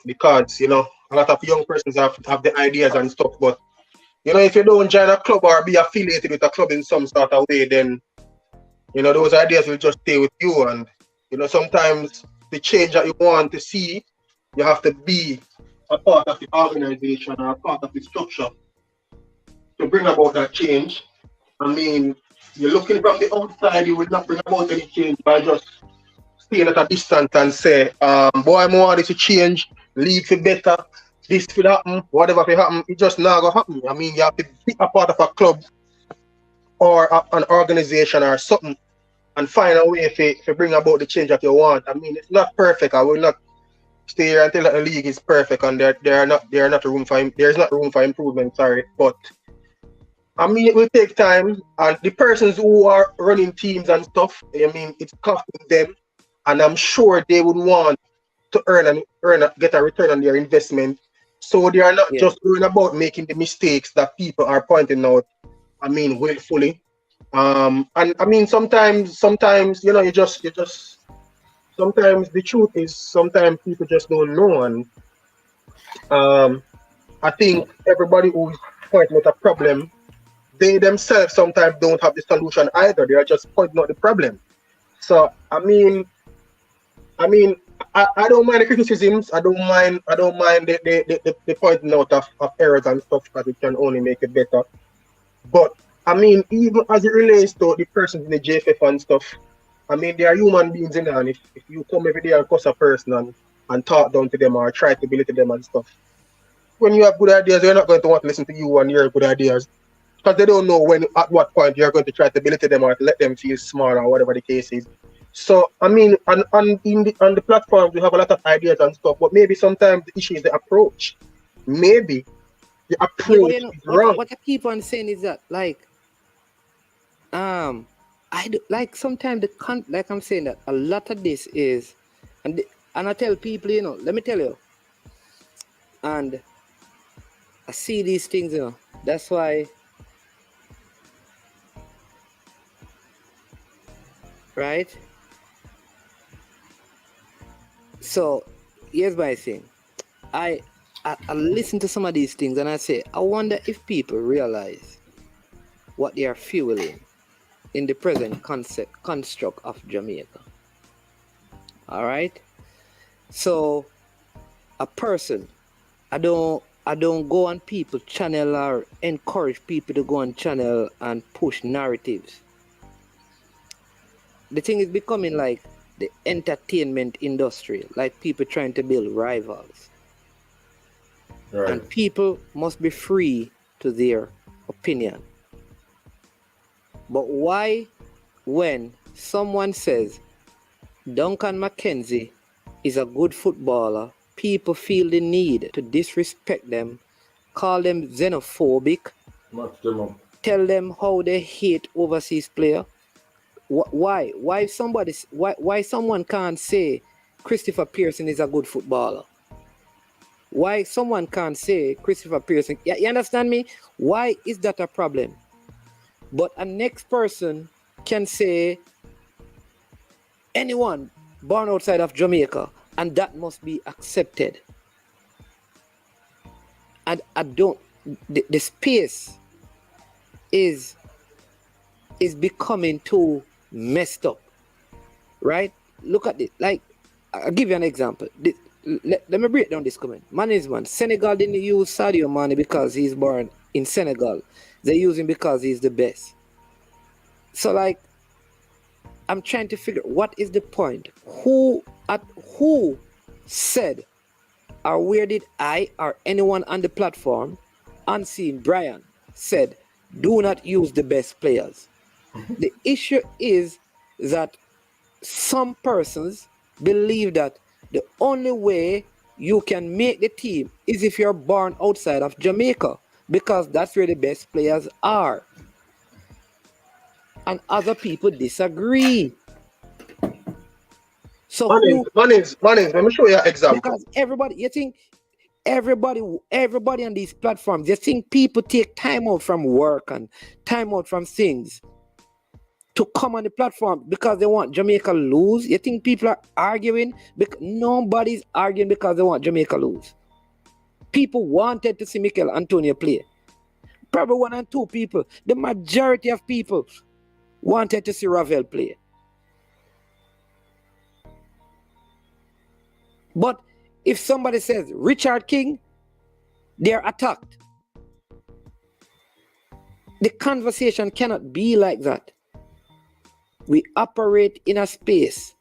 because a lot of young persons have the ideas and stuff, but if you don't join a club or be affiliated with a club in some sort of way, then those ideas will just stay with you. And sometimes the change that you want to see, you have to be a part of the organization or a part of the structure to bring about that change. I mean, you're looking from the outside, you will not bring about any change by just staying at a distance and say, boy, I want this to change, league for better, this will happen, whatever will happen, it just not going to happen. I mean, you have to be a part of a club or an organization or something and find a way to bring about the change that you want. I mean, it's not perfect. I will not stay here until the league is perfect and there's not room for improvement, sorry. But I mean, it will take time, and the persons who are running teams and stuff, I mean, it's costing them, and I'm sure they would want to get a return on their investment. So they are not just worrying about making the mistakes that people are pointing out. I mean, willfully. And I mean, sometimes you just. Sometimes the truth is, sometimes people just don't know, and I think everybody who's pointing out a problem, they themselves sometimes don't have the solution either. They are just pointing out the problem. So I mean, I don't mind the criticisms. I don't mind the pointing out of errors and stuff, because it can only make it better. But I mean, even as it relates to the persons in the JFF and stuff, I mean, they are human beings in there, and if you come every day and cuss a person and talk down to them or try to belittle them and stuff, when you have good ideas, they're not going to want to listen to you and your good ideas, because they don't know at what point you're going to try to belittle them or to let them feel small or whatever the case is. So, I mean, on the platforms, we have a lot of ideas and stuff, but maybe sometimes the issue is the approach. Maybe the approach is wrong. What I keep on saying is that, I do, sometimes like I'm saying that a lot of this is, and I tell people, let me tell you, and I see these things, that's why, right? So here's my thing. I listen to some of these things and I say, I wonder if people realize what they are fueling in the present construct of Jamaica. All right. So a person, I don't go on people channel or encourage people to go on channel and push narratives. The thing is becoming like the entertainment industry, like people trying to build rivals. Right. And people must be free to their opinion. But why, when someone says Duncan McKenzie is a good footballer, people feel the need to disrespect them, call them xenophobic, tell them how they hate overseas player? Why? Why someone can't say Christopher Pearson is a good footballer? Why someone can't say Christopher Pearson? You understand me? Why is that a problem? But a next person can say anyone born outside of Jamaica, and that must be accepted. And I don't, the space is becoming too messed up, right? Look at it. Like, I'll give you an example. Let me break down this comment. Management. Senegal didn't use Sadio Mane because he's born in Senegal. They use him because he's the best. So, like, I'm trying to figure what is the point. Who said, or where did I or anyone on the platform, unseen Brian, said, do not use the best players? The issue is that some persons believe that the only way you can make the team is if you're born outside of Jamaica, because that's where the best players are. And other people disagree. So Mannings, let me show you an example. Because everybody, you think everybody on these platforms, you think people take time out from work and time out from things to come on the platform because they want Jamaica lose? You think people are arguing? Nobody's arguing because they want Jamaica lose. People wanted to see Mikel Antonio play. Probably 1 or 2 people. The majority of people wanted to see Ravel play. But if somebody says Richard King, they're attacked. The conversation cannot be like that. We operate in a space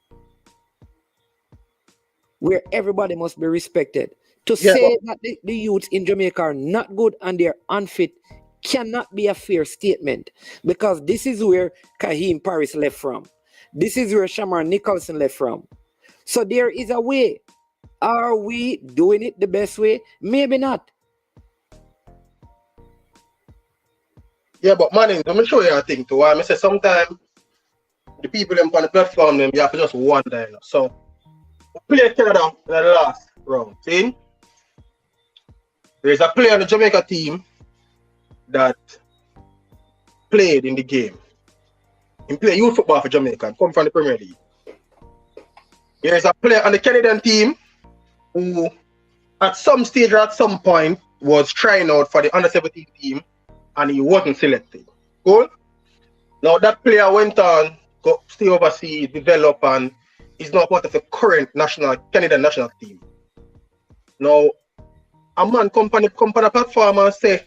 where everybody must be respected. To say that the youths in Jamaica are not good and they're unfit cannot be a fair statement, because this is where Kaheem Parris left from. This is where Shamar Nicholson left from. So there is a way. Are we doing it the best way? Maybe not. Yeah, but man, let me show you a thing too. I say sometimes the people on the platform, them, you have to just wonder. You know? So, we play Canada in the last round. See? There's a player on the Jamaica team that played in the game. He played youth football for Jamaica and come from the Premier League. There's a player on the Canadian team who, at some stage or at some point, was trying out for the under-17 team and he wasn't selected. Cool? Now that player went on, stay overseas, develop, and is now part of the current Canadian national team. Now, a man come on the platform and say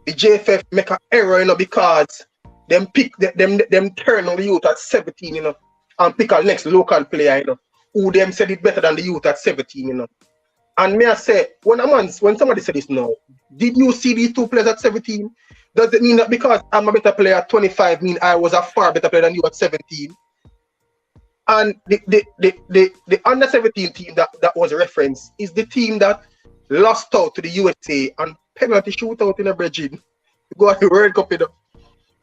the JFF make an error, you know, because them turn on the youth at 17, you know, and pick a next local player, you know, who them said it better than the youth at 17, you know. And me I say, when somebody said this now, did you see these 2 players at 17? Does it mean that because I'm a better player at 25 mean I was a far better player than you at 17? And the under 17 team that was referenced is the team that lost out to the USA and penalty shootout in a bridging to go at the World Cup, you know.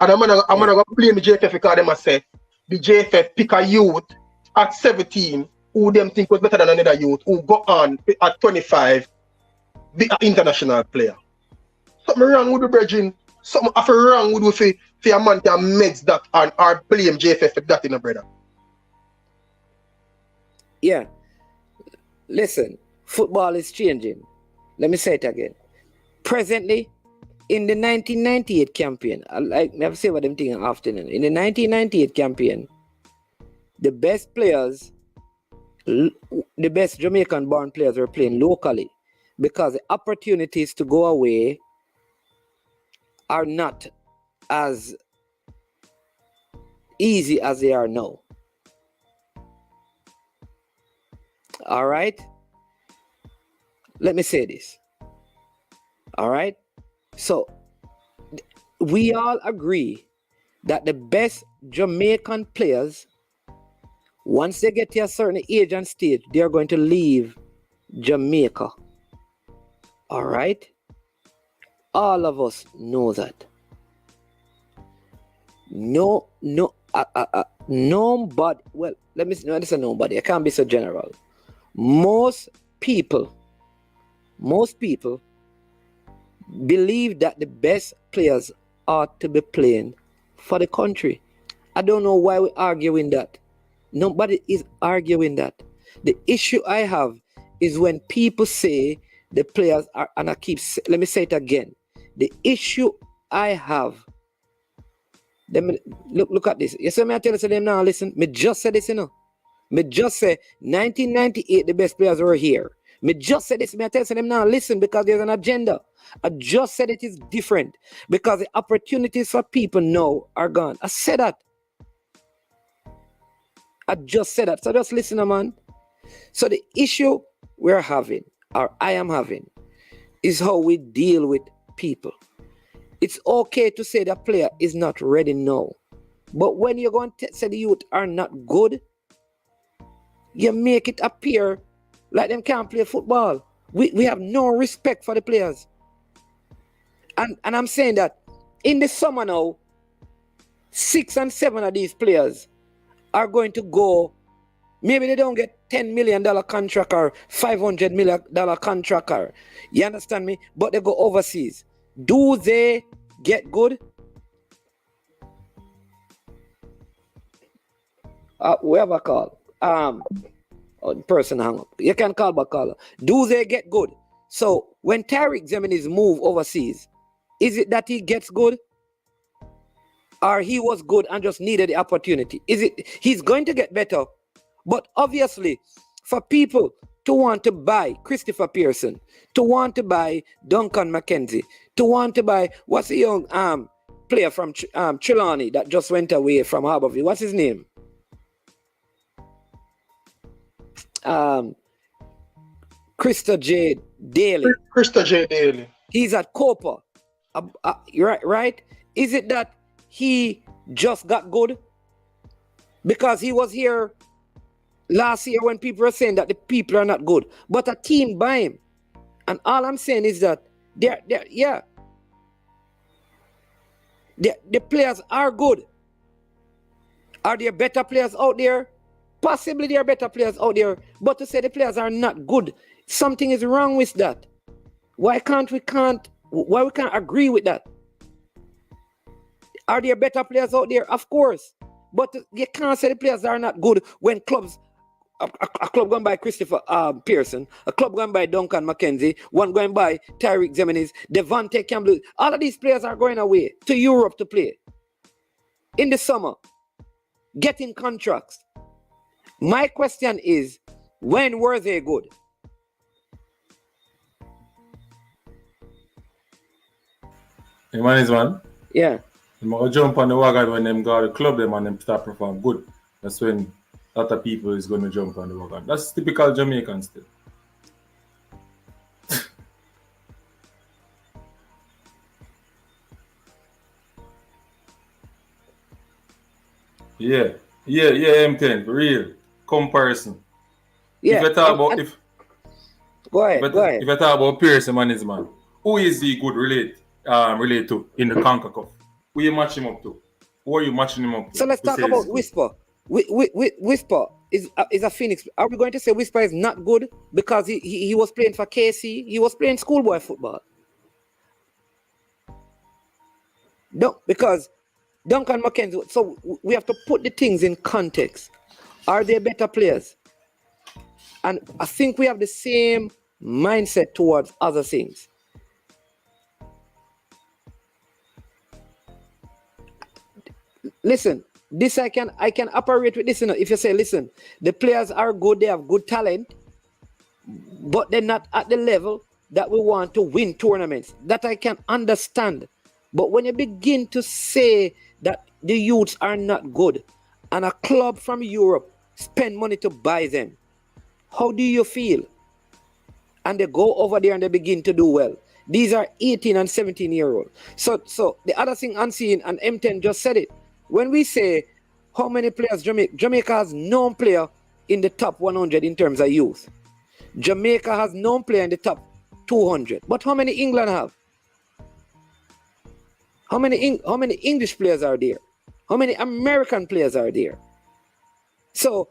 And I'm gonna go blame the JFF because them say the JFF pick a youth at 17 who them think was better than another youth who go on at 25 be an international player. Something wrong with the bridging. Something wrong with for a man to meds that and or blame JFF for that, in a brother. Yeah. Listen, football is changing. Let me say it again. Presently, in the 1998 campaign, I never say what I'm thinking afternoon. In the 1998 campaign, the best players, the best Jamaican-born players were playing locally because the opportunities to go away are not as easy as they are now. All right? Let me say this. All right? So, we all agree that the best Jamaican players, once they get to a certain age and stage, they are going to leave Jamaica. All right? All of us know that. Nobody, well, let me say nobody. I can't be so general. Most people believe that the best players ought to be playing for the country. I don't know why we're arguing that. Nobody is arguing that. The issue I have is when people say the players are, and let me say it again. The issue I have, look at this. You see me I tell you them now, listen, me just said this, you know. Me just say 1998 the best players were here. Me just said this, me I tell them now, listen, because there's an agenda. I just said it is different because the opportunities for people now are gone. I said that. I just said that. So just listen, man. So the issue we're having, or I am having, is how we deal with people. It's okay to say the player is not ready now. But when you're going to say the youth are not good, you make it appear like them can't play football. We have no respect for the players. And I'm saying that in the summer now, 6 and 7 of these players are going to go. Maybe they don't get $10 million contract or $500 million contract, or, you understand me? But they go overseas. Do they get good? We have a call. The person hung up. You can call back caller. Do they get good? So when Tariq Zemini's move overseas, is it that he gets good? Or he was good and just needed the opportunity? Is it he's going to get better? But obviously, for people to want to buy Christopher Pearson, to want to buy Duncan McKenzie, to want to buy, what's the young player from Trelawney that just went away from Harborview? What's his name? Krista J. Daly. Krista J. Daly. He's at Copa. Right? Is it that he just got good? Because he was here last year when people were saying that the people are not good. But a team buy him. And all I'm saying is that the players are good. Are there better players out there? Possibly there are better players out there. But to say the players are not good, something is wrong with that. Why we can't agree with that? Are there better players out there? Of course. But you can't say the players are not good when clubs, a club going by Christopher Pearson, a club going by Duncan McKenzie, one going by Tariq Zemini's, Devontae Campbell. All of these players are going away to Europe to play in the summer, getting contracts. My question is, when were they good? The man is one. Yeah. I'm going to jump on the wagon when them go to the club, them and them start perform good. That's when a lot of people is going to jump on the wagon. That's typical Jamaican still. Yeah, M10, for real. Comparison. Yeah. If you talk about Go ahead. If you talk about Pearson and his man, who is he good relate to in the CONCACAF? Who you match him up to? Who are you matching him up to? So let's talk about Whisper. Whisper is a Phoenix. Are we going to say Whisper is not good because he was playing for KC? He was playing schoolboy football. No, because Duncan McKenzie. So we have to put the things in context. Are they better players? And I think we have the same mindset towards other things. Listen, this I can operate with this. If you say, listen, the players are good, they have good talent, but they're not at the level that we want to win tournaments. That I can understand. But when you begin to say that the youths are not good, and a club from Europe spend money to buy them, how do you feel? And they go over there and they begin to do well. These are 18 and 17-year-olds. So the other thing I'm seeing, and M10 just said it, when we say how many players Jamaica has no player in the top 100 in terms of youth. Jamaica has no player in the top 200. But how many England have? How many English players are there? How many American players are there? So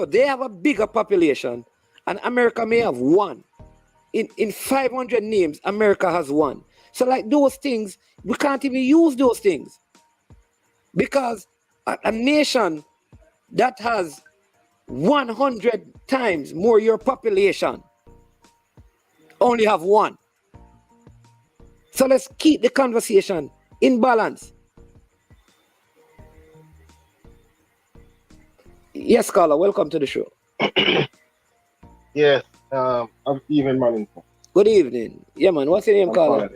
they have a bigger population, and America may have one. In 500 names, America has one. So like those things, we can't even use those things. Because a nation that has 100 times more your population only have one. So let's keep the conversation in balance. Yes, caller, welcome to the show. Yes, I'm Stephen Mallington. Good evening. Yeah, man, what's your name, caller?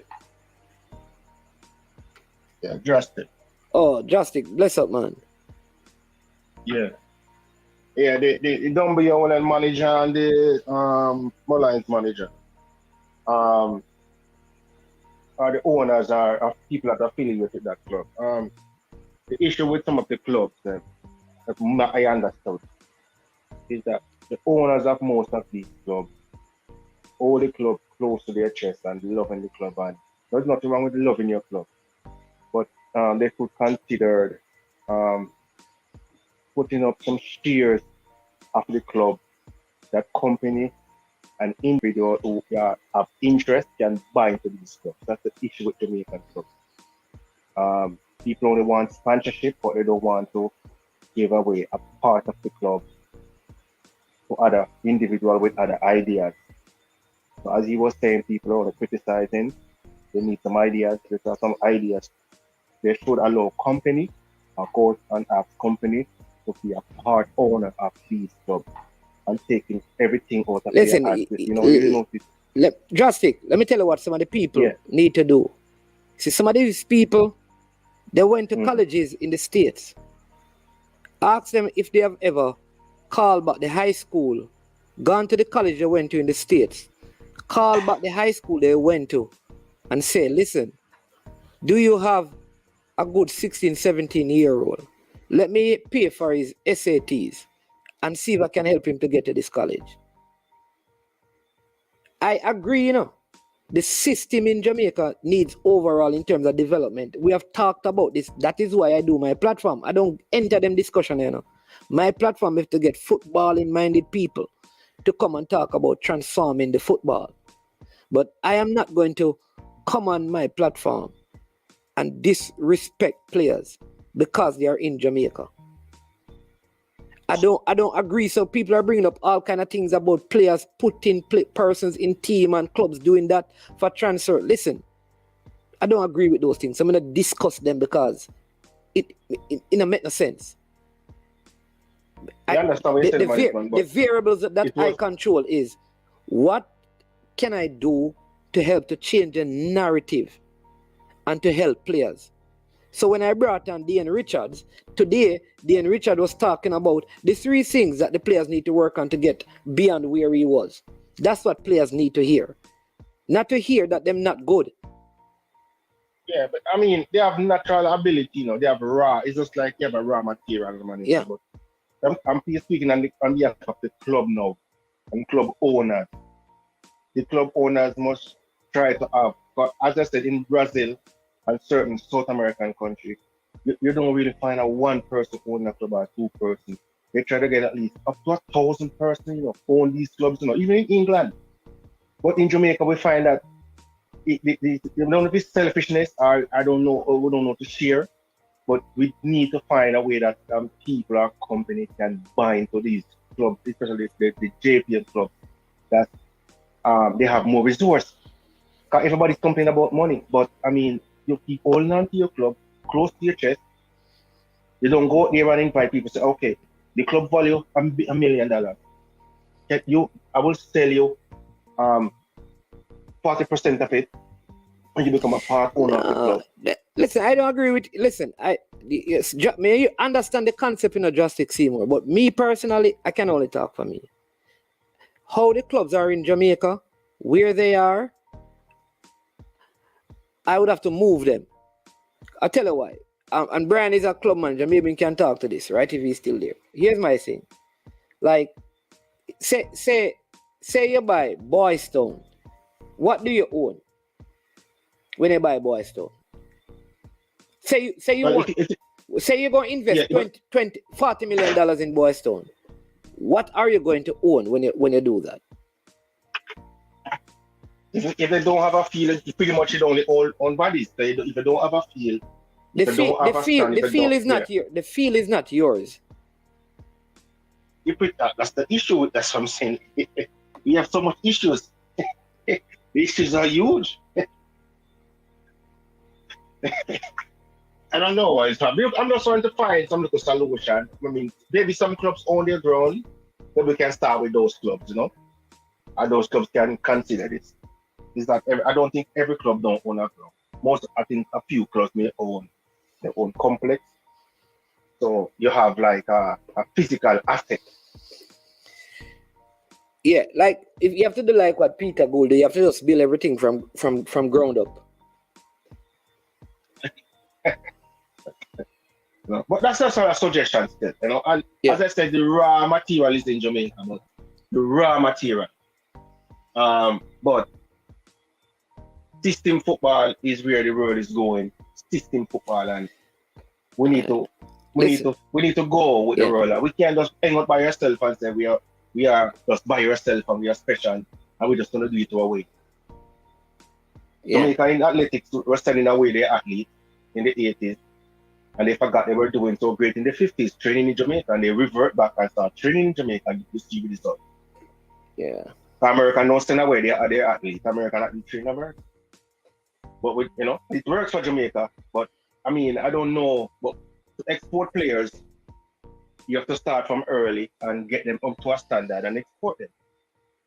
Yeah, Drastic. Oh, Drastic, bless up, man. Yeah. Yeah, the Dumbia owner manager and the Mullines manager are the owners are people that are affiliated with that club. The issue with some of the clubs that I understood is that the owners of most of these clubs hold the club close to their chest and loving the club, and there's nothing wrong with loving your club, but they could consider putting up some shares of the club that company and individual who have interest can buy into these clubs. That's the issue with Jamaican clubs. People only want sponsorship, but they don't want to give away a part of the club to other individuals with other ideas. So as he was saying, people are only criticizing. They need some ideas. There are some ideas. They should allow company, or court and ask company to be a part owner of these clubs and taking everything out of Listen, their hands. You know, Drastic, let me tell you what some of the people need to do. See, some of these people, they went to colleges in the States. Ask them if they have ever called back the high school, gone to the college they went to in the States, call back the high school they went to and say, listen, do you have a good 16, 17-year-old? Let me pay for his SATs and see if I can help him to get to this college. I agree, you know, the system in Jamaica needs overall in terms of development. We have talked about this. That is why I do my platform. I don't enter them discussion, you know. My platform is to get footballing-minded people to come and talk about transforming the football. But I am not going to come on my platform and disrespect players because they are in Jamaica. I don't agree. So people are bringing up all kind of things about players putting persons in team and clubs doing that for transfer. Listen, I don't agree with those things. I'm going to discuss them because it make no sense. The variables that I control is what can I do to help to change the narrative and to help players. So when I brought on Dean Richards, today, Dean Richards was talking about the 3 things that the players need to work on to get beyond where he was. That's what players need to hear. Not to hear that they're not good. Yeah, but I mean, they have natural ability, you know, they have raw, it's just like you have a raw material, man. Yeah. But I'm speaking on behalf of the club now, and club owners. The club owners must try to have, but as I said, in Brazil and certain South American countries, you don't really find a 1 person owning a club or 2 persons. They try to get at least up to 1,000 persons, you know, own these clubs, you know, even in England. But in Jamaica, we find that I don't know if it's selfishness or I don't know, or we don't know to share, but we need to find a way that people or companies can buy into these clubs, especially the JPM clubs, that they have more resource. Because everybody's complaining about money, but I mean, you keep holding on to your club close to your chest. You don't go out there and invite people. Say, okay, the club value $1 million. I will sell you 40% of it, and you become a part owner of the club. Listen, I don't agree with. Listen, may you understand the concept in a Justice Seymour, but me personally, I can only talk for me. How the clubs are in Jamaica, where they are, I would have to move them. I'll tell you why. And Brian is a club manager. Maybe he can talk to this, right? If he's still there. Here's my thing. Like, say you buy Boys Town. What do you own when you buy Boys Town? Say you're going to invest $40 million in Boys Town. What are you going to own when you do that? If they don't have a field, pretty much it only all on bodies. If they don't have a field, the field is not yours. That's the issue. That's what I'm saying. We have so much issues. The issues are huge. I don't know. I'm just trying to find some little solution. I mean, maybe some clubs own their ground, but we can start with those clubs, you know, and those clubs can consider this. Is that I don't think every club don't own a club. I think a few clubs may own their own complex. So you have like a physical asset Yeah, like if you have to do like what Peter Gould, you have to just build everything from ground up. No, but that's just a suggestion still, you know. And as I said, the raw material is in Jamaica, but the raw material. But system football is where the world is going. System football, and we need to go with the world. We can't just hang out by yourself and say we are just by yourself and we are special and we're just gonna do it our way. Jamaica in athletics were selling away their athletes in the 80s. And they forgot they were doing so great in the 50s, training in Jamaica, and they revert back and start training in Jamaica and you see the result. Yeah. America no send away their athletes. America not train America. But with, you know, it works for Jamaica. But I mean, I don't know. But to export players, you have to start from early and get them up to a standard and export them.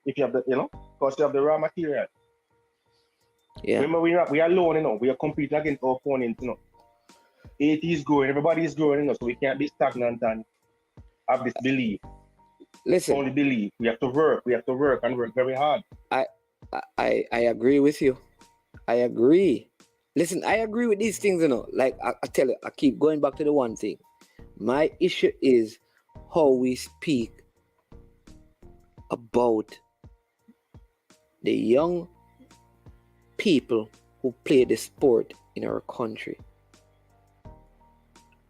If you have the, you know, because you have the raw material. Yeah. Remember, we are alone, you know. We are competing against our opponents, you know. 80 is growing, everybody is growing, you know, so we can't be stagnant and have this belief. Listen. Only belief. We have to work and work very hard. I agree with you. I agree. Listen, I agree with these things, you know. Like I tell you, I keep going back to the one thing. My issue is how we speak about the young people who play the sport in our country.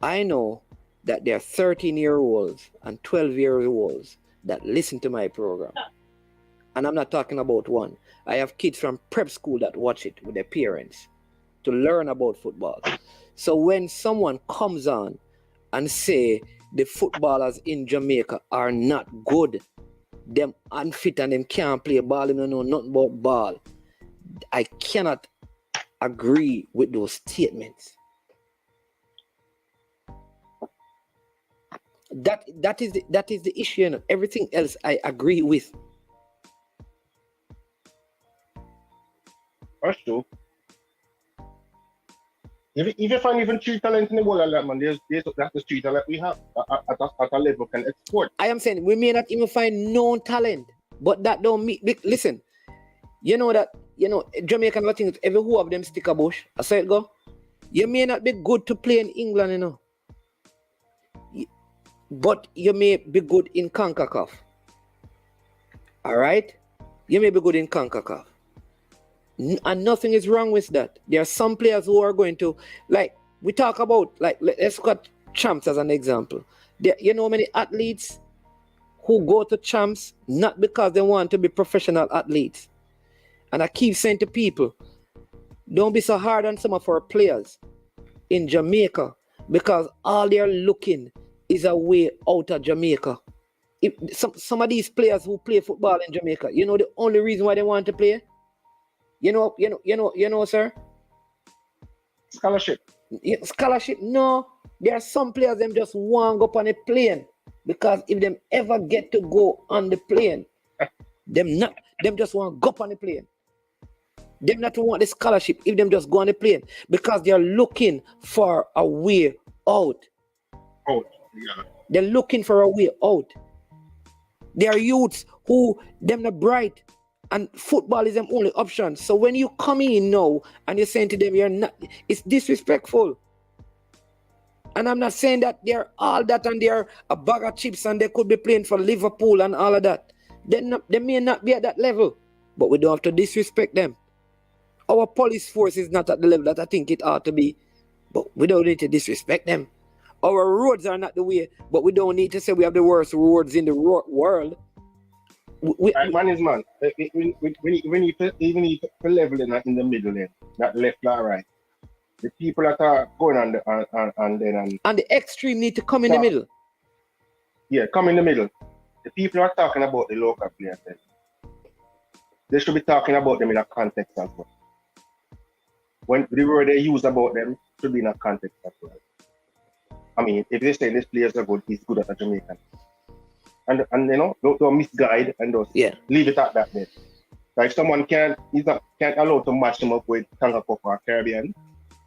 I know that there are 13-year-olds and 12-year-olds that listen to my program. And I'm not talking about one. I have kids from prep school that watch it with their parents to learn about football. So when someone comes on and say the footballers in Jamaica are not good, them unfit and them can't play ball, they don't know nothing about ball, I cannot agree with those statements. That is the issue, and everything else I agree with. That's true. If you find even 3 talent in the world like that, man, that's the 3 talent we have at a level can export. I am saying we may not even find known talent, but that don't mean. Listen, you know that Jamaican things. Every who of them stick a bush. I say it go. You may not be good to play in England, you know. But you may be good in CONCACAF. All right? You may be good in CONCACAF. And nothing is wrong with that. There are some players who are going to, like, we talk about, like, let's got champs as an example. You know many athletes who go to champs not because they want to be professional athletes. And I keep saying to people, don't be so hard on some of our players in Jamaica because all they're looking is a way out of Jamaica. If some of these players who play football in Jamaica, you know the only reason why they want to play? You know, sir? Scholarship. Scholarship? No. There are some players them just want to go up on a plane because if them ever get to go on the plane, them just want to go up on the plane. Them not want the scholarship if them just go on the plane because they're looking for a way out. Yeah. They're looking for a way out. There are youths who them not bright and football is them only option. So when you come in now and you're saying to them you're not, it's disrespectful. And I'm not saying that they're all that and they're a bag of chips and they could be playing for Liverpool and all of that. They may not be at that level, but we don't have to disrespect them. Our police force is not at the level that I think it ought to be, but we don't need to disrespect them. Our roads are not the way, but we don't need to say we have the worst roads in the world. Man is man. Even if you level in the middle there, not left or right. The people that are going on the extreme need to come in the middle. Yeah, come in the middle. The people are talking about the local players. They should be talking about them in a context as well. When the word they use about them should be in a context as well. I mean, if they say this players are good, he's good at a Jamaican. And you know, don't misguide and just leave it at that then. Like if someone can't allow to match them up with CONCACAF or Caribbean,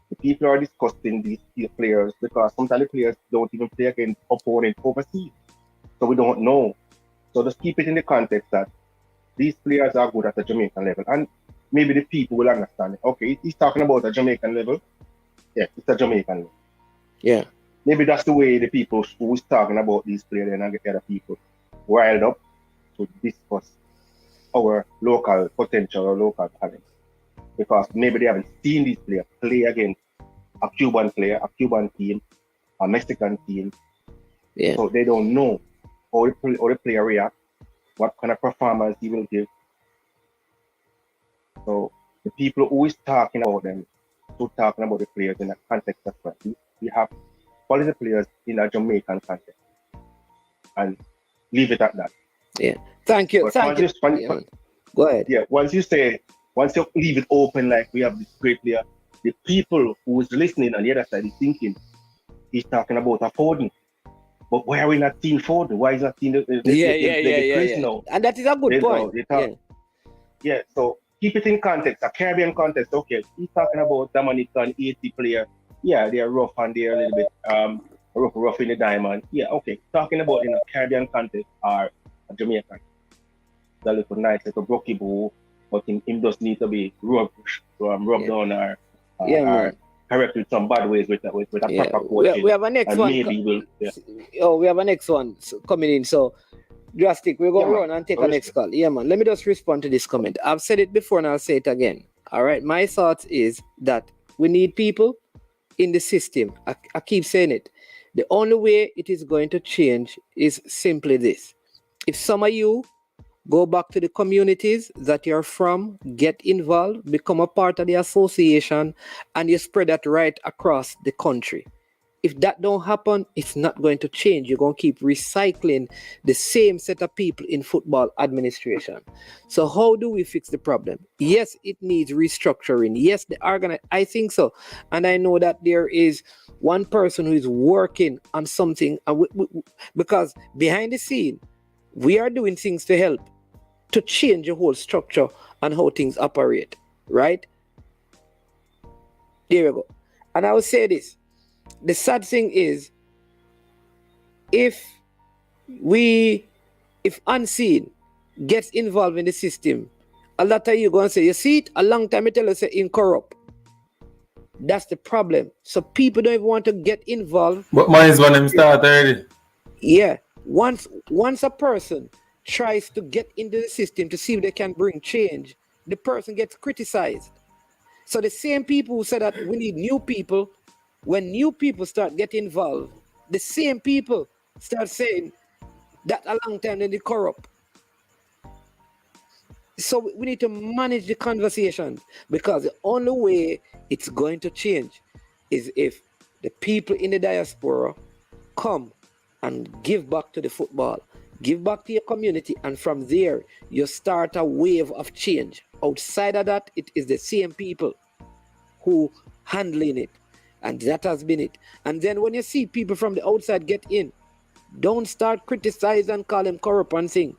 the people are discussing these players because sometimes the players don't even play against opponents overseas. So we don't know. So just keep it in the context that these players are good at the Jamaican level, and maybe the people will understand it. Okay, he's talking about a Jamaican level. Yeah, it's a Jamaican level. Yeah. Maybe that's the way the people who's talking about these players and get the other people riled up to discuss our local potential or local talent. Because maybe they haven't seen these players play against a Cuban player, a Cuban team, a Mexican team. Yeah. So they don't know how the player react, what kind of performance he will give. So the people who is talking about them, so talking about the players in the context of that, we have quality players in a Jamaican context, and leave it at that. Yeah. Thank you. But Thank you. Go ahead. Yeah. Once you leave it open, like we have this great player, the people who is listening on the other side is thinking he's talking about a Foden. But why are we not seeing Foden? Why is not seeing the Yeah. now? And that is a good point. Yeah. So keep it in context, a Caribbean context. Okay, he's talking about Dominican 80 player. Yeah, they're rough and they're a little bit rough in the diamond. Yeah, okay. Talking about in a Caribbean context or a Jamaican. The little nice little brocky boo, but him just need to be rubbed down or corrected in some bad ways with a proper coaching. We have a next one. We have a next one coming in. So drastic, we're going to run and take a next call. Yeah, man. Let me just respond to this comment. I've said it before and I'll say it again. All right. My thoughts is that we need people in the system. I keep saying it. The only way it is going to change is simply this. If some of you go back to the communities that you're from, get involved, become a part of the association, and you spread that right across the country. If that don't happen, it's not going to change. You're going to keep recycling the same set of people in football administration. So how do we fix the problem? Yes, it needs restructuring. Yes, I think so. And I know that there is one person who is working on something, because behind the scene, we are doing things to help to change the whole structure and how things operate, right? There we go. And I will say this. The sad thing is, if Unseen gets involved in the system, a lot of you going to say, you see it, a long time I tell you, say, incorrupt. That's the problem. So people don't even want to get involved. But mine is when them start already. Yeah. Once a person tries to get into the system to see if they can bring change, the person gets criticized. So the same people who said that we need new people, when new people start getting involved, the same people start saying that a long time they corrupt. So we need to manage the conversation, because the only way it's going to change is if the people in the diaspora come and give back to the football, give back to your community, and from there you start a wave of change. Outside of that, it is the same people who handling it, and that has been it. And then when you see people from the outside get in, don't start criticizing and call them corrupt and thing.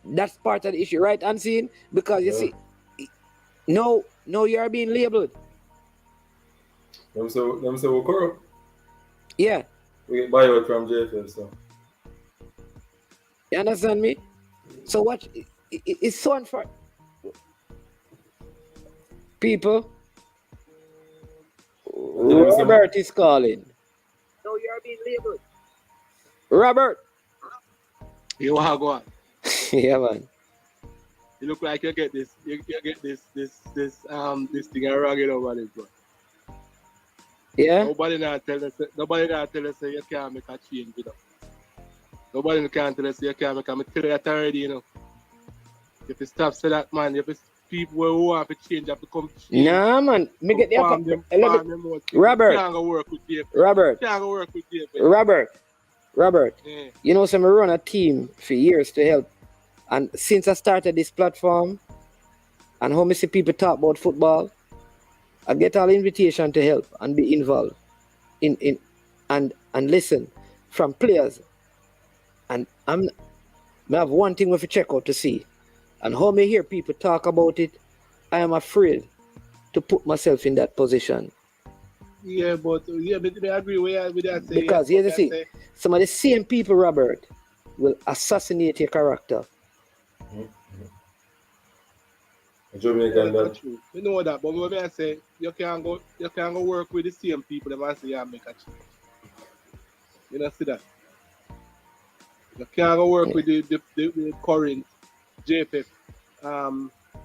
That's part of the issue, right, Unseen? Because you see, no, you are being labeled. Them say we're corrupt. Yeah. We get buyout from JFL, so. You understand me? So what? It's so unfair. People, Robert is calling. No, you are being labeled. Robert. You want to go on? Yeah, man. You look like you get this. You get this thing and rag it over this, bro. Yeah. Nobody not tell us you can't make a change, you know. Nobody can tell us you can't make a. I tell you that already, you know. If you stop say that, man, if it's people who want to change have to come change. Nah, man. Me get the Robert. You can't go work with JFL. Robert. You can't go work with JFL. Robert. Yeah. You know, so I run a team for years to help. And since I started this platform and how I see people talk about football, I get all invitation to help and be involved in and listen from players. And I have one thing we have to check out to see. And how I hear people talk about it, I am afraid to put myself in that position. But I agree with that. Because here's the thing, some of the same people, Robert, will assassinate your character. Jamaican That's that. true. You know that, but what I say, you can't go work with the same people that might say you make a change. You know, see that. You can't go work with the current JFF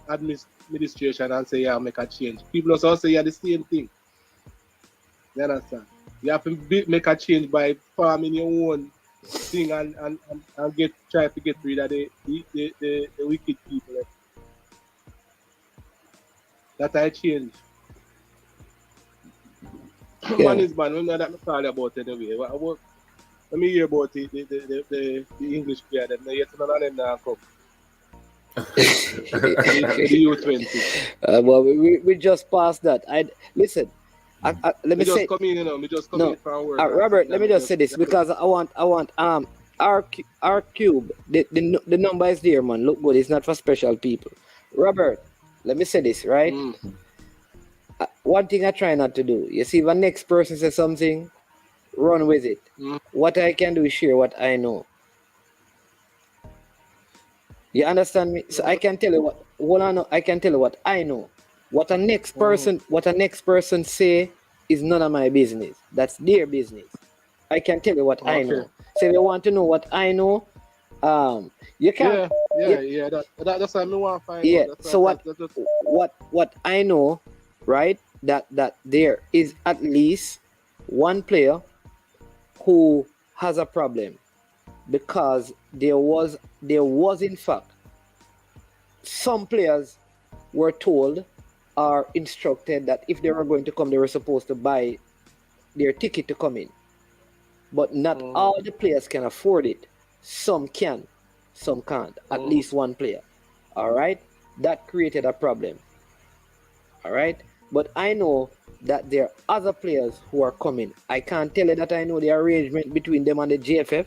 administration and say make a change. People also say the same thing. You understand? You have to make a change by farming your own thing and try to get rid of the wicked people. That I change. Man is man, we know that I call about anyway. Let me hear about the English player, them yet none of them now come. the U-20's. Well, we just passed that. Listen. Let me just say. Come in, me just come in from work. Robert, let me just say this because I want R cube. The number is there, man. Look good. It's not for special people. Robert, let me say this, right? One thing I try not to do. You see, if the next person says something, run with it. What I can do is share what I know. You understand me? So I can tell you what I know. I can tell you what I know. What a next person say is none of my business. That's their business. I can tell you what I know. So if you want to know what I know, you can. That's what I want to find. Yeah. So what I know, right? That there is at least one player who has a problem because there was in fact some players were told or instructed that if they were going to come, they were supposed to buy their ticket to come in. But not all the players can afford it. Some can, some can't. At least one player. All right? That created a problem. All right? But I know that there are other players who are coming. I can't tell you that I know the arrangement between them and the JFF.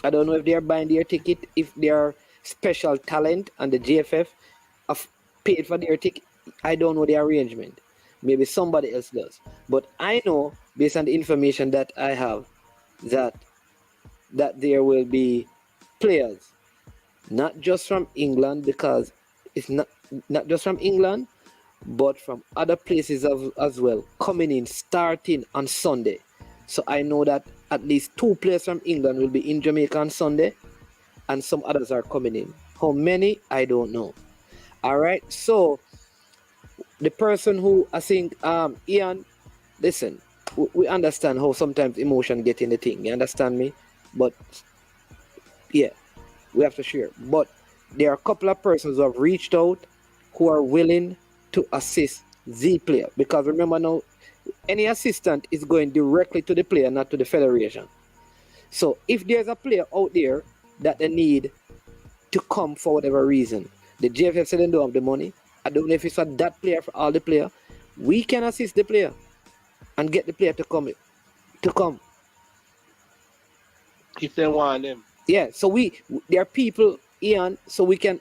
I don't know if they are buying their ticket, if they are special talent and the JFF have paid for their ticket. I don't know the arrangement. Maybe somebody else does. But I know, based on the information that I have, that there will be players, not just from England, because it's not just from England, but from other places as well, coming in, starting on Sunday. So I know that at least 2 players from England will be in Jamaica on Sunday, and some others are coming in. How many? I don't know. All right, so the person who I think, Ian, listen, we understand how sometimes emotion get in the thing. You understand me? But yeah, we have to share. But there are a couple of persons who have reached out who are willing to assist the player. Because remember now, any assistant is going directly to the player, not to the federation. So if there's a player out there that they need to come for whatever reason, the JFF said they don't have the money. I don't know if it's for that player, for all the player. We can assist the player and get the player to come. If they want them. Yeah, so there are people, Ian, so we can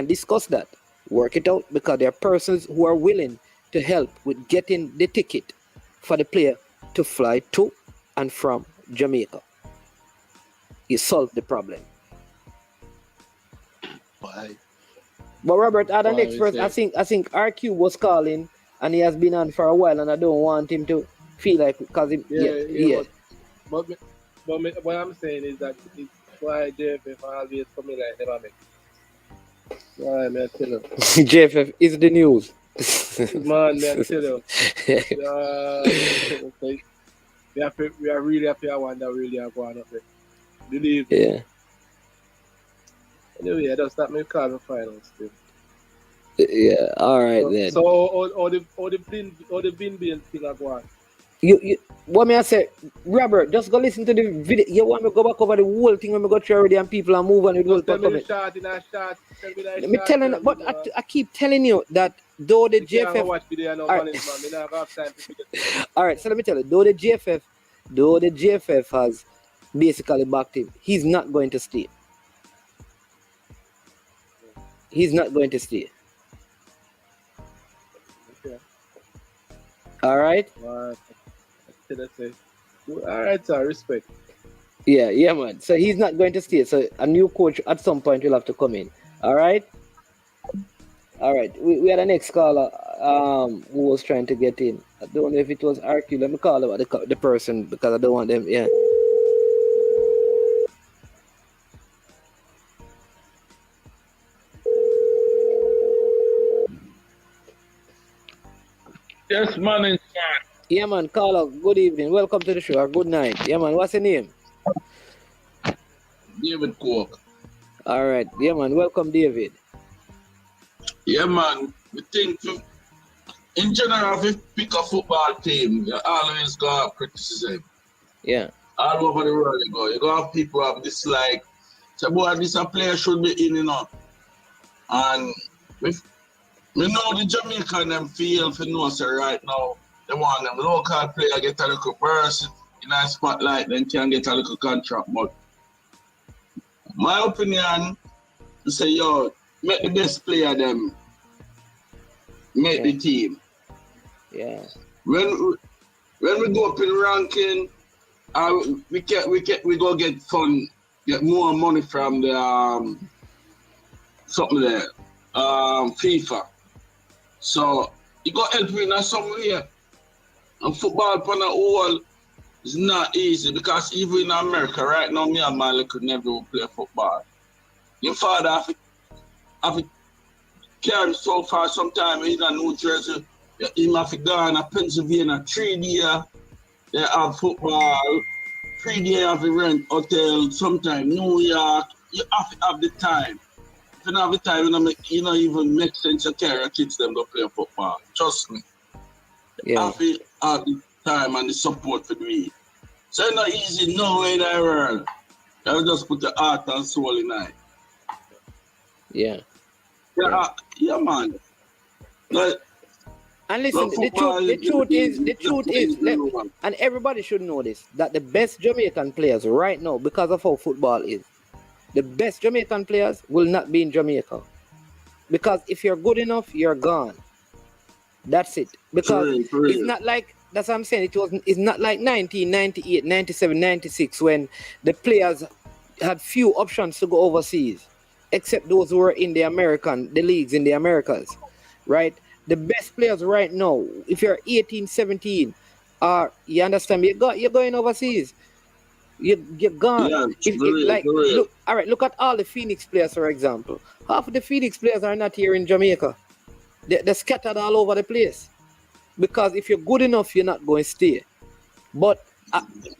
discuss that, work it out, because there are persons who are willing to help with getting the ticket for the player to fly to and from Jamaica. You solve the problem. Why? But Robert, the next person, I think RQ was calling, and he has been on for a while, and I don't want him to feel like because But what I'm saying is that it's why JFF always coming like never make. Why me I tell you? JFF is the news. Man, me I tell you. We are really happy. I wonder really are going up there. Believe me. Yeah. Anyway, I just start me call the finals still. Yeah, all right then. So all the bin thing are going. You what may I say, Robert? Just go listen to the video. You want me to go back over the whole thing when we go through already and people are moving with World Cup coming? Let me tell you, but I keep telling you that though the JFF. All right, so let me tell you, though the JFF has basically backed him, he's not going to stay. He's not going to stay. Okay. All right. All right, sir. Respect. Yeah, man. So he's not going to stay. So a new coach at some point will have to come in. All right. All right. We had a next caller who was trying to get in. I don't know if it was RQ. Let me call about the person because I don't want them. Yeah. Yes, man. Yeah, man. Caller. Good evening. Welcome to the show. Or good night. Yeah, man. What's your name? David Cook. All right. Yeah, man. Welcome, David. Yeah, man. We think in general, if you pick a football team, you always got criticism. Yeah. All over the world you go. You got people have dislike. Say, boy, this a player should be in, you know. And we know the Jamaican them feel for know say right now they want them local player get a little burst in a spotlight, then can get a little contract. But my opinion is say, yo, make the best player them make the team. Yeah. When we go up in ranking, we go get fun, get more money from the something there, FIFA. So you got help in somewhere. And football upon the whole is not easy because even in America right now, me and Miley could never play football. Your father have to carry so far sometime in New Jersey, him have to go in Pennsylvania 3 days, they have football, 3 days have to rent hotel, sometime New York, you have to have the time. If you don't have the time, you don't even make sense to carry your kids them to play football. Trust me. Yeah. Have to have the time and the support for me. So it's not easy, no way in the world. You just put the heart and soul in it. Yeah. Yeah, man. Like, and listen, the truth is, and everybody should know this, that the best Jamaican players right now, because of how football is, the best Jamaican players will not be in Jamaica. Because if you're good enough, you're gone. That's it. Because it's not like, that's what I'm saying, it's not like 1998, 97, 96 when the players had few options to go overseas, except those who were in the leagues in the Americas, right? The best players right now, if you're 18, 17, you understand me, you're going overseas. You're gone. Yeah, Look at all the Phoenix players, for example. Half of the Phoenix players are not here in Jamaica. They're scattered all over the place. Because if you're good enough, you're not going to stay. But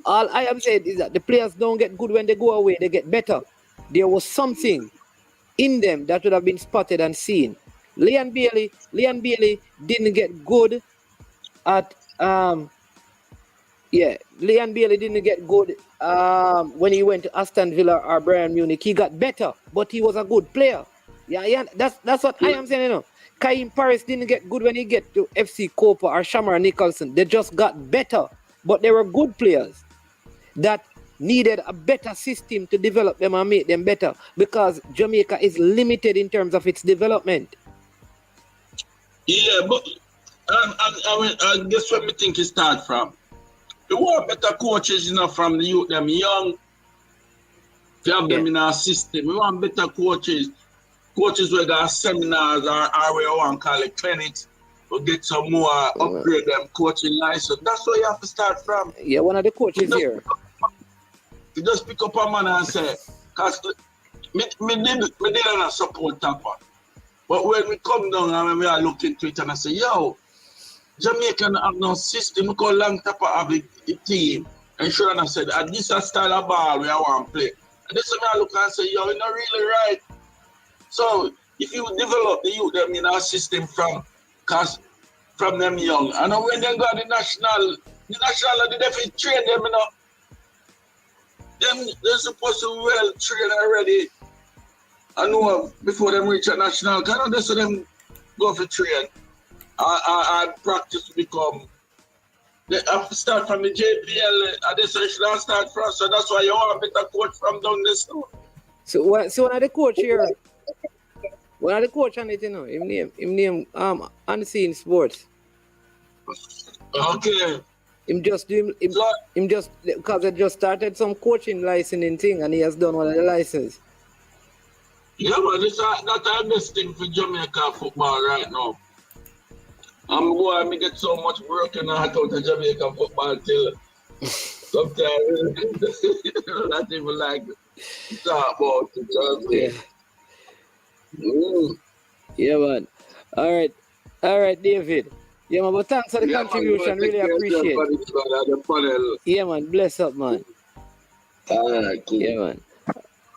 all I am saying is that the players don't get good when they go away. They get better. There was something in them that would have been spotted and seen. Leon Bailey didn't get good at Leon Bailey didn't get good when he went to Aston Villa or Bayern Munich. He got better, but he was a good player. Yeah, that's what I am saying, you know. Kaheem Parris didn't get good when he get to FC Copa or Shamar Nicholson. They just got better, but they were good players that needed a better system to develop them and make them better, because Jamaica is limited in terms of its development. Yeah, but I guess what we think it start from. We want better coaches, you know, from the youth, them young, to have them in our system. We want better coaches where got seminars or we want to call it clinics. We'll get some more upgrade them coaching license. That's where you have to start from. Yeah, one of the coaches here. You just pick up a man and say, because me did not support Tapa. But when we come down and when we are looking into it and I say, yo, Jamaica have no system, we call long Tapa have a team. And sure, I said, this is a style of ball we want to play. And this is when I look and say, yo, you're not really right. So if you develop the youth them in our system from them young, and when they go to the national they definitely train them, you know. They're supposed to well train already. I know before them reach a national, because they see them go for train and practice to become. They have to start from the JPL, and they say should start first. So that's why you want a better coach from down this too. So one of the coach here, one of the coach on it, you know, him name Unseen Sports. Okay. Him just because they just started some coaching licensing thing and he has done one of the license. Yeah, man, that's the best thing for Jamaica football right now. I'm going to get so much work and out of Jamaican football till sometimes not even like to talk about it. Yeah, man. All right, David. Yeah, man, but thanks for the contribution. Really appreciate it. Yeah, man. Bless up, man. All right, cool. Yeah, man.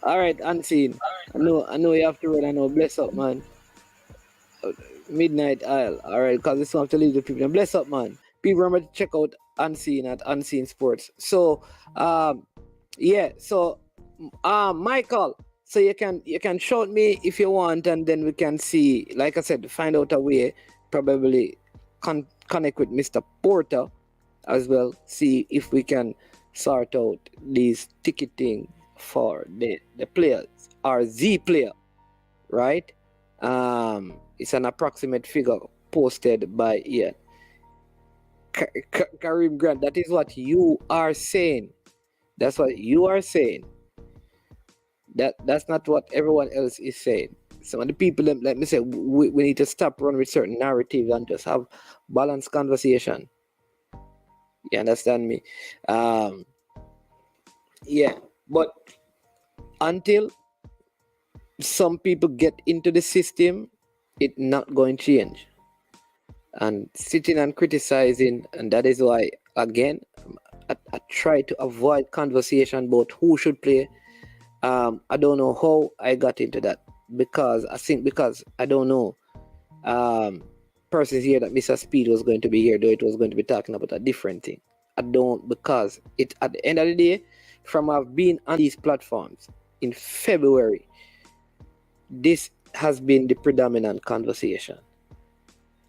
All right, Unseen. I know you have to run. I know. Bless up, man. Midnight Isle. All right, because this one have to leave the people. Bless up, man. People remember to check out Unseen at Unseen Sports. So, yeah. So, Michael. So you can shout me if you want, and then we can see. Like I said, find out a way. Probably connect with Mr. Porter as well. See if we can sort out these ticketing for the players or the player, right? It's an approximate figure posted by Ian. Kareem Grant, that is what you are saying. That's what you are saying. That's not what everyone else is saying. Some of the people, let me say, we need to stop running with certain narratives and just have balanced conversation. You understand me? Yeah, but until some people get into the system, it's not going to change. And sitting and criticizing, and that is why, again, I try to avoid conversation about who should play. I don't know how I got into that because I don't know. Persons here that Mr. Speed was going to be here, though it was going to be talking about a different thing. I don't, because it at the end of the day, from I've been on these platforms in February, this has been the predominant conversation,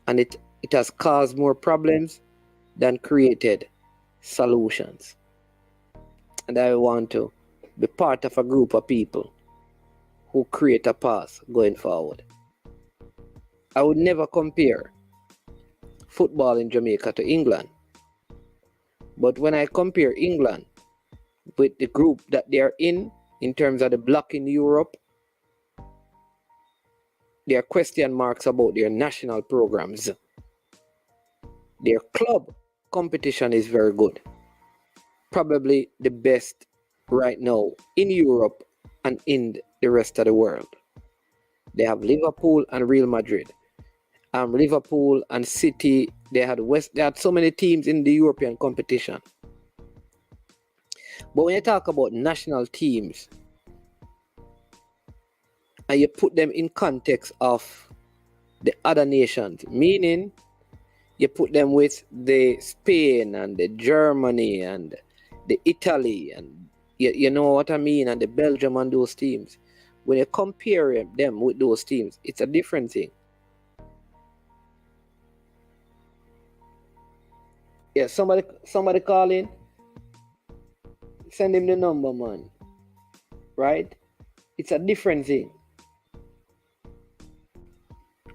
and it has caused more problems than created solutions. And I want to be part of a group of people who create a path going forward. I would never compare football in Jamaica to England. But when I compare England with the group that they are in terms of the bloc in Europe, there are question marks about their national programs. Their club competition is very good. Probably the best right now in Europe and in the rest of the world. They have Liverpool and Real Madrid. Liverpool and City, they had so many teams in the European competition. But when you talk about national teams and you put them in context of the other nations, meaning you put them with the Spain and the Germany and the Italy and you know what I mean, and the Belgium and those teams. When you compare them with those teams, it's a different thing. Yeah, somebody call in. Send him the number, man. Right? It's a different thing.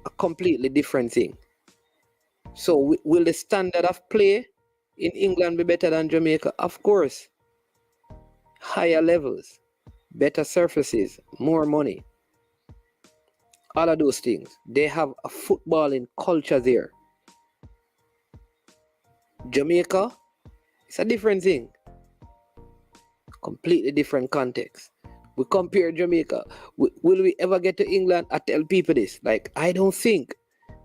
A completely different thing. So will the standard of play in England be better than Jamaica? Of course. Higher levels, better surfaces, more money. All of those things. They have a footballing culture there. Jamaica, it's a different thing. Completely different context. We compare Jamaica. Will we ever get to England? I tell people this. Like, I don't think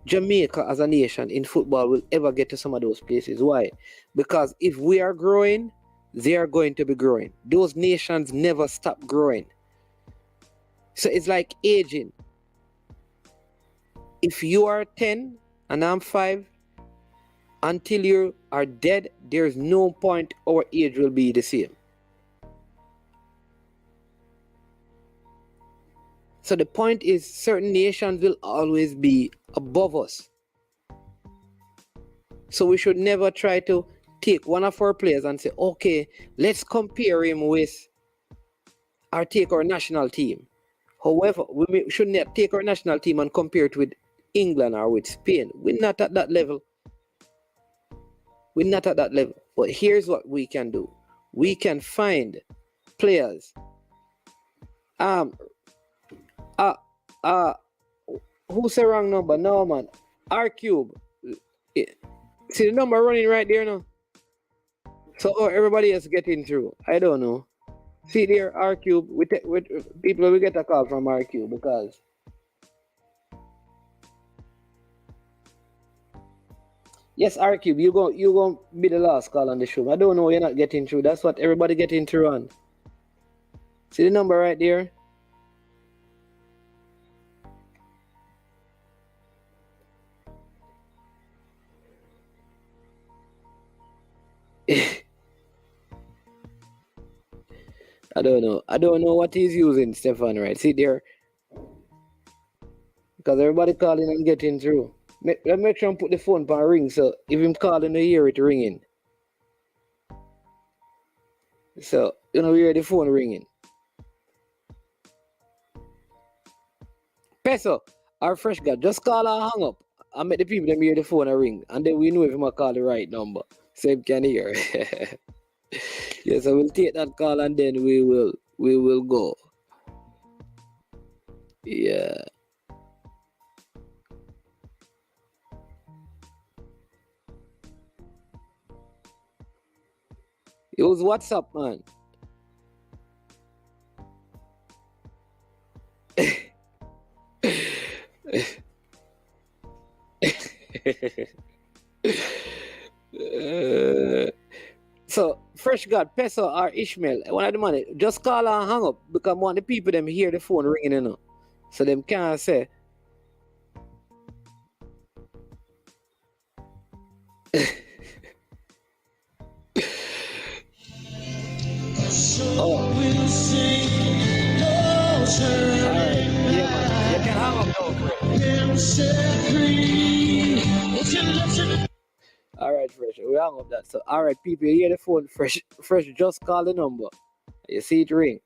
Jamaica as a nation in football will ever get to some of those places. Why? Because if we are growing, they are going to be growing. Those nations never stop growing. So it's like aging. If you are 10 and I'm 5, until you are dead, there's no point our age will be the same. So the point is, certain nations will always be above us. So we should never try to take one of our players and say, okay, let's compare him with or take our national team. However, we should not take our national team and compare it with England or with Spain. We're not at that level. We're not at that level. But here's what we can do. We can find players. Who say wrong number? No, man. R cube. See the number running right there now. So everybody is getting through. I don't know. See there, R cube. With people, we get a call from R cube because yes, R cube, you go be the last call on the show. I don't know, you're not getting through. That's what everybody getting through on. See the number right there. I don't know. I don't know what he's using, Stefan, right? See there. Because everybody calling and getting through. Let's make sure and put the phone on ring, so if him calling, you hear it ringing. So, you know, we hear the phone ringing. Peso, our fresh guy, just call and hang up. And make the people them hear the phone ring. And then we know if him call the right number. So him can hear. Yeah, so we'll take that call and then we will go. Yeah. Use WhatsApp, man. So, Fresh God, Peso, or Ishmael, one of the money, just call and hang up because one of the people them hear the phone ringing, you know. So them can't say. Oh. Alright, yeah, man. You can hang up now, Alright, Fresh, we hang up that. So, alright, people, you hear the phone, Fresh, just call the number. You see it ring.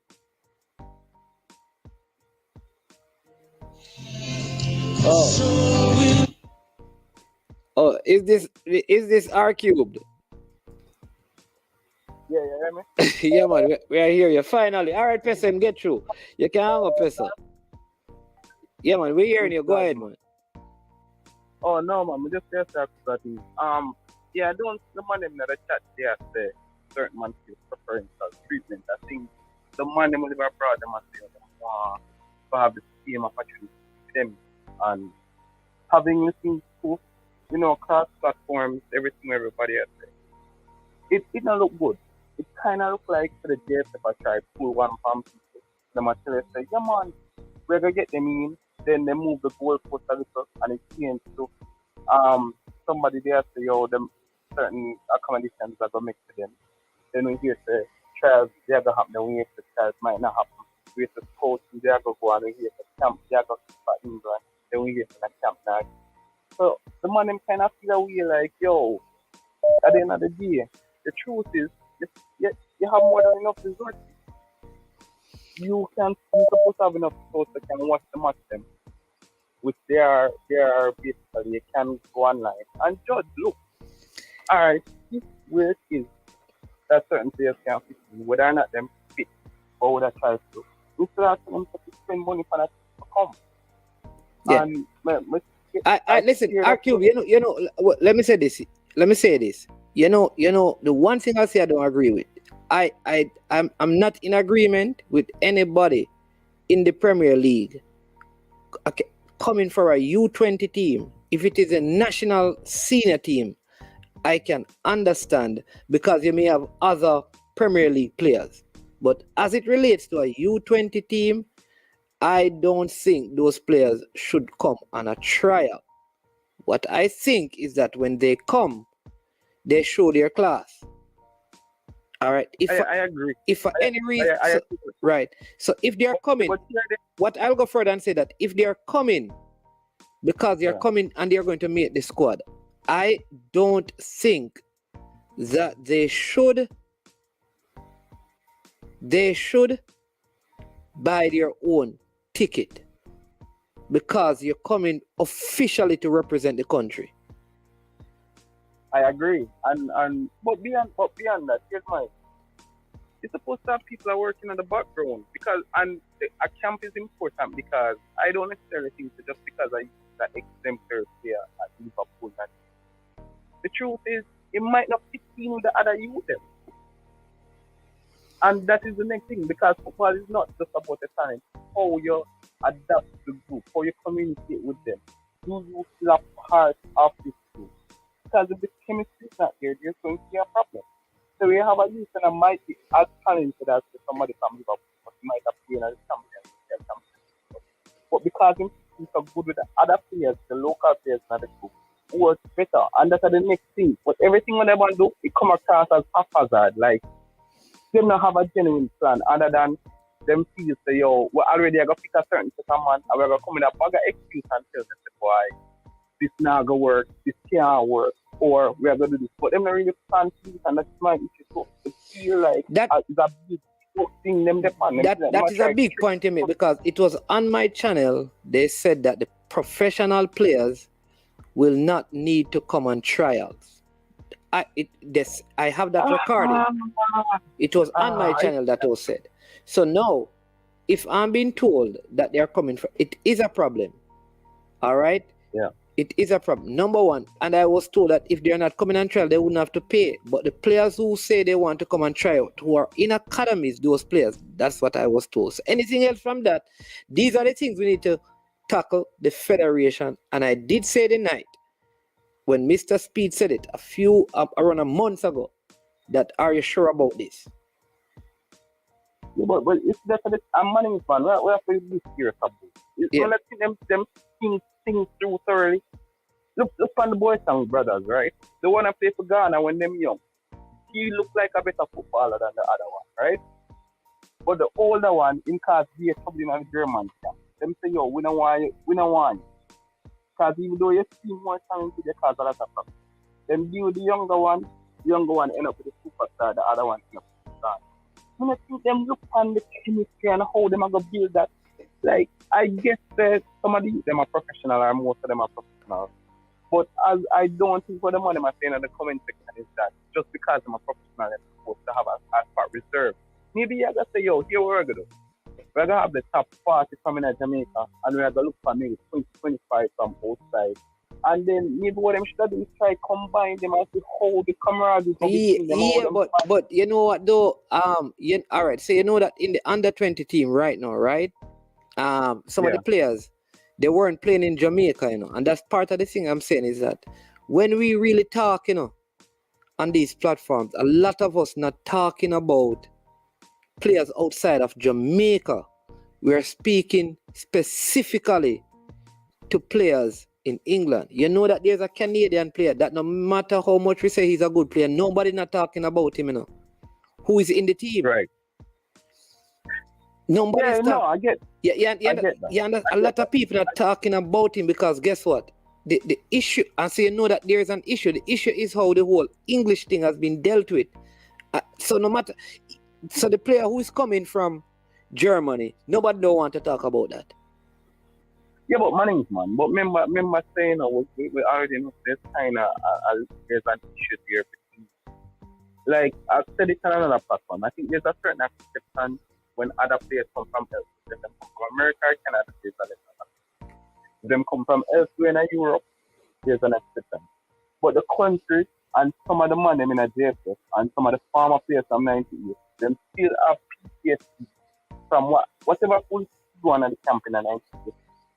Oh, is this R cubed? Yeah, you hear me? Yeah, man, we are here. You finally. All right, Pesa, get through. You can hang up, Pesa. Yeah, man, we're hearing you. Go ahead, man. Oh no, man, we just that thing. Yeah, I don't the man in the chat there say certain man is preferring treatment. I think the man them will never brought them and say to have the same opportunity with them and having listened to, you know, cross platforms, everything everybody else say. It don't look good. It kinda look like for the JF if I try to pull one from people. The material say, yeah man, we're gonna get them in, then they move the goalpost a little and it changes to somebody there say, yo, them certain accommodations are gonna make for them. Then we hear the trials they are gonna happen, then we hear the trials might not happen. We hear the coach they are gonna go and we hear the camp they are gonna for England, then we hear the camp now. So the man them kinda feel a way like, yo, at the end of the day, the truth is you have more than enough resources. You're supposed to have enough resources that can watch the match them. Which they are basically, you can go online and judge, look, alright, this where it is that certain players can fit in, whether or not them fit or whether try to. Instead of them to spend money for that to come. Yeah. And listen, RQ, you know, let me say this. You know, the one thing I say I don't agree with. I'm not in agreement with anybody in the Premier League coming for a U20 team. If it is a national senior team, I can understand because you may have other Premier League players. But as it relates to a U20 team, I don't think those players should come on a trial. What I think is that when they come, they show their class. All right. I agree. If for any reason, right. So if they are coming, what I'll go further and say that if they are coming because they are coming and they are going to make the squad, I don't think that they should buy their own ticket because you're coming officially to represent the country. I agree. And but beyond that, here's my. You're supposed to have people are working on the background because a camp is important because I don't necessarily think that just because I use that exemplary player at Liverpool that the truth is it might not fit in with the other youth. And that is the next thing because football is not just about the talent, how you adapt to the group, how you communicate with them. Do you still are part of this group? Because if the chemistry is not there, there's going to be a problem. So we have a youth and I might be as talented as somebody from Liverpool, but he might have played as a champion. But because he's so good with the other players, the local players in the group, works better. And that's the next thing. But everything when they want to do, it come across as haphazard. Like, they don't have a genuine plan other than them feel say, yo, we're already going to pick a certain set of man and we're going to come in a bag of excuse and tell them, boy, this not going to work, this can't work, or we are going to do this. But them not really plan to do it, and that's my issue. So it feel like that is a big thing. That is a big point to me because it was on my channel, they said that the professional players will not need to come on trials. I have that recorded. It was on my channel that was said. So now, if I'm being told that they're coming from, it is a problem. All right? Yeah. It is a problem. Number one, and I was told that if they're not coming on trial, they wouldn't have to pay. But the players who say they want to come and try out, who are in academies, those players, that's what I was told. So anything else from that, these are the things we need to tackle the federation. And I did say the night when Mr. Speed said it around a month ago, that are you sure about this? Yeah, but it's definitely I'm managing man. We have to be serious about it. It's not letting them think through thoroughly. Look on the boy Sang brothers, right? The one that play for Ghana when them young. He looked like a better footballer than the other one, right? But the older one, in case he is probably in the German camp, them say, yo, we don't want you. Because even though you see more talented, you cause a lot of problems. Then deal with the younger one end up with the superstar, the other one end up with the star. When I think them look on the chemistry and how them are going to build that, like, I guess that some of them are professional or most of them are professional. But as I don't think what the money are saying in the comment section is that just because I'm a professional, they're supposed to have a spot reserve. Maybe you're going to say, yo, here we're going to do. We're going to have the top 40 coming at Jamaica and we're going to look for maybe 20-25 from outside. And then maybe what them should do is try combine them and see how the camaraderie between them. Yeah, but you know what though? All right, so you know that in the under 20 team right now, right? Some of the players, they weren't playing in Jamaica, you know, and that's part of the thing I'm saying is that when we really talk, you know, on these platforms, a lot of us not talking about players outside of Jamaica. We're speaking specifically to players in England. You know that there's a Canadian player that no matter how much we say he's a good player, nobody not talking about him, you know, who is in the team. Right. Nobody's talking. No, I get. A lot of people are talking about him because guess what? The issue, and so you know that there is an issue. The issue is how the whole English thing has been dealt with. So the player who is coming from Germany, nobody don't want to talk about that. Yeah, but man. But remember saying we already know there's kind of there's an issue here. Like I've said it on another platform. I think there's a certain acceptance when other players come from elsewhere. Them come from America or Canada, there's an acceptance. Them come from elsewhere in Europe, there's an acceptance. But the country and some of the man them in a JFF and some of the former players from 98, them still have PTSD from whatever was going on at the camp in the 98.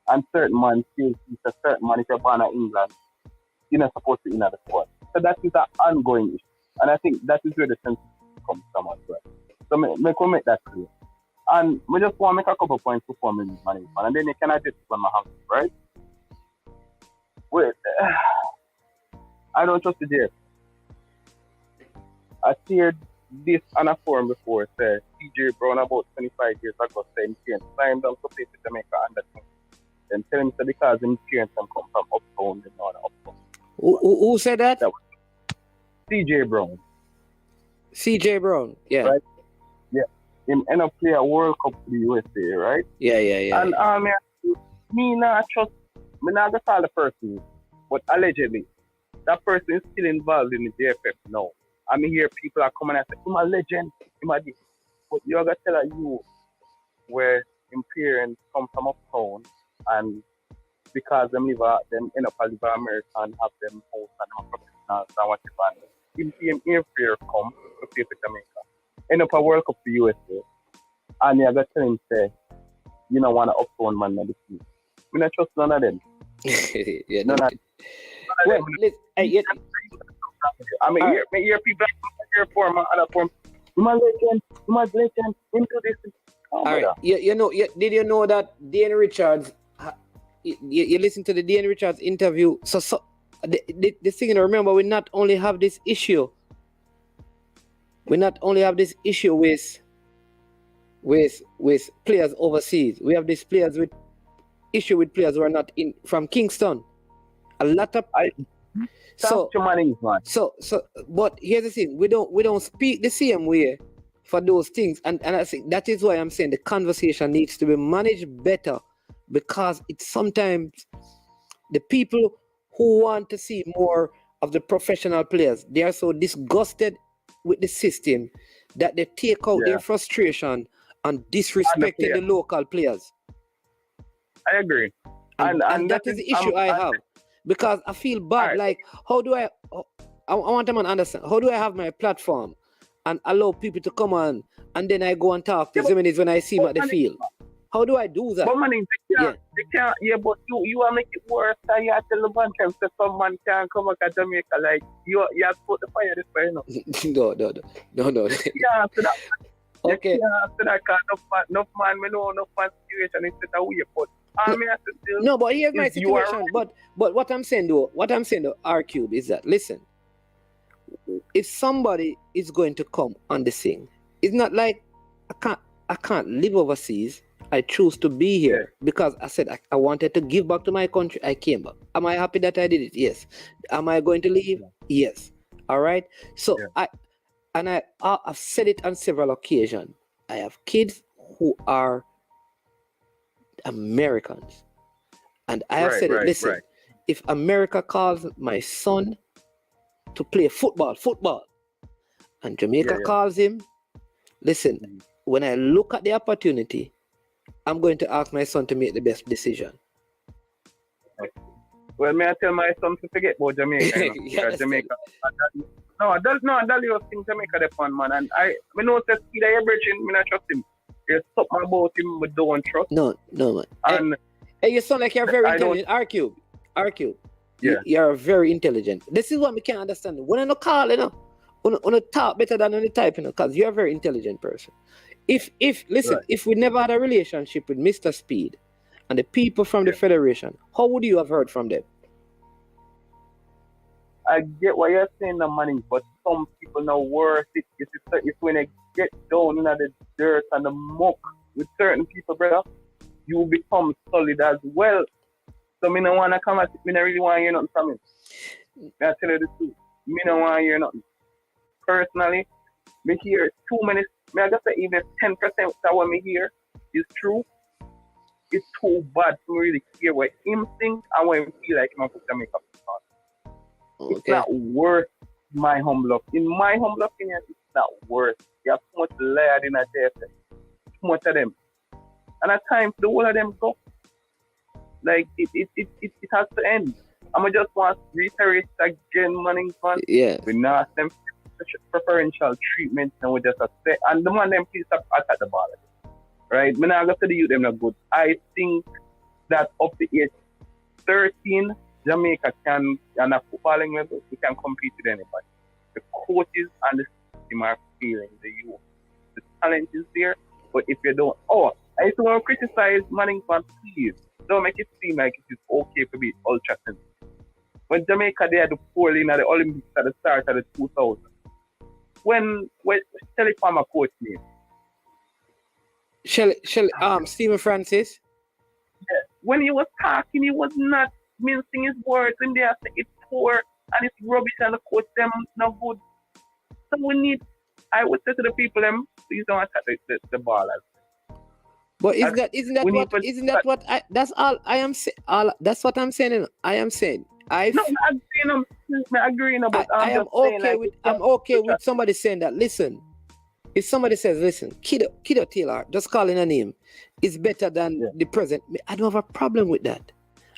And certain man still sees a certain man if you're born in England, you're not supposed to be in the squad. So that is an ongoing issue. And I think that is where the sensitivity comes from as well. So make that clear. And we just want to make a couple points before we move on, and then you can adjust when my hand, right? Wait, I don't trust the JF. I shared this on a forum before, say TJ Brown about 25 years ago saying he signed down to play for Jamaica under 20. Then tell him that because his parents come from uptown, they know uptown. Who said that? That was CJ Brown. CJ Brown, yeah. Right? Yeah. Him end up play a World Cup for the USA, right? Yeah. And me not trust, me not gonna call the person, but allegedly, that person is still involved in the JFF now. I mean, here people are coming and say, "I'm a legend, I'm a this." But you gotta tell you where his parents come from uptown, and because them end up live in America and have them house and them professionals and whatever. Him airfare come to play for Jamaica. End up a World Cup for USA. And you gotta tell him say, you don't want to uptown man in the team. We not trust none of them. Yeah, none of them. Well, I mean, hear people here for my other form. You must legend into this. All right. Did you know that Dane Richards? You listen to the Dane Richards interview. So the thing to remember, we not only have this issue. We not only have this issue with players overseas. We have this issue with players who are not in from Kingston. A lot of but here's the thing, we don't speak the same way for those things, and I think that is why I'm saying the conversation needs to be managed better, because it's sometimes the people who want to see more of the professional players, they are so disgusted with the system that they take out their frustration and disrespecting the local players. I agree. And that is the issue I have. Because I feel bad. Like, how do I want them to understand, how do I have my platform and allow people to come on and then I go and talk to Ziminis when I see them at the field? How do I do that? But man, they can't, but you are making it worse. And you have to tell the bunch of them, some man can't come back to Jamaica. Like, you have to put the fire this way, no? No. Yeah, after that. Okay. Yeah, after that, enough man, we know enough man situation is set away, but no, but here's my situation. But what I'm saying though, R-Cube, is that, listen, if somebody is going to come on the scene, it's not like I can't live overseas. I choose to be here because I said I wanted to give back to my country. I came back. Am I happy that I did it? Yes. Am I going to leave? Yes. All right. So I've said it on several occasions. I have kids who are Americans, and I have said it. Listen, if America calls my son to play football, and Jamaica calls him, listen, when I look at the opportunity, I'm going to ask my son to make the best decision. Well, may I tell my son to forget about Jamaica? Jamaica. No, that little thing Jamaica the fun, man. And I know that either you're bridging, me not trust him. There's something about him we don't trust. No, man. And hey, you sound like you're very intelligent. R-Cube. Yeah. You're very intelligent. This is what we can't understand. When I no call, on a talk better than on the type, because you're a very intelligent person. If we never had a relationship with Mr. Speed and the people from the Federation, how would you have heard from them? I get what you're saying, the money, but some people know worth it. If when they get down in the dirt and the muck with certain people, brother, you become solid as well. So me don't want to come at it. Me don't really want to hear nothing from it. I tell you the truth. Me don't want to hear nothing. Personally, me hear too many. I just say even 10% of what me hear is true. It's too bad to really hear what him think and what him feel like him put Jamaica. It's not worth my humble opinion. In my humble opinion, it's not worth. You have too much layered in a JFF. Too much of them. And at times, the whole of them go. Like, it has to end. I'm just want to reiterate again, Manington. Yeah. We not them preferential treatment, and we just say, and the man them please stop attack the ball. Right? Me not going to the youth them not good. I think that up to age 13, Jamaica can, on a footballing level, we can compete with anybody. The coaches and the system are feeling the youth. The talent is there, but if you don't, I used to want to criticize Manington, please don't make it seem like it is okay to be ultra sensitive. When Jamaica they had the poorly in the Olympics at the start of the 2000s, when Shelly Palmer coach me. Stephen Francis? Yeah. When he was talking, he was not mincing his words when they are saying it's poor and it's rubbish and the coach them not good. So I would say to the people please don't attack the ballers. But that's all I am saying. That's what I'm saying. I am saying No, I'm agreeing about. I am okay with somebody saying that. Listen, if somebody says, listen, Kiddo Taylor, just calling a name, is better than the present. I don't have a problem with that.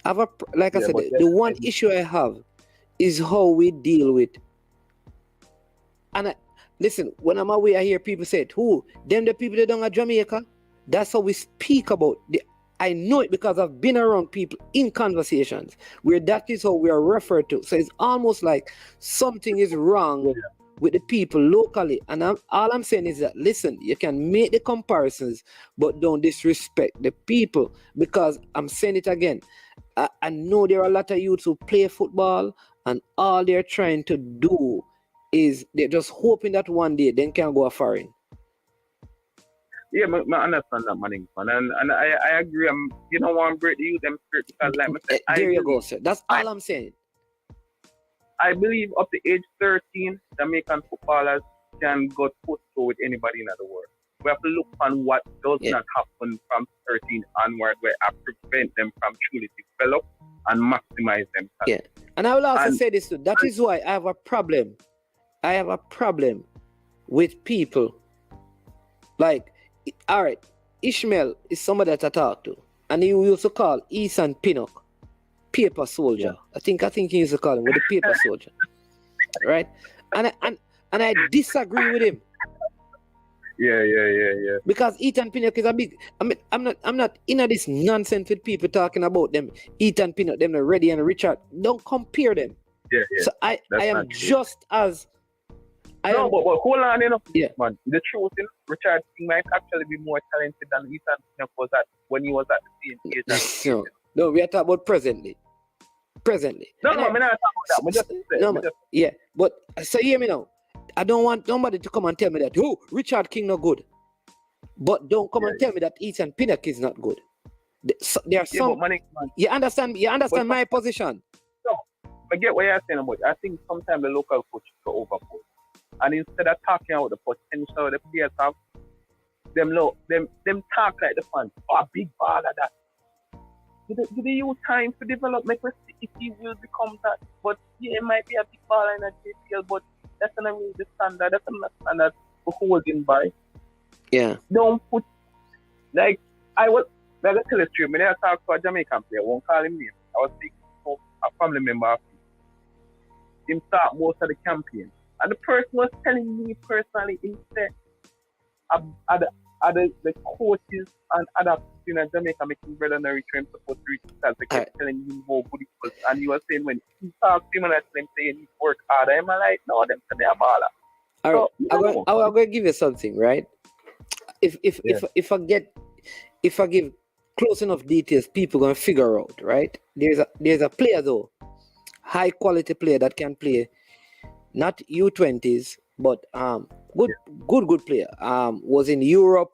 I have I said, the one issue I have is how we deal with. And listen, when I'm away, I hear people say, "Who? Them the people that don't at Jamaica." That's how we speak about I know it because I've been around people in conversations where that is how we are referred to. So it's almost like something is wrong with the people locally. And all I'm saying is that, listen, you can make the comparisons, but don't disrespect the people. Because I'm saying it again, I know there are a lot of youths who play football, and all they're trying to do is they're just hoping that one day they can go a foreign. Yeah, I understand that, man. And I agree. You know what, I'm great to use them spirit because, like I said, there you go, sir. That's all I'm saying. I believe up to age 13, Jamaican footballers can go toe-to-toe with anybody in the world. We have to look on what does not happen from 13 onward, where I prevent them from truly develop and maximize them. Yeah, and I will also say this too. That is why I have a problem. I have a problem with people like. All right, Ishmael is somebody that I talk to, and he used to call Ethan Pinnock paper soldier. I think he used to call him with the paper soldier, right? And I disagree with him. Yeah. Because Ethan Pinnock is a big. I'm not in this nonsense with people talking about them. Ethan Pinnock, them Reddy and Richard. Don't compare them. Yeah. So I am just as. But hold on, man. The truth is, Richard King might actually be more talented than Ethan Pinnock was at when he was at the same age. No, we are talking about presently. No, I'm not talking about that. Yeah, but so hear me now. I don't want nobody to come and tell me that, oh, Richard King not good. But don't come and tell me that Ethan Pinnock is not good. There are some. You understand my position. No, I get what you're saying about it. I think sometimes the local coach go overboard. And instead of talking about the potential the players have, them talk like the fans. Oh, a big ball of that. Give the youth time to develop. Make us see if he will become that. But it might be a big ball in a JPL, but that's not really the standard. That's not the standard for holding by. Yeah. Don't put I tell you straight. When I talk to a Jamaican player, I won't call him name. I was speaking to a family member of him start most of the campaign. And the person was telling me personally, instead, the coaches and other people in Jamaica making brother and return support to reach because they kept telling him how good it was. And he was saying when he talked to him and I them saying he work harder, I'm like, no, them say they're baller. All right, I'm going to give you something, right? If I give close enough details, people going to figure out, right? There's a player though, high quality player that can play. Not U-20's, but good player. Was in Europe,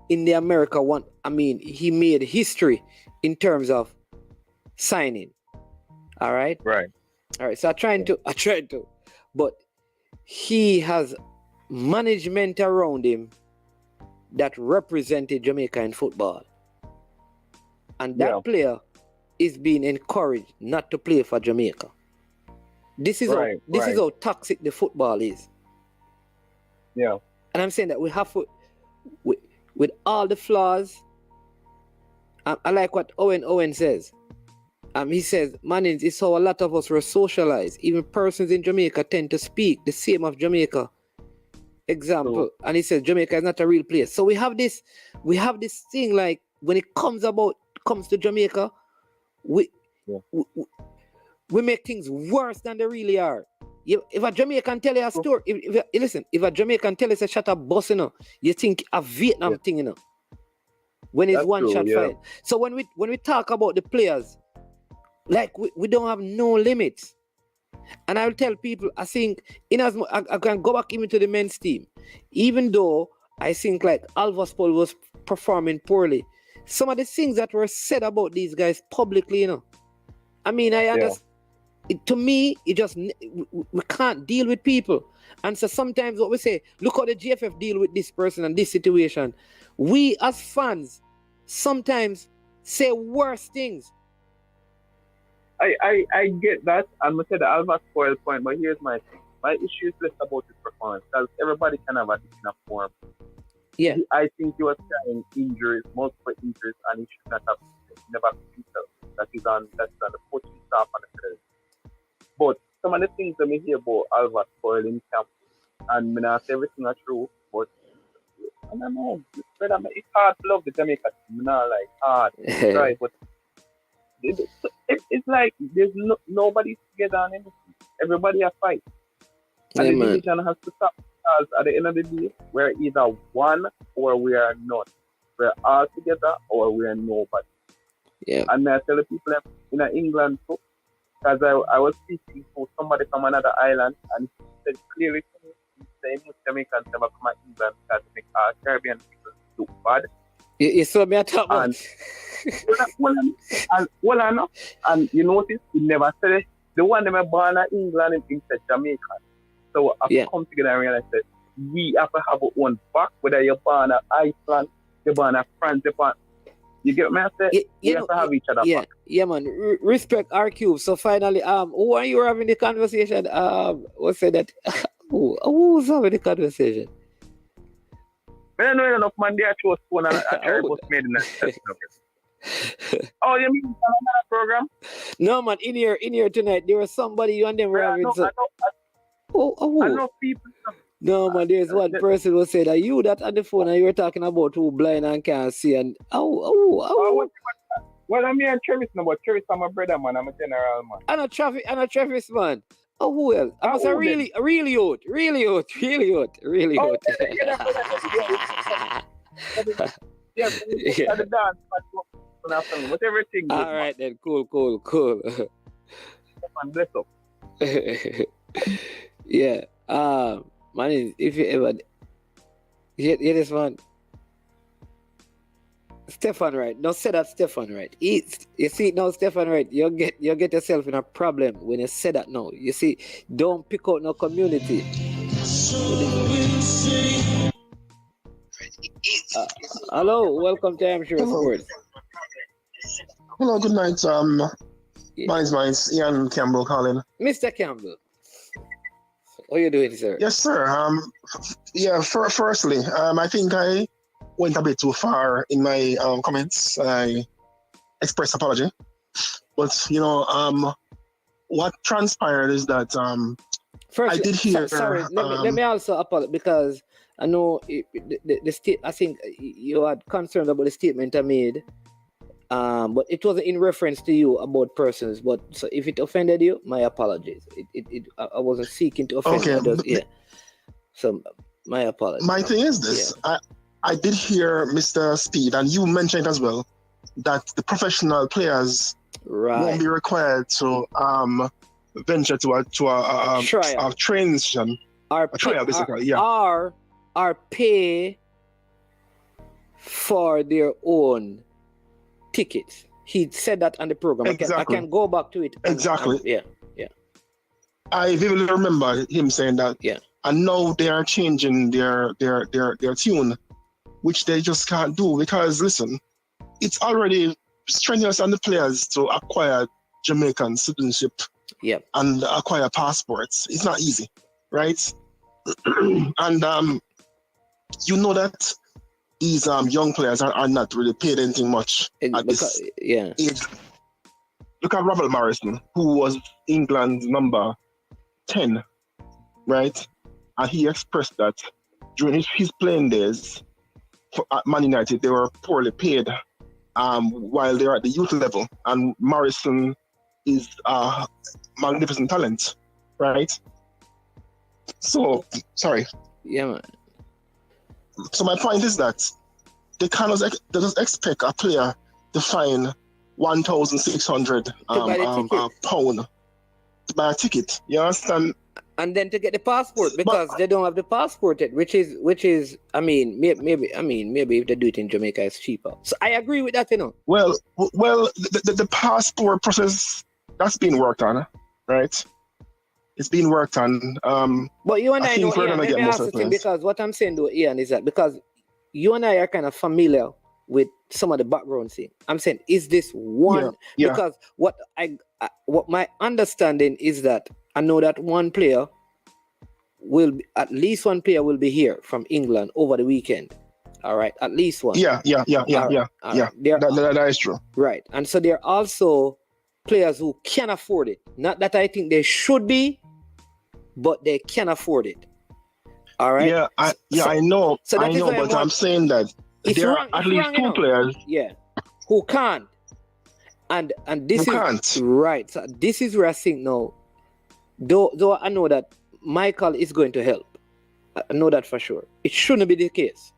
in the America one. I mean, he made history in terms of signing. All right. So I tried to, but he has management around him that represented Jamaica in football, and that player is being encouraged not to play for Jamaica. This is how toxic the football is. Yeah. And I'm saying that we have to, with all the flaws, I like what Owen says. He says, man, it's how a lot of us were socialized. Even persons in Jamaica tend to speak the same of Jamaica. Example. And he says Jamaica is not a real place. So we have this thing like when it comes to Jamaica, we make things worse than they really are. If a Jamaican tell you a story, if a Jamaican tell us a shot of bus, you think a Vietnam thing, when it's one shot fired. So when we talk about the players, like we don't have no limits. And I will tell people, I think I can go back even to the men's team, even though I think like Alvas Paul was performing poorly. Some of the things that were said about these guys publicly, I mean, I understand. To me, we can't deal with people. And so sometimes what we say, look how the GFF deal with this person and this situation. We as fans sometimes say worse things. I get that, and I said the Alva spoil point, but here's my thing. My issue is less about his performance, because everybody can have a different form. Yeah. I think he was carrying injuries, multiple injuries, and he should not have never himself. That's on the coaching staff and the players. But some of the things that we hear about Alva spoil in camp, and I not say everything are true, but I don't know. It's hard to love the Jamaican team, not like hard, right? But it's like there's nobody together on anything. Everybody a fight. And the division has to stop, because at the end of the day, we're either one or we are not. We're all together or we are nobody. Yeah. And I tell the people in England too, because I was speaking to somebody from another island, and he said clearly to me, he said most Jamaicans never come to England because they make our Caribbean people look bad. You saw me at top, man. Well, I know. And you notice, he never said it. The one that was born in England, he said Jamaican. So I have to come together and realize that we have to have our own back, whether you're born at Iceland, you're born at France, you get what I say? We have to have each other back. Yeah, man. Respect R-Cube. So finally, who are you having the conversation? Who said that? Who's having the conversation? I don't know enough man there to phone and I try to made in that. Oh, you mean another program? No, man. In here tonight, there was somebody you and them were having. I know people. No, man, there's one person who said that you that on the phone and you were talking about who blind and can't see and Well, I'm here in Travis now, but Travis, I'm a brother, man. I'm a general, man. I'm a Travis, man. Oh, who else? I was really out. Yeah, the dance, with everything. All right, then. Cool. Man, bless up. Yeah. Man, if you ever hear this one, Stefan right. Don't say that Stefan right. You see now, Stefan right. You get yourself in a problem when you say that now. You see, don't pick out no community. Hello, welcome to I'm Sure Sports. Hello, good night. Mine's Ian Campbell calling. Mr. Campbell. How are you doing, sir? Yes, sir. Firstly, I think I went a bit too far in my comments. I expressed apology. But, what transpired is that First, I did hear... Sorry, let me also apologize, because I know I think you had concern about the statement I made. But it wasn't in reference to you about persons. But so if it offended you, my apologies. I wasn't seeking to offend others. Yeah. So my apologies. My thing is this: I did hear Mr. Speed, and you mentioned as well that the professional players won't be required to venture to a training session. A trial, basically. Are pay for their own tickets. He said that on the program. Exactly. I can go back to it. Exactly. Yeah. I vividly remember him saying that. Yeah. And now they are changing their tune, which they just can't do because listen, it's already strenuous on the players to acquire Jamaican citizenship. Yeah. And acquire passports. It's not easy, right? And you know that these young players are not really paid anything much at this age. Look at Robert Morrison, who was England's number 10, right? And he expressed that during his playing days at Man United, they were poorly paid while they were at the youth level. And Morrison is a magnificent talent, right? So, sorry. Yeah, man. So my point is that they cannot expect a player to find 1,600 pound to buy a ticket. You understand? And then to get the passport because they don't have the passport yet, which is maybe if they do it in Jamaica it's cheaper. So I agree with that, Well, the passport process that's been worked on, right? It's been worked on. But you and I know, Ian, let me ask the thing, because what I'm saying to Ian is that because you and I are kind of familiar with some of the background thing. I'm saying, is this one? Yeah. Because what what my understanding is that I know that at least one player will be here from England over the weekend. All right, at least one. Yeah. Right. That is true. Right, and so there are also players who can afford it. Not that I think they should be, but they can afford it. All right. I know. So I know, but I'm saying that there are at least two players. Yeah, who can't. And this who is can't. Right. So this is where I think now. Though I know that Michael is going to help. I know that for sure. It shouldn't be the case.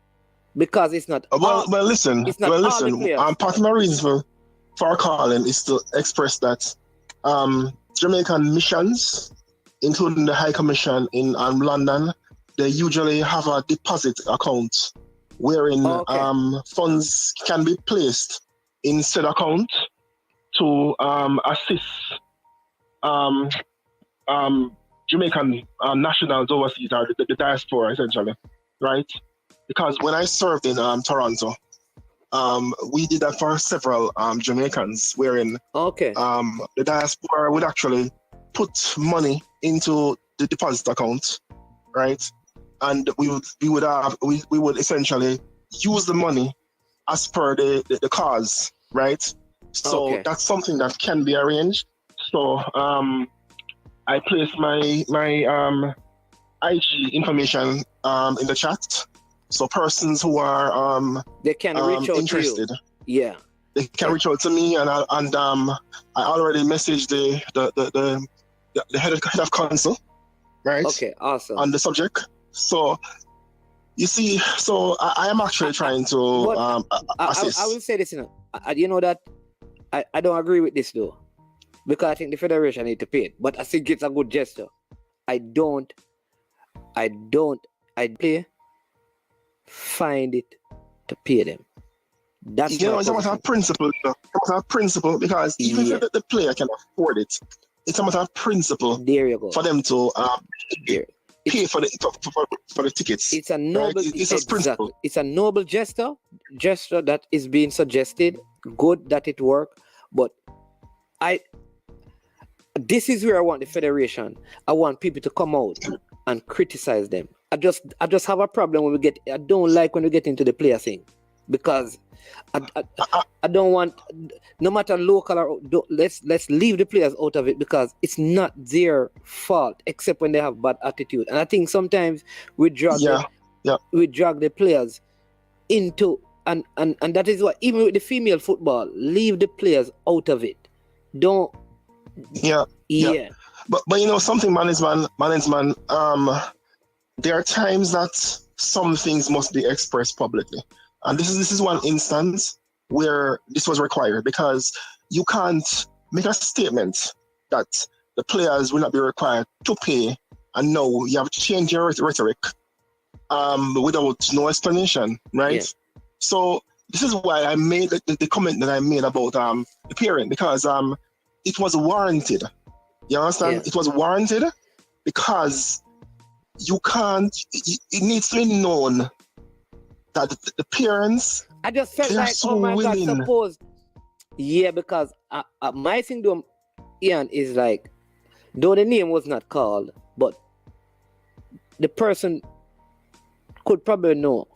Because it's not. Listen. Part of my reason for calling is to express that Jamaican missions, including the High Commission in London, they usually have a deposit account wherein funds can be placed in said account to assist Jamaican nationals overseas, or the diaspora essentially, right? Because when I served in Toronto, we did that for several Jamaicans, wherein the diaspora would actually put money into the deposit account, right? And we would essentially use the money as per the cause, right? So that's something that can be arranged. So I placed my IG information in the chat. So persons who are they can reach out interested, to you. Yeah, they can reach out to me, and I already messaged the head of council, right? Okay, awesome. On the subject. So you see, so I am actually trying to assist. I will say this, you know that I don't agree with this though, because I think the federation need to pay it, but I think it's a good gesture. I play. Find it to pay them. That's it's a matter of principle. It's a matter of principle, because even if the player can afford it, it's a matter of principle. There you go. For them to pay for the tickets. It's a noble. Right? It's principle. It's a noble gesture that is being suggested. Good that it worked, but this is where I want the federation. I want people to come out and criticize them. I just have a problem when I don't like when we get into the player thing, because I don't want, no matter local or let's leave the players out of it, because it's not their fault except when they have bad attitude. And I think sometimes we drag the players into and that is why even with the female football, leave the players out of it. Don't. Yeah. But something, management. There are times that some things must be expressed publicly, and this is one instance where this was required, because you can't make a statement that the players will not be required to pay, and now you have to change your rhetoric without no explanation, right? Yeah. So this is why I made the comment that I made about the parent, because it was warranted. You understand? Yeah. It was warranted because you can't. It needs to be known that the parents. I just felt like, so oh my willing. God, suppose. Yeah, because my thing, though, Ian, is like, though the name was not called, but the person could probably know.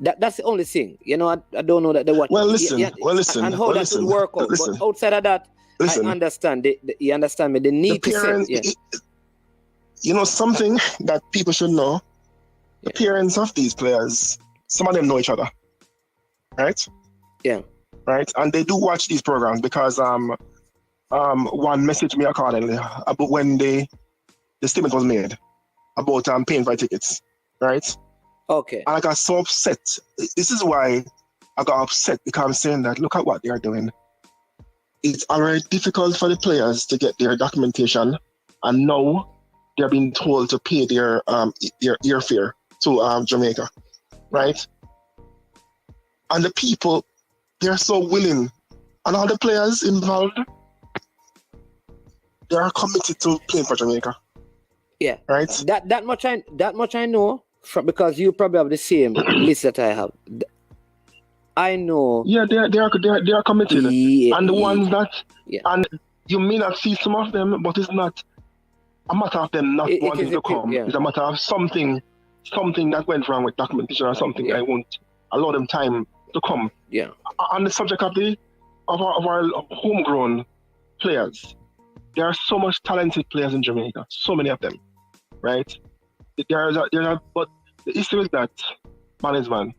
That's the only thing. I don't know that they watch. Well, listen. And how that would work out. But outside of that, I understand. You understand me? The need the parents, to say, something that people should know. The parents of these players, some of them know each other, right? Yeah. Right, and they do watch these programs, because one messaged me accordingly about when the statement was made about paying for tickets, right? Okay. And I got so upset. This is why I got upset, because I'm saying that look at what they are doing. It's already difficult for the players to get their documentation, and now they're being told to pay their airfare to Jamaica, right? And the people, they're so willing, and all the players involved, they are committed to playing for Jamaica. Yeah, right. That much I know, because you probably have the same list that I have. I know. Yeah, they are committed, and the ones that You may not see some of them, but it's not a matter of them not wanting to come. Yeah. It's a matter of something that went wrong with documentation or something. I won't allow them time to come. Yeah. On the subject of our homegrown players, there are so much talented players in Jamaica, so many of them, right? But the issue is that management,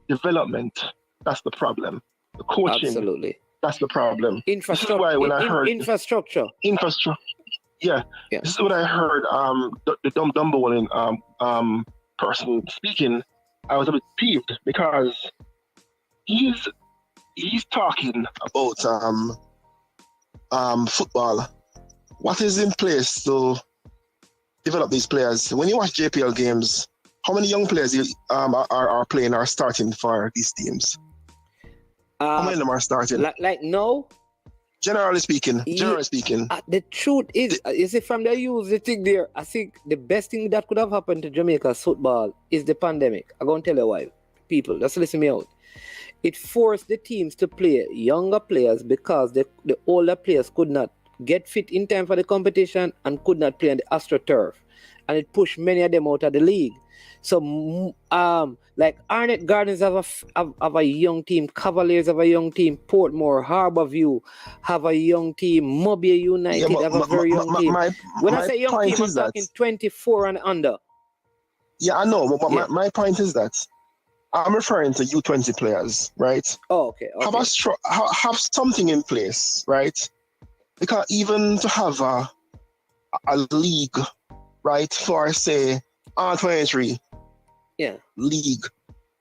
development, that's the problem. The coaching, absolutely, that's the problem. Infrastructure. This is why when I heard infrastructure. Yeah. This is what I heard. The Dumbo person speaking. I was a bit peeved because he's talking about football. What is in place to develop these players? When you watch JPL games, how many young players are playing or starting for these teams? How many of them are starting? Like no. Generally speaking. The truth is it from the use the thing there? I think the best thing that could have happened to Jamaica's football is the pandemic. I'm going to tell you why. People, just listen me out. It forced the teams to play younger players because the older players could not get fit in time for the competition and could not play on the AstroTurf. And it pushed many of them out of the league. So, like Arnett Gardens have a young team, Cavaliers have a young team, Portmore, Harbourview have a young team, Mobile United have a very young team. When I say young team, I'm talking 24 and under. Yeah, I know, but my point is that I'm referring to U-20 players, right? Oh, okay. Have something in place, right? Because even to have a league, right, for say R23 league,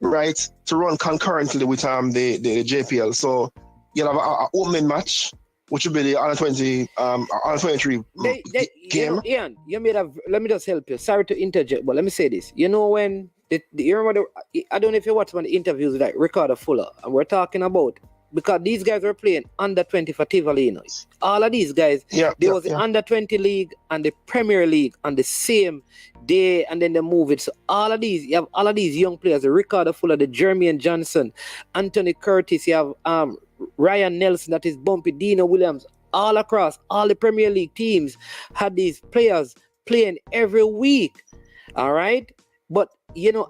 right, to run concurrently with the JPL. So you'll have an opening match, which will be the R23 game. Ian, let me just help you. Sorry to interject, but let me say this. You know when you remember I don't know if you watched one of the interviews with Ricardo Fuller, and we're talking about, because these guys were playing under 20 for Tivoli. All of these guys, there was the under 20 league and the Premier League on the same day, and then they move it. So you have all of these young players, the Ricardo Fuller, the Jermaine Johnson, Anthony Curtis, you have Ryan Nelson, that is Bumpy, Dino Williams, all across all the Premier League teams had these players playing every week. All right. But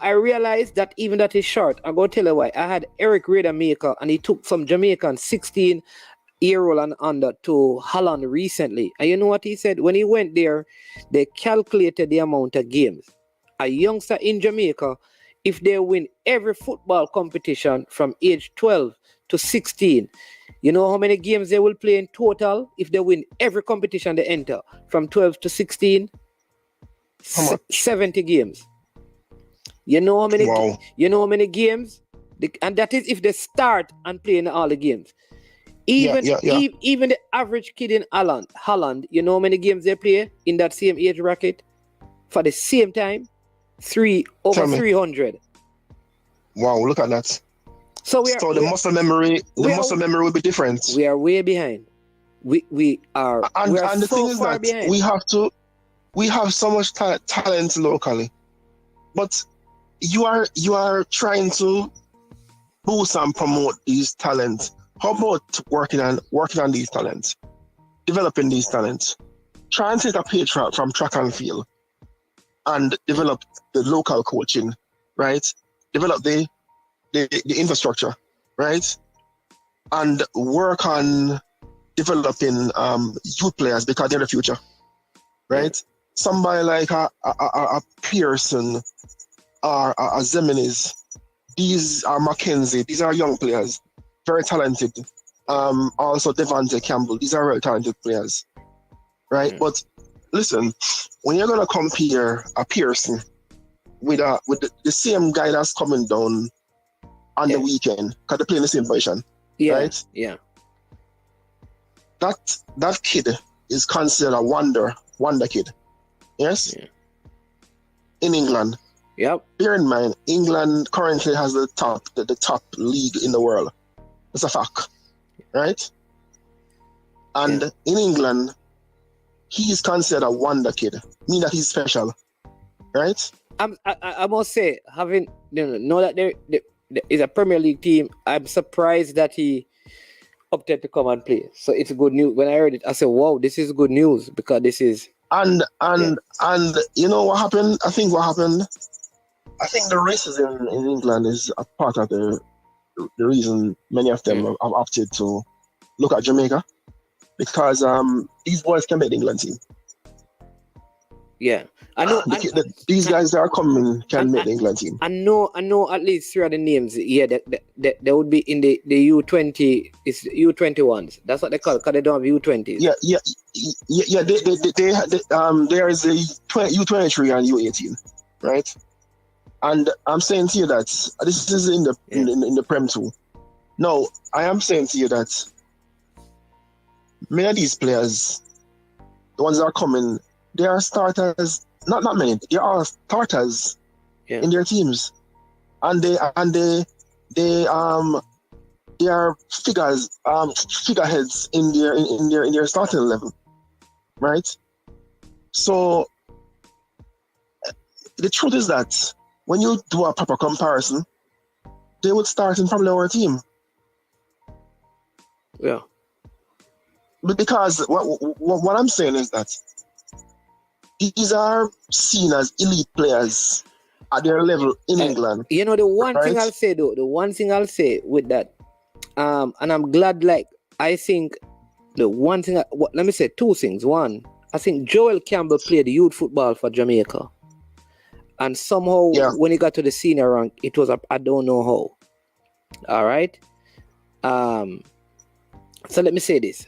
I realized that even that is short. I'm going to tell you why. I had Eric Rademaker, and he took some Jamaican 16-year-old and under to Holland recently. And you know what he said? When he went there, they calculated the amount of games. A youngster in Jamaica, if they win every football competition from age 12 to 16, you know how many games they will play in total if they win every competition they enter from 12 to 16? 70 games. You know how many? Wow. You know how many games? And that is if they start and play in all the games. Even the average kid in Holland, you know how many games they play in that same age bracket for the same time? Over 300. Wow, look at that. So the muscle memory will be different. We are way behind. We are the so thing is far that behind. we have so much talent locally, but you are trying to boost and promote these talents. How about working on these talents, developing these talents? Try and take a page from track and field and develop the local coaching, right? Develop the infrastructure, right? And work on developing youth players because they're the future, right? Somebody like a Pearson or a Zeminis, these are Mackenzie, these are young players, very talented. Also Devante Campbell, these are very talented players, right? But listen, when you're gonna compare a Pearson with the same guy that's coming down on the weekend, because they play in the same position, right? Yeah. That kid is considered a wonder kid. Yes? Yeah. In England. Yep. Bear in mind, England currently has the top league in the world. It's a fact. Right? And in England, he is considered a wonder kid. Meaning that he's special. Right? I must say, know that there is a Premier League team, I'm surprised that he opted to come and play. So it's good news. When I heard it, I said, "Wow, this is good news because this is." And you know what happened? I think the racism in England is a part of the reason many of them have opted to look at Jamaica, because these boys can make the England team. Yeah, I know. These guys that are coming can make the England team. I know at least 3 of the names. Yeah, they would be in the U20. It's U21s. That's what they call it, because they don't have U20s. Yeah. There is a U23 and U18, right? And I'm saying to you that this is in the Prem too. No, I am saying to you that many of these players, the ones that are coming, they are starters. Not many. They are starters in their teams, and they are figureheads in their starting level, right? So the truth is that when you do a proper comparison, they would start in probably our team. Yeah. But because what I'm saying is that these are seen as elite players at their level in England. You know, the one thing I'll say with that, and I'm glad, like, I think the one thing, let me say 2 things. One, I think Joel Campbell played youth football for Jamaica. And somehow, when he got to the senior rank, it was I don't know how. All right? So let me say this.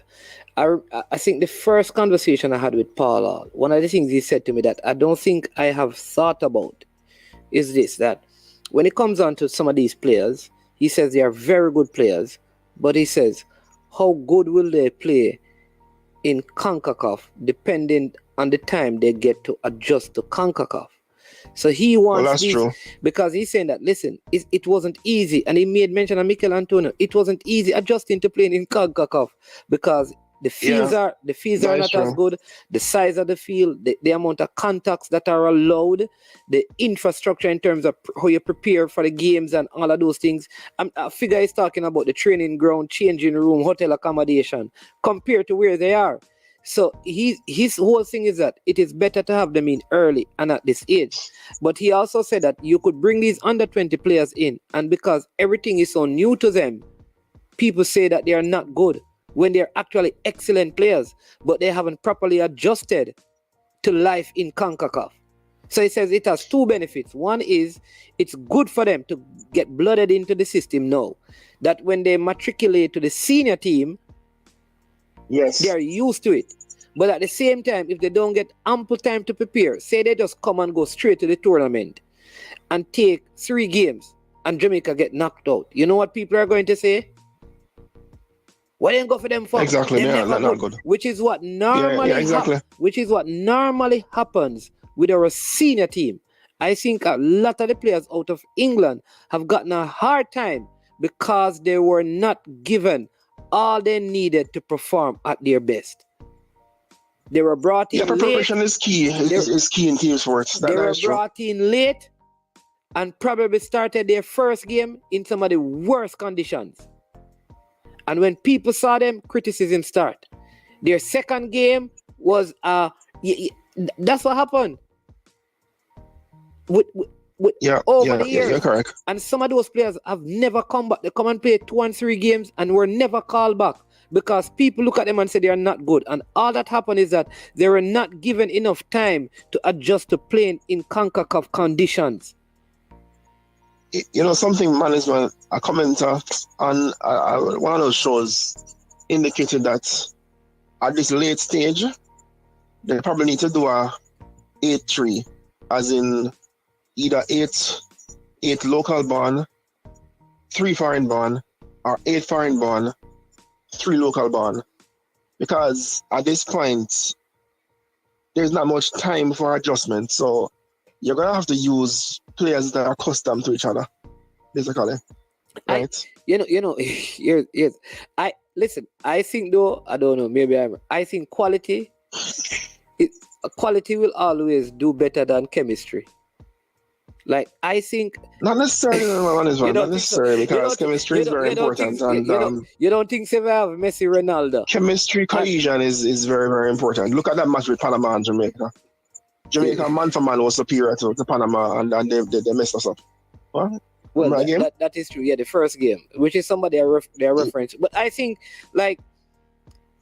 I think the first conversation I had with Paula, one of the things he said to me that I don't think I have thought about is this, that when it comes on to some of these players, he says they are very good players, but he says, how good will they play in CONCACAF depending on the time they get to adjust to CONCACAF? So he wants this, true. Because he's saying that, listen, it wasn't easy, and he made mention of Mikel Antonio, it wasn't easy adjusting to playing in CONCACAF because the fields are not as good, the size of the field, the amount of contacts that are allowed, the infrastructure in terms of how you prepare for the games and all of those things. I figure he's talking about the training ground, changing room, hotel accommodation compared to where they are. So his whole thing is that it is better to have them in early and at this age. But he also said that you could bring these under 20 players in, and because everything is so new to them, people say that they are not good when they're actually excellent players, but they haven't properly adjusted to life in CONCACAF. So he says it has 2 benefits. One is it's good for them to get blooded into the system now, that when they matriculate to the senior team, they are used to it. But at the same time, if they don't get ample time to prepare, say they just come and go straight to the tournament and take 3 games and Jamaica get knocked out, you know what people are going to say? Why didn't go for them for? Exactly, not good. Which is what normally happens with our senior team. I think a lot of the players out of England have gotten a hard time because they were not given all they needed to perform at their best. They were brought in late. Preparation is key. Is key in team sports. They were brought in late and probably started their first game in some of the worst conditions. And when people saw them, criticism start. Their second game was that's what happened. Over the years. You're correct. And some of those players have never come back. They come and play 2 and 3 games and were never called back because people look at them and say they are not good. And all that happened is that they were not given enough time to adjust to playing in CONCACAF conditions. You know, something management, a commenter on one of those shows indicated that at this late stage, they probably need to do a 8-3, as in either 8 local born, 3 foreign born, or 8 foreign born, 3 local born. Because at this point, there's not much time for adjustment. So you're going to have to use players that are accustomed to each other, basically. Right? I think though, I don't know, I think quality will always do better than chemistry. Like, I think not necessarily on this one, not necessarily, because chemistry is very important, and you don't think so? We have Messi, Ronaldo. Chemistry, cohesion is very, very important. Look at that match with Panama and Jamaica. Jamaica man for man was superior to Panama, and they messed us up. What? Well, that is true. Yeah, the first game, which is somebody they're reference. But I think, like,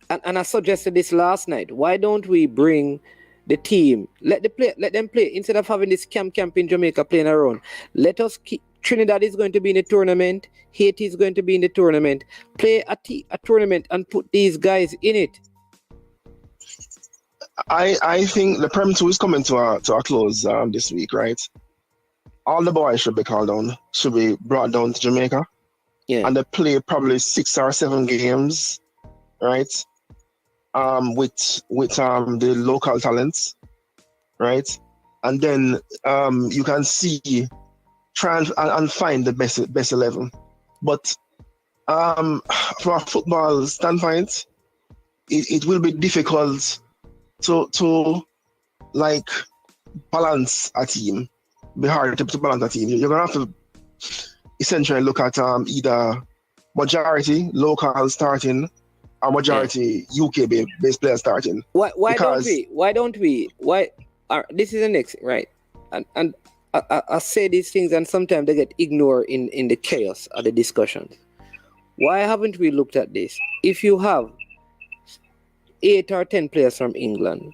and I suggested this last night. Why don't we bring the team? Let them play instead of having this camp in Jamaica playing around. Let us keep. Trinidad is going to be in the tournament. Haiti is going to be in the tournament. Play a tournament and put these guys in it. I think the Prem 2 is coming to a close this week, right? All the boys should be called down, should be brought down to Jamaica. Yeah. And they play probably 6 or 7 games, right? With the local talents, right? And then you can see, try and find the best 11. But from a football standpoint, it will be difficult to like balance a team. Be hard to balance a team. You're gonna have to essentially look at either majority local starting or majority UK based players starting. Why don't we? This is the next, right? And I say these things, and sometimes they get ignored in the chaos of the discussions. Why haven't we looked at this? If you have 8 or 10 players from England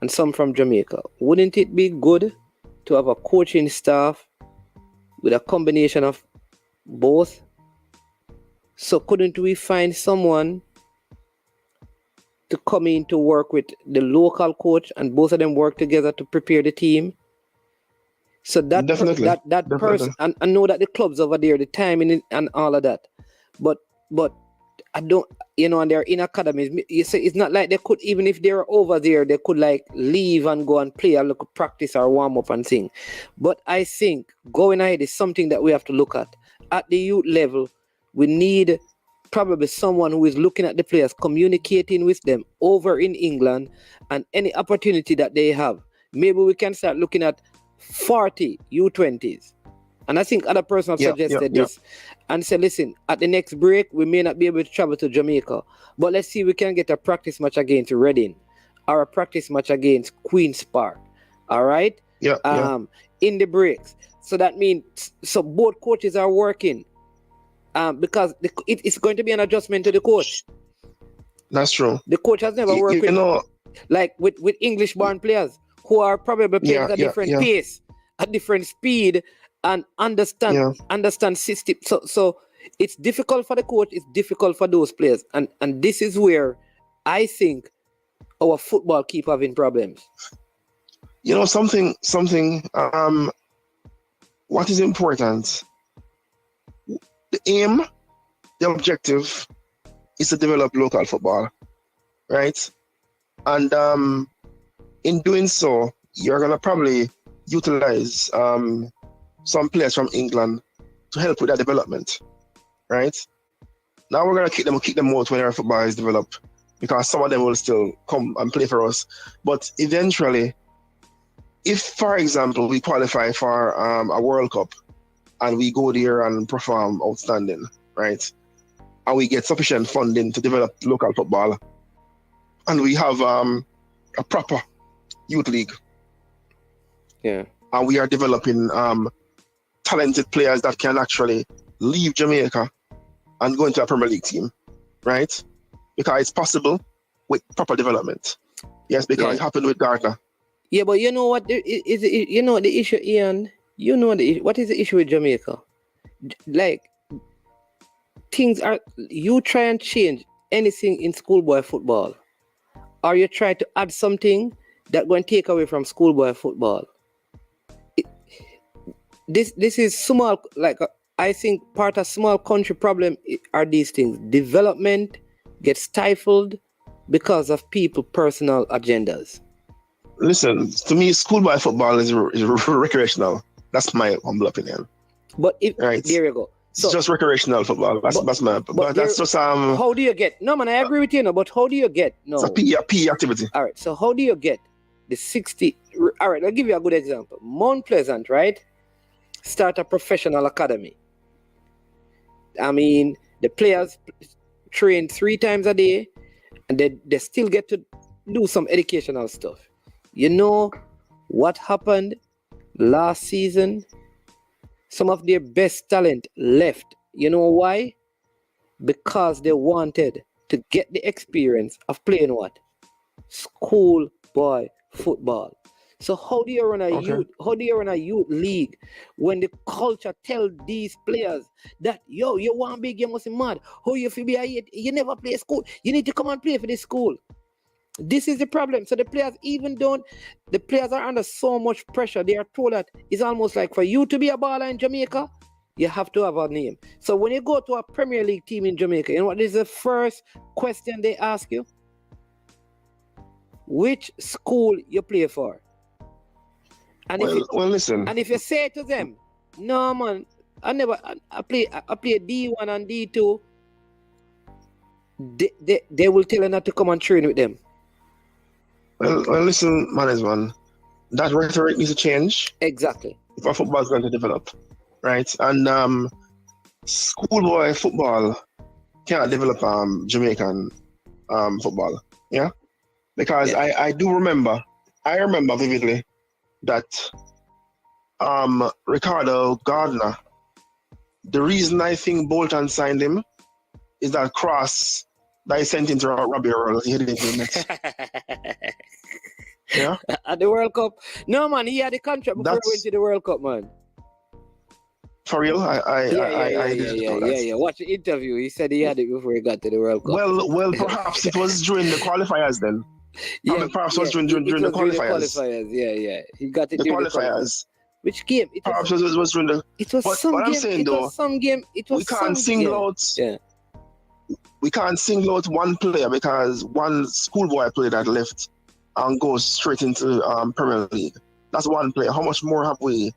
and some from Jamaica, wouldn't it be good to have a coaching staff with a combination of both? So couldn't we find someone to come in to work with the local coach and both of them work together to prepare the team? So that person, and I know that the clubs over there, the timing and all of that, but I don't, and they're in academies. You say it's not like they could, even if they're over there, they could like leave and go and play a little practice or warm up and thing. But I think going ahead is something that we have to look at. At the youth level, we need probably someone who is looking at the players, communicating with them over in England, and any opportunity that they have. Maybe we can start looking at 40 U-20's. And I think other person have suggested this and said, listen, at the next break, we may not be able to travel to Jamaica, but let's see if we can get a practice match against Reading or a practice match against Queen's Park. All right? In the breaks. So that means, so both coaches are working because it's going to be an adjustment to the coach. That's true. The coach has never worked with English-born players who are probably playing at a different pace, a different speed, and understand system. So it's difficult for the coach, it's difficult for those players. And this is where I think our football keep having problems. Something what is important, the aim, the objective is to develop local football, right? And in doing so, you're gonna probably utilize some players from England to help with that development, right? Now we're gonna kick them out when our football is developed, because some of them will still come and play for us. But eventually, if, for example, we qualify for a World Cup and we go there and perform outstanding, right? And we get sufficient funding to develop local football, and we have a proper youth league. Yeah. And we are developing talented players that can actually leave Jamaica and go into a Premier League team, right? Because it's possible with proper development. Yes, because it happened with Gardner. Yeah, but you know what? The issue, Ian. What is the issue with Jamaica? Like, things are. You try and change anything in schoolboy football, or you try to add something that going to take away from schoolboy football. This is small. I think part of small country problem are these things. Development gets stifled because of people' personal agendas. Listen, to me, schoolboy football is recreational. That's my humble opinion. But there you go. So, it's just recreational football. That's my. But that's just How do you get? No, man, I agree with you. No, but how do you get? No, it's a PE activity. All right. So how do you get the 60? All right, I'll give you a good example. Mount Pleasant, right? start a professional academy. I mean, the players train 3 times a day, and they still get to do some educational stuff. You know what happened last season? Some of their best talent left. You know why? Because they wanted to get the experience of playing what? Schoolboy football. So how do you run a youth? How do you run a youth league when the culture tell these players that you want big, you must be mad. How you feel be a you never play school. You need to come and play for this school. This is the problem. So the players the players are under so much pressure. They are told that it's almost like for you to be a baller in Jamaica, you have to have a name. So when you go to a Premier League team in Jamaica, you know what is the first question they ask you? Which school you play for? And listen. And if you say to them, no man, I play D1 and D2, they will tell you not to come and train with them. Well, listen, management, that rhetoric needs to change. Exactly. If our football is going to develop, right? And schoolboy football can't develop Jamaican football, yeah? Because I remember vividly that Ricardo Gardner, the reason I think Bolton signed him is that cross that he sent into Robbie Earl, he hit it into the net. Yeah? At the World Cup? No, man, he had the contract before he went to the World Cup, man. For real? I didn't know that. Yeah. Watch the interview. He said he had it before he got to the World Cup. Well, perhaps it was during the qualifiers then. Perhaps it was during the qualifiers. Yeah. He got it the during qualifiers. Which game? Perhaps it was during the. It was some game. I'm saying, we can't single out. Yeah. We can't single out one player because one schoolboy player that left and goes straight into Premier League. That's one player. How much more have we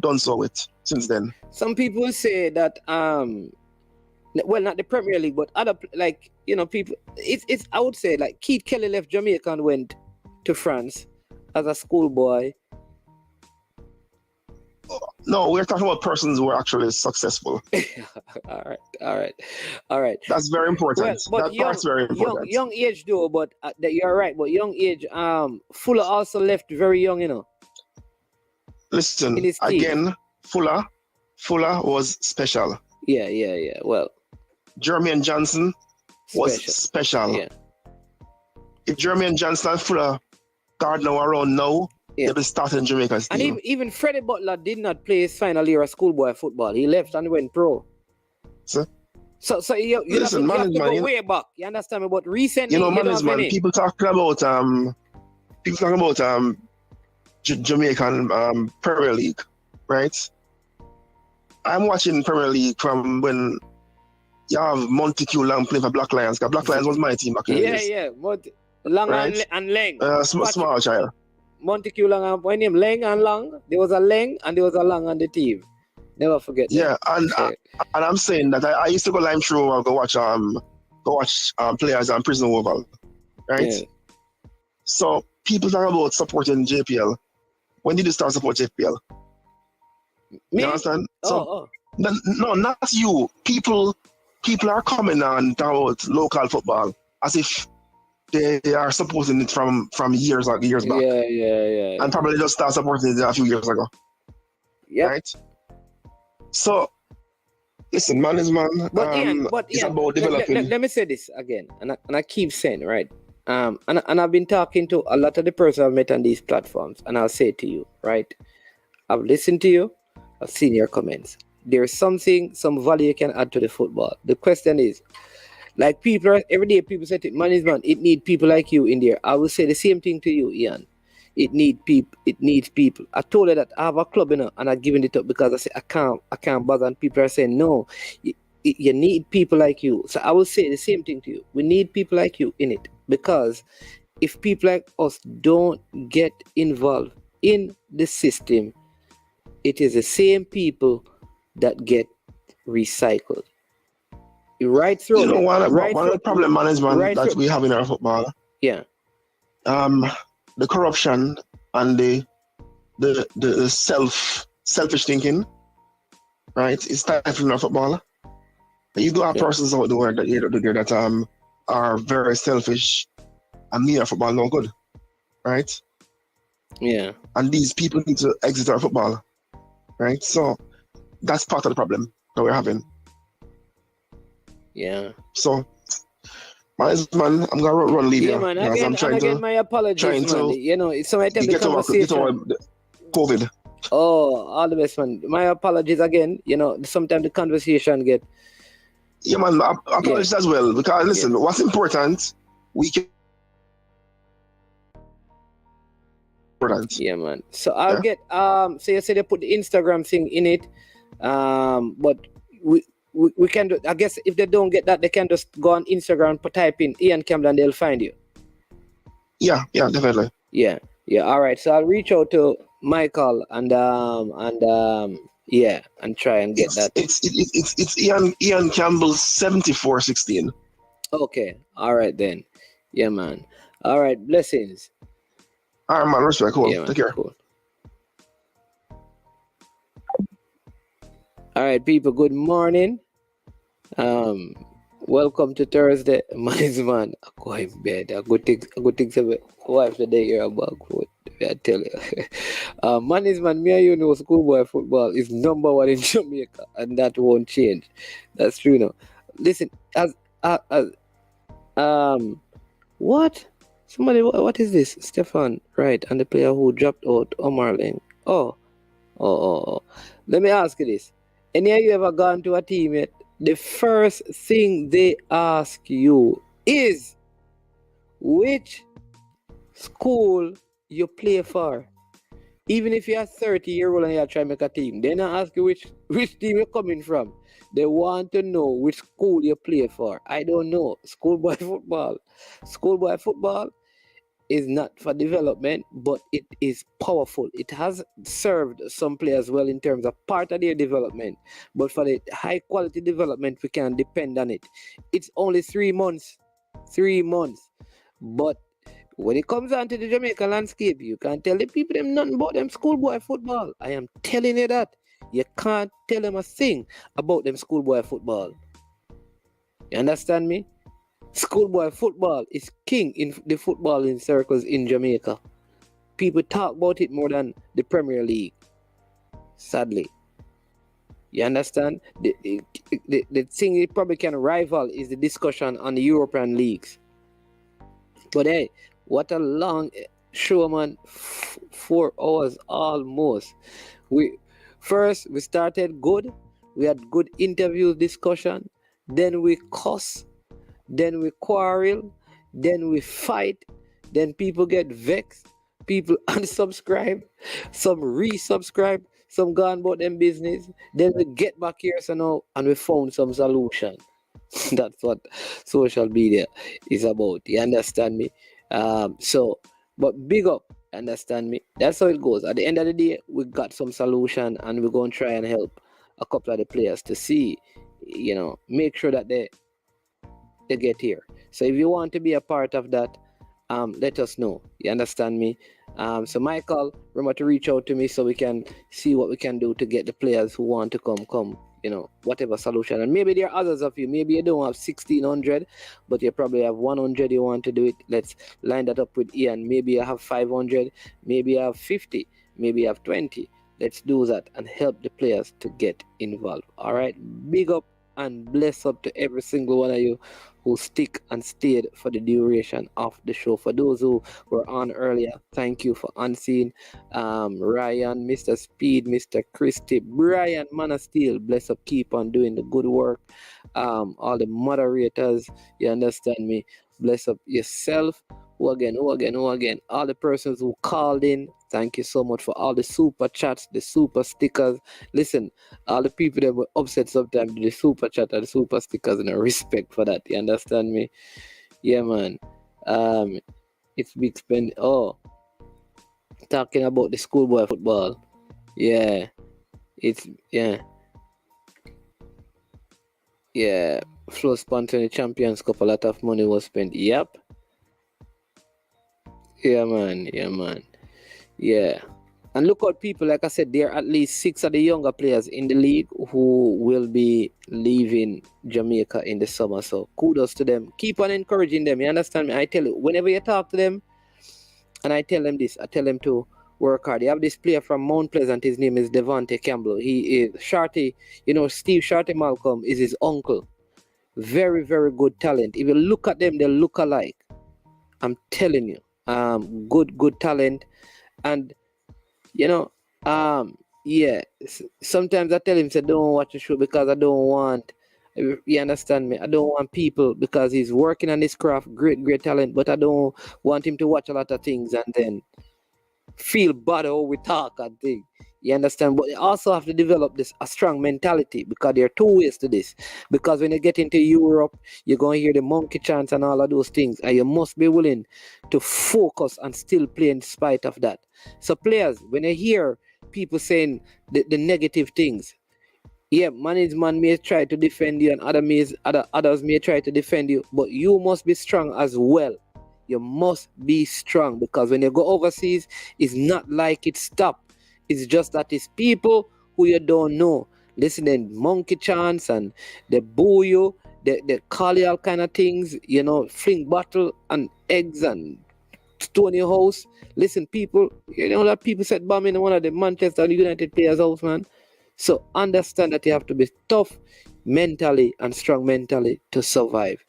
done so with since then? Some people say that well, not the Premier League, but other people. It's I would say like Keith Kelly left Jamaica and went to France as a schoolboy. No, we're talking about persons who are actually successful. All right. That's very important. But that part's very important. Young age though, but you're right. But young age, Fuller also left very young, you know. Listen, again, Fuller was special. Yeah. Well, Jermaine Johnson was special. Yeah. If Jermaine Johnson and Fuller Gardner were around now, they'll be starting Jamaica's team. And even Freddie Butler did not play his final year of schoolboy football. He left and went pro. So you listen, have to go way back. You understand me? But recently, management, people talking about Jamaican Premier League, right? I'm watching Premier League from when you have Montague Lang playing for Black Lions. Because Black Lions was my team back in the days. Yeah. Lang right? and Lang. Small child. Montague Lang, my name Lang and Lang. There was a Lang and there was a Lang on the team. Never forget that. Yeah, and I'm saying that I used to go live through and go watch players on Prison Oval, right? Yeah. So people talk about supporting JPL. When did you start supporting JPL? Me? You understand? No, not you. People are coming on about local football as if they are supporting it from years back. Yeah. And probably just start supporting it a few years ago. Yeah. Right? So, listen, man is man. It's about developing. Let me say this again, and I keep saying, right? And I've been talking to a lot of the persons I've met on these platforms, and I'll say to you, right? I've listened to you, I've seen your comments. There's some value you can add to the football. The question is, like every day people say to management, it needs people like you in there. I will say the same thing to you, Ian. It needs people. I told her that I have a club, and I've given it up because I said I can't bother, and people are saying no. You need people like you. So I will say the same thing to you. We need people like you in it, because if people like us don't get involved in the system, it is the same people that get recycled. Right through. You know one of the problem management that we have in our football. Yeah. The corruption and the selfish thinking right? It's stifling our football. And you do have persons out there that are very selfish and mean our football no good, right? Yeah. And these people need to exit our football, right? So that's part of the problem that we're having. Yeah. So, man, I'm gonna run leave Yeah, you. man. Because Again, I'm trying my apologies, man. You know, sometimes the get over conversation. COVID. Oh, all the best, man. My apologies again. You know, sometimes the conversation get. Yeah, man. Apologies as well. Because listen, what's important, we can. Yeah, man. So I'll get so you said they put the Instagram thing in it. But we can do, I guess if they don't get that, they can just go on Instagram, type in Ian Campbell and they'll find you. Yeah, definitely. Yeah. All right. So I'll reach out to Michael and try and get that. It's Ian Campbell 7416. Okay. All right then. Yeah, man. All right. Blessings. All right, man. Respect. Cool. Yeah, man. Take care. Cool. All right, people. Good morning. Welcome to Thursday. Man, I go in bed. I go think wife the day here about what I tell you. Man, me and you know schoolboy football is number one in Jamaica, and that won't change. That's true, no. Listen, what? Somebody, what is this? Stefan, right? And the player who dropped out, Omar Leng. Oh. Let me ask you this. Any of you ever gone to a team yet? The first thing they ask you is which school you play for. Even if you're 30-year-old and you're trying to make a team, they not ask you which team you're coming from. They want to know which school you play for. I don't know. Schoolboy football is not for development, but it is powerful. It has served some players well in terms of part of their development, but for the high quality development, we can depend on it. It's only 3 months, but when it comes down to the Jamaica landscape, you can't tell the people them nothing about them schoolboy football. I am telling you that. You can't tell them a thing about them schoolboy football. You understand me? Schoolboy football is king in the footballing circles in Jamaica. People talk about it more than the Premier League. Sadly. You understand? The thing it probably can rival is the discussion on the European leagues. But hey, what a long show, man. 4 hours almost. We started good. We had good interview discussion. Then we cuss. Then we quarrel, then we fight, then people get vexed, people unsubscribe, some resubscribe, some gone about them business. Then we get back here so now and we found some solution. That's what social media is about. You understand me? But big up, understand me? That's how it goes. At the end of the day, we got some solution and we're going to try and help a couple of the players to see, make sure that they get here. So if you want to be a part of that, let us know. You understand me? So Michael, remember to reach out to me so we can see what we can do to get the players who want to come, whatever solution. And maybe there are others of you. Maybe you don't have 1,600, but you probably have 100 you want to do it. Let's line that up with Ian. Maybe you have 500, maybe you have 50, maybe you have 20. Let's do that and help the players to get involved. All right? Big up and bless up to every single one of you who stick and stayed for the duration of the show. For those who were on earlier, thank you for unseen. Ryan, Mr. Speed, Mr. Christy, Brian, Man of Steel, bless up, keep on doing the good work. All the moderators, you understand me? Bless up yourself. Who again? All the persons who called in, thank you so much for all the super chats, the super stickers. Listen, all the people that were upset sometimes with the super chat and the super stickers, and respect for that. You understand me? Yeah, man. It's big spend. Oh, talking about the schoolboy football. Yeah, yeah. Flow sponsoring the Champions Cup, a lot of money was spent. Yep. Yeah, man. Yeah. And look at people, like I said, there are at least 6 of the younger players in the league who will be leaving Jamaica in the summer. So kudos to them. Keep on encouraging them. You understand me? I tell you, whenever you talk to them, and I tell them this, I tell them to work hard. You have this player from Mount Pleasant. His name is Devontae Campbell. He is Shorty. You know, Steve Shorty Malcolm is his uncle. Very, very good talent. If you look at them, they look alike. I'm telling you. Good talent. And you know, yeah. Sometimes I tell him, say, don't watch the show because I don't want. You understand me? I don't want people because he's working on his craft, great talent, but I don't want him to watch a lot of things and then feel bad how we talk and things. You understand? But you also have to develop a strong mentality because there are 2 ways to this. Because when you get into Europe, you're going to hear the monkey chants and all of those things, and you must be willing to focus and still play in spite of that. So players, when you hear people saying the negative things, yeah, management may try to defend you and others may try to defend you, but you must be strong as well. You must be strong because when you go overseas, it's not like it stopped. It's just that it's people who you don't know. Listening monkey chants and they boo you, they call you all kind of things, you know, fling bottle and eggs and stone your house. Listen, people, you know that people said bomb in one of the Manchester United players' house, man. So understand that you have to be tough mentally and strong mentally to survive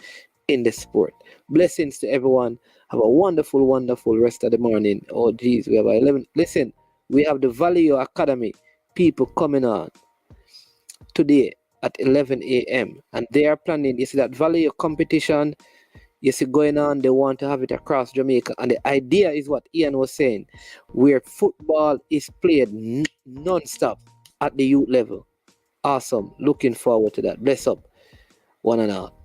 in the sport. Blessings to everyone. Have a wonderful, wonderful rest of the morning. Oh, geez, we have 11. Listen, we have the Value Academy people coming on today at 11 a.m. And they are planning, you see that Value competition, you see going on, they want to have it across Jamaica. And the idea is what Ian was saying, where football is played non-stop at the youth level. Awesome. Looking forward to that. Bless up, one and all.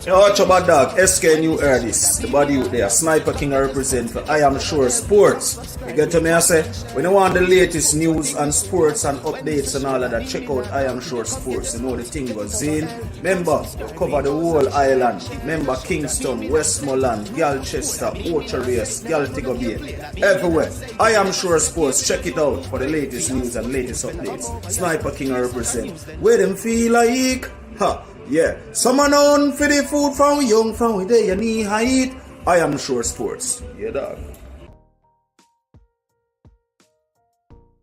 You watch about dog, SK New heard this. The body out there, Sniper King I represent for I Am Sure Sports. You get to me, I say, when you want the latest news and sports and updates and all of that, check out I Am Sure Sports. You know the thing goes in. Remember, cover the whole island. Remember Kingston, Westmoreland, Galchester, Ocho-Rios, Galtigo Bay. Everywhere. I Am Sure Sports. Check it out for the latest news and latest updates. Sniper King I represent. Where them feel like? Ha. Yeah, someone on for the food from young, from where they need height. I Am Sure Sports. Yeah, dog.